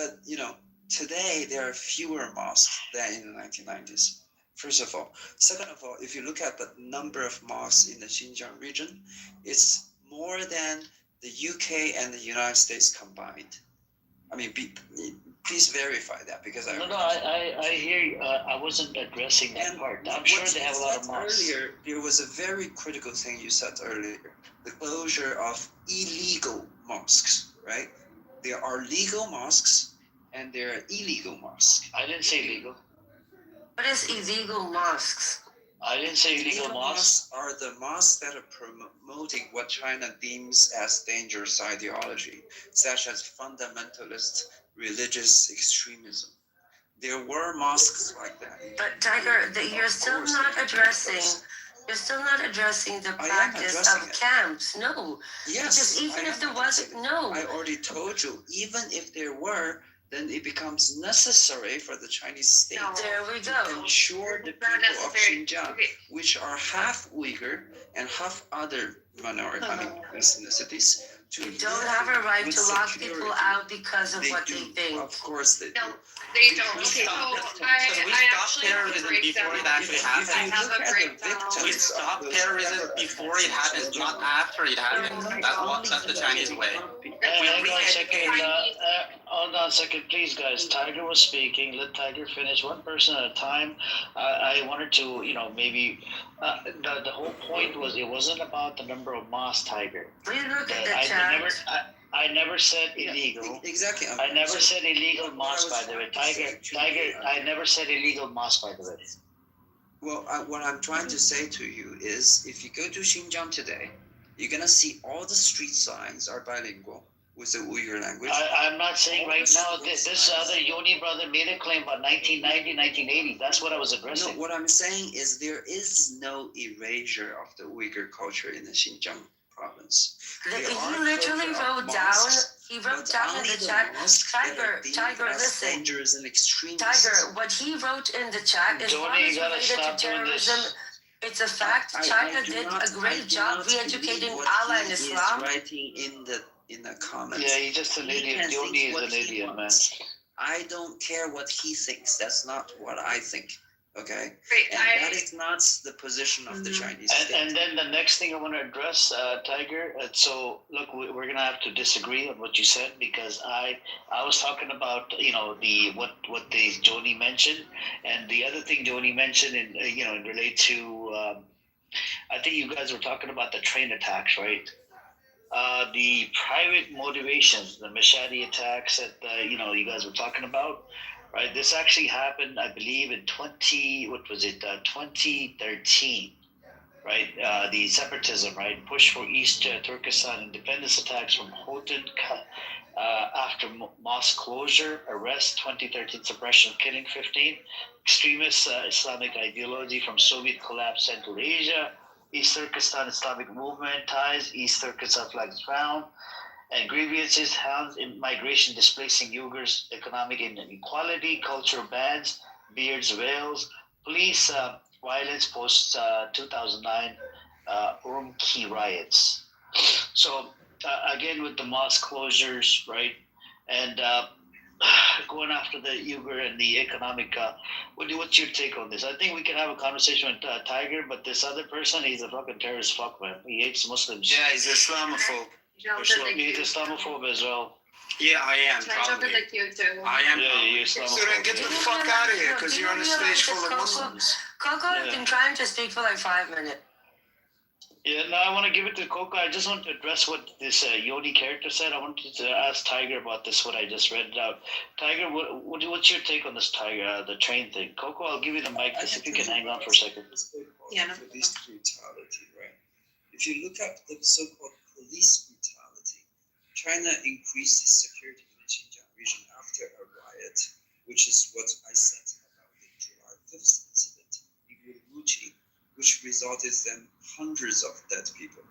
today there are fewer mosques than in the 1990s. First of all. Second of all, if you look at the number of mosques in the Xinjiang region, it's more than the UK and the United States combined. Please verify that, because I hear you. I wasn't addressing that part. I'm sure they have a lot of mosques. Earlier, there was a very critical thing you said earlier: the closure of illegal mosques. Right? There are legal mosques and there are illegal mosques. I didn't say legal. What is illegal mosques? I didn't say illegal mosques. Are the mosques that are promoting what China deems as dangerous ideology, such as fundamentalist religious extremism. There were mosques like that. But Tiger, you're still not addressing the practice of camps. No. Yes. Because even if there wasn't, no. I already told you, even if there were, then it becomes necessary for the Chinese state to ensure the people of Xinjiang, which are half Uyghur and half other minority ethnicities, you don't have a right to lock people out because of what they think. Of course they do. They don't. Okay, so I actually have a breakdown. I have a breakdown. We stop terrorism before it happens, not after it happens. That's the Chinese way. Hold on a second, please, guys. Tiger was speaking. Let Tiger finish, one person at a time. I wanted to, maybe the whole point was it wasn't about the number of mosques, Tiger. Please look at the chat. I never said illegal. Exactly. I never said illegal mosque, by the way. Tiger, I never said illegal mosque, by the way. Well, what I'm trying to say to you is, if you go to Xinjiang today, you're going to see all the street signs are bilingual with the Uyghur language. I'm not saying right now, this other Yoni brother made a claim about 1990, 1980. That's what I was addressing. No, what I'm saying is there is no erasure of the Uyghur culture in the Xinjiang province. He literally wrote down. He wrote down in the chat. Tiger, listen. Dangerous and extreme. Tiger, what he wrote in the chat is not related to terrorism. It's a fact. China did a great job re-educating Allah and Islam. Writing in the comments. Yeah, he's just an idiot. Joni is an idiot, man. I don't care what he thinks. That's not what I think. Okay? Right, and that is not the position of the Chinese state. And then the next thing I want to address, Tiger, so look, we're going to have to disagree on what you said, because I was talking about, what the Joni mentioned, and the other thing Joni mentioned in relate to, I think you guys were talking about the train attacks, right? The private motivations, the machete attacks that, you guys were talking about, right? This actually happened, I believe, in 2013, right? The separatism, right? Push for East Turkestan independence attacks from Hotan after mosque closure, arrest, 2013 suppression, killing 15, extremist Islamic ideology from Soviet collapse, Central Asia, East Turkestan Islamic movement ties, East Turkestan flags found, and grievances hounds in migration displacing Uyghurs, economic inequality, cultural bans, beards, veils, police violence post 2009 Urumqi riots. So again, with the mosque closures, right, and going after the Uyghur and the economic, what's your take on this? I think we can have a conversation with Tiger, but this other person, he's a fucking terrorist fuck, man. He hates Muslims. Yeah, he's Islamophobe. He's Islamophobe as well. Yeah, I am. Can I jump in the queue too? I am. Yeah, you're Islamophobe. So then get the fuck out of here, because you're on a stage full of Muslims. Coco has been trying to speak for like 5 minutes. Yeah, no, I want to give it to Coco. I just want to address what this Yodi character said. I wanted to ask Tiger about this, what I just read out. Tiger, what's your take on this, Tiger, the train thing? Coco, I'll give you the mic, just if you can hang on for a second. Yeah, no. Police brutality, right? If you look at the so-called police brutality, China increased its security in the Xinjiang region after a riot, which is what I said about the July 5th incident in Urumqi, which resulted in hundreds of dead people,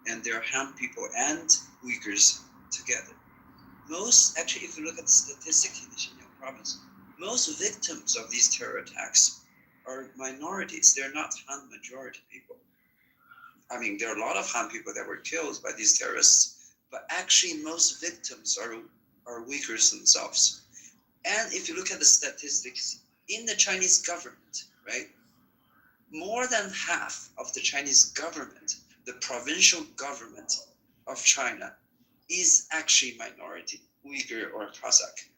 and their Han people and Uyghurs together. Actually, if you look at the statistics in the Xinjiang province, most victims of these terror attacks are minorities. They're not Han majority people. I mean, there are a lot of Han people that were killed by these terrorists, but actually most victims are Uyghurs themselves. And if you look at the statistics in the Chinese government, right, more than half of the Chinese government, the provincial government of China, is actually minority, Uyghur or Kazakh.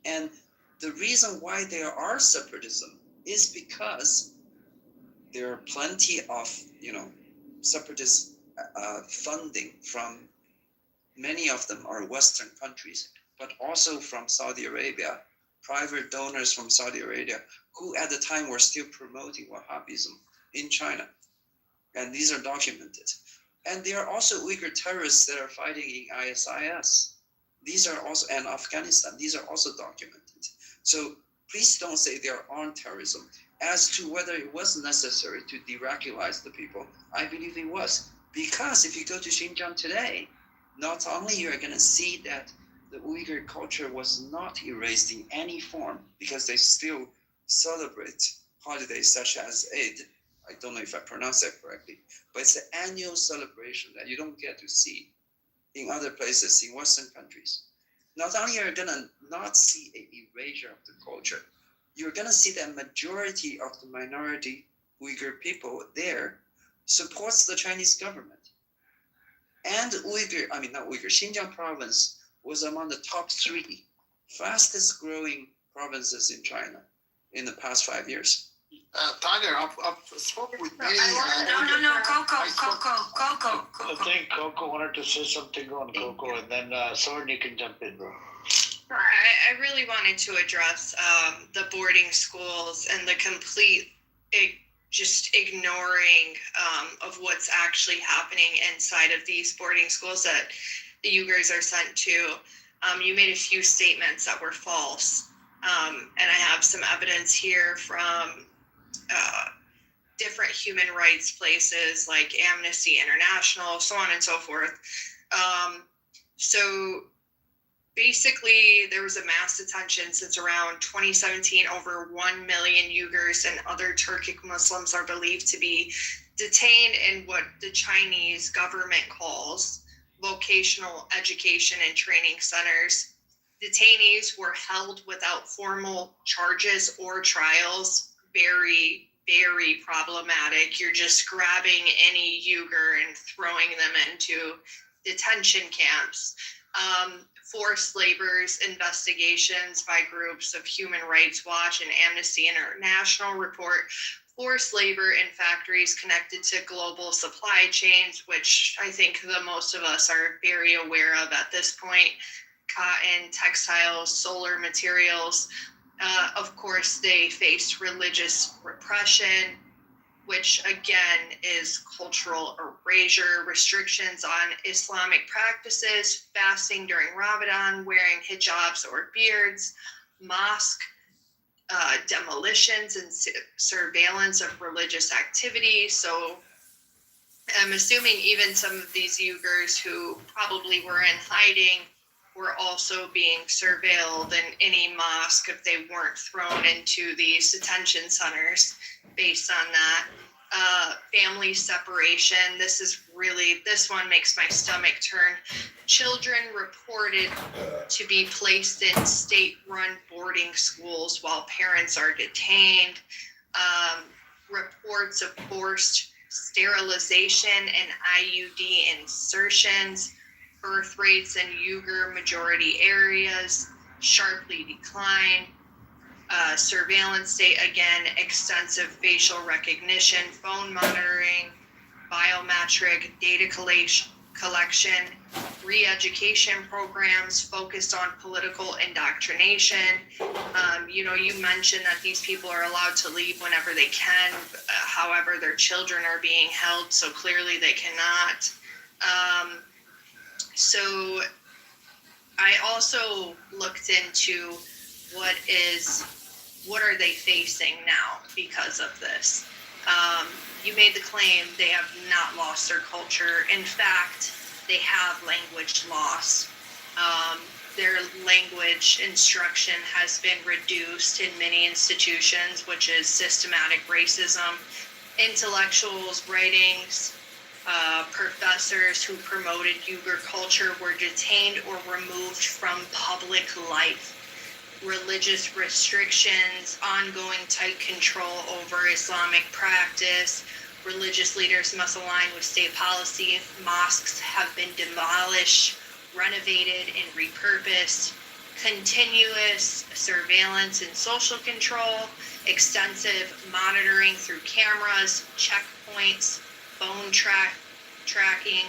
And the reason why there are separatism is because there are plenty of, separatist funding from, many of them are Western countries, but also from Saudi Arabia, private donors from Saudi Arabia, who at the time were still promoting Wahhabism in China. And these are documented. And there are also Uyghur terrorists that are fighting in ISIS. These are also, and Afghanistan, these are also documented. So please don't say there aren't terrorism. As to whether it was necessary to deradicalize the people, I believe it was. Because if you go to Xinjiang today, not only you're going to see that the Uyghur culture was not erased in any form, because they still celebrate holidays such as Eid. I don't know if I pronounced that correctly, but it's an annual celebration that you don't get to see in other places in Western countries. Not only are you going to not see an erasure of the culture, you're going to see that majority of the minority Uyghur people there supports the Chinese government. And Xinjiang province was among the top 3 fastest growing provinces in China in the past 5 years. Tiger, I've spoken with many. No, Coco. I think Coco wanted to say something on Coco, and then Soren, you can jump in, bro. I really wanted to address the boarding schools and the complete just ignoring of what's actually happening inside of these boarding schools that the Uyghurs are sent to. You made a few statements that were false. And I have some evidence here from different human rights places like Amnesty International, so on and so forth. So basically, there was a mass detention since around 2017. Over 1 million Uyghurs and other Turkic Muslims are believed to be detained in what the Chinese government calls vocational education and training centers. Detainees were held without formal charges or trials. Very, very problematic. You're just grabbing any Uyghur and throwing them into detention camps. Forced labors investigations by groups of Human Rights Watch and Amnesty International report forced labor in factories connected to global supply chains, which I think the most of us are very aware of at this point. Cotton, textiles, solar materials. Of course, they faced religious repression, which again is cultural erasure, restrictions on Islamic practices, fasting during Ramadan, wearing hijabs or beards, mosque demolitions and surveillance of religious activity. So I'm assuming even some of these Uyghurs who probably were in hiding were also being surveilled in any mosque if they weren't thrown into these detention centers based on that. Family separation. This one makes my stomach turn. Children reported to be placed in state-run boarding schools while parents are detained. Reports of forced sterilization and IUD insertions. Birth rates in Uyghur majority areas sharply declined. Surveillance state, again, extensive facial recognition, phone monitoring, biometric data collection, re-education programs focused on political indoctrination. You mentioned that these people are allowed to leave whenever they can. However, their children are being held, so clearly they cannot. So I also looked into what are they facing now because of this. You made the claim they have not lost their culture. In fact, they have language loss. Their language instruction has been reduced in many institutions, which is systematic racism. Intellectuals, writings, professors who promoted Uyghur culture were detained or removed from public life. Religious restrictions, ongoing tight control over Islamic practice. Religious leaders must align with state policy. Mosques have been demolished, renovated, and repurposed. Continuous surveillance and social control. Extensive monitoring through cameras, checkpoints, phone tracking,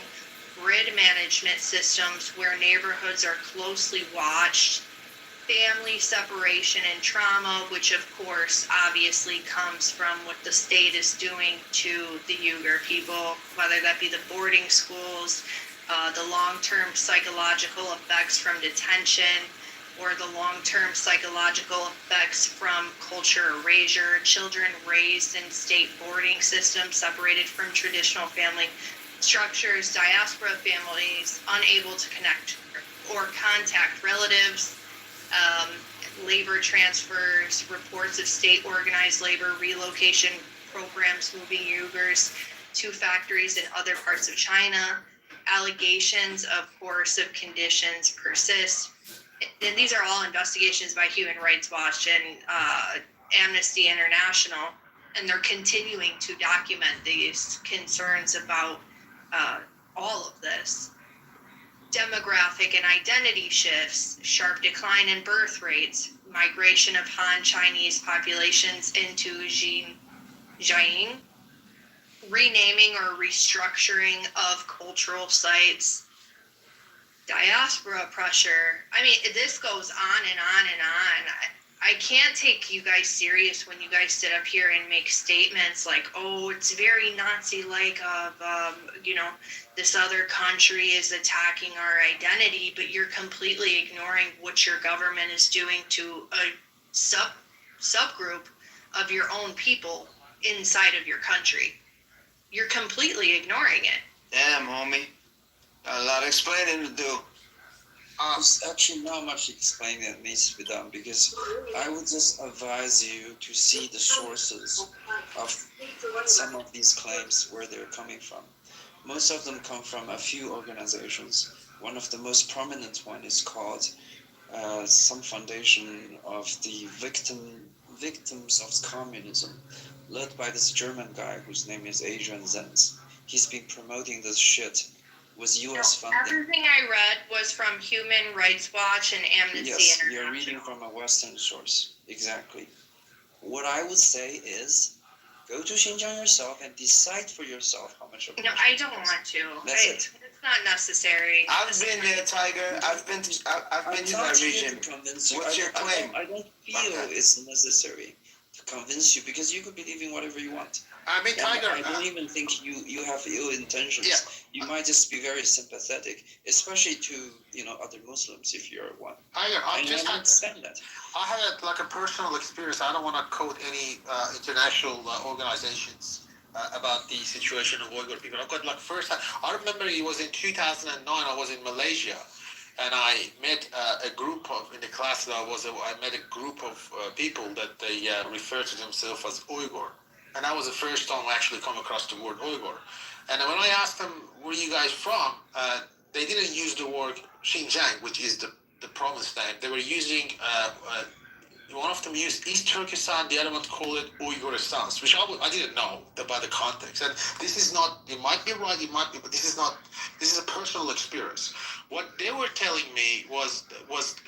grid management systems where neighborhoods are closely watched. Family separation and trauma, which of course obviously comes from what the state is doing to the Uyghur people, whether that be the boarding schools, the long-term psychological effects from detention, or the long-term psychological effects from culture erasure. Children raised in state boarding systems separated from traditional family structures, diaspora families unable to connect or contact relatives, labor transfers, reports of state organized labor relocation programs moving Uyghurs to factories in other parts of China. Allegations of coercive conditions persist. And these are all investigations by Human Rights Watch and Amnesty International, and they're continuing to document these concerns about all of this. Demographic and identity shifts, sharp decline in birth rates, migration of Han Chinese populations into Xinjiang, renaming or restructuring of cultural sites, diaspora pressure. I mean, this goes on and on and on. I can't take you guys serious when you guys sit up here and make statements like, oh, it's very Nazi-like of, this other country is attacking our identity, but you're completely ignoring what your government is doing to a subgroup of your own people inside of your country. You're completely ignoring it. Damn, homie. Got a lot of explaining to do. There's actually not much explaining that needs to be done, because I would just advise you to see the sources of some of these claims, where they're coming from. Most of them come from a few organizations. One of the most prominent one is called some foundation of the victims of communism, led by this German guy whose name is Adrian Zenz. He's been promoting this shit with U.S. funding. Everything I read was from Human Rights Watch and Amnesty Yes, International. you're reading from a Western source. Exactly. What I would say is, go to Xinjiang yourself and decide for yourself how much of No, I don't want to. That's it. It's not necessary. I've been there, Tiger. I've been to that region. What's your claim? I don't feel it's necessary to convince you, because you could be believing whatever you want. I mean, Tiger. I don't even think you have ill intentions. Yeah. You might just be very sympathetic, especially to other Muslims if you're one. Tiger, I understand that. I had like a personal experience. I don't want to quote any international organizations about the situation of Uyghur people. I've got like first. I remember it was in 2009. I was in Malaysia, and I met a group of in the class that I met a group of people that they refer to themselves as Uyghur, and that was the first time I actually come across the word Uyghur. And when I asked them, "Where are you guys from?" They didn't use the word Xinjiang, which is the province name. They were using one of them used East Turkestan, the other one called it Uyghuristan, which I didn't know about the context. And this is not, it might be right, it might be, but this is a personal experience. What they were telling me was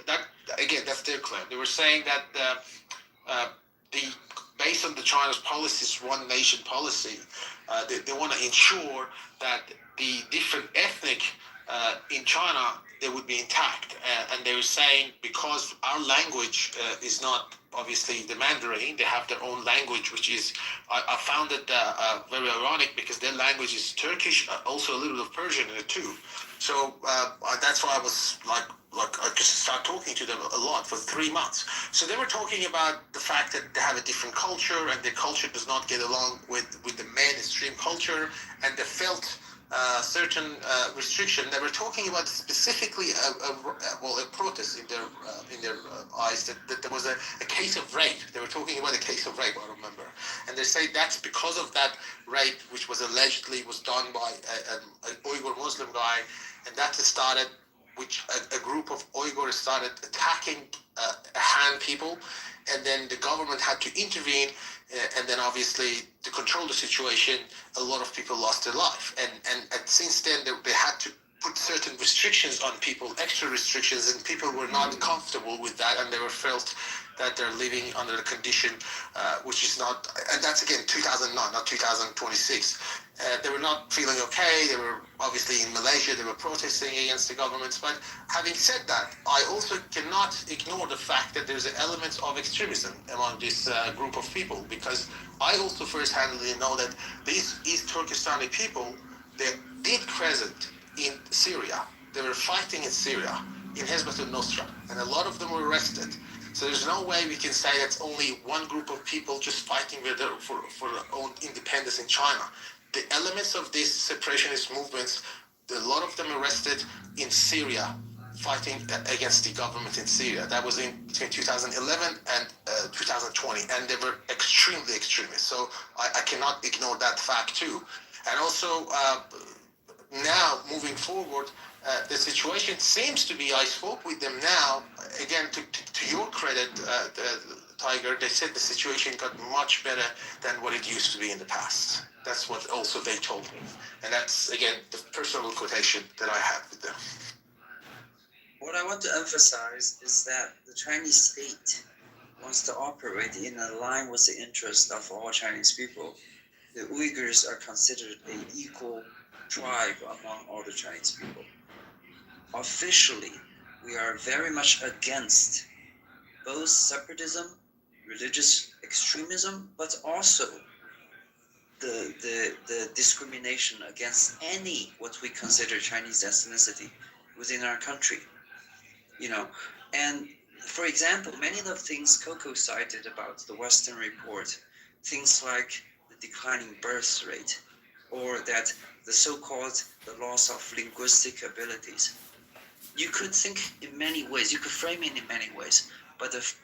that, again, that's their claim. They were saying that based on the China's policies, one nation policy, they want to ensure that the different ethnic in China, they would be intact. And they were saying because our language is not obviously the Mandarin, they have their own language, which is, I found it very ironic because their language is Turkish, also a little bit of Persian in it too. So that's why I was like I just started talking to them a lot for 3 months. So they were talking about the fact that they have a different culture and their culture does not get along with the mainstream culture, and they felt certain restriction. They were talking about specifically a protest in their eyes that there was a case of rape. They were talking about a case of rape, I remember, and they say that's because of that rape, which was allegedly was done by an Uyghur Muslim guy, and that started, which a group of Uyghurs started attacking Han people, and then the government had to intervene, and then obviously to control the situation, a lot of people lost their life, and since then they had to put certain restrictions on people, extra restrictions, and people were not comfortable with that, and they were felt that they're living under a condition which is not, and that's again 2009, not 2026. They were not feeling okay. They were obviously in Malaysia, they were protesting against the government. But having said that, I also cannot ignore the fact that there's elements of extremism among this group of people, because I also first-handedly know that these East Turkestani people, they did present in Syria. They were fighting in Syria, in Hezbollah al-Nusra, and a lot of them were arrested. So there's no way we can say that's only one group of people just fighting for their own independence in China. The elements of these separatist movements, a lot of them arrested in Syria, fighting against the government in Syria. That was between 2011 and 2020, and they were extremely extremist. So I cannot ignore that fact too. And also, now moving forward, the situation seems to be, I spoke with them now, again, to your credit, Tiger, they said the situation got much better than what it used to be in the past. That's what also they told me. And that's, again, the personal quotation that I have with them. What I want to emphasize is that the Chinese state wants to operate in line with the interest of all Chinese people. The Uyghurs are considered an equal tribe among all the Chinese people. Officially, we are very much against both separatism, religious extremism, but also the discrimination against any what we consider Chinese ethnicity within our country. And for example, many of the things Coco cited about the Western report, things like the declining birth rate, or that the so-called the loss of linguistic abilities. You could think in many ways, you could frame it in many ways, but the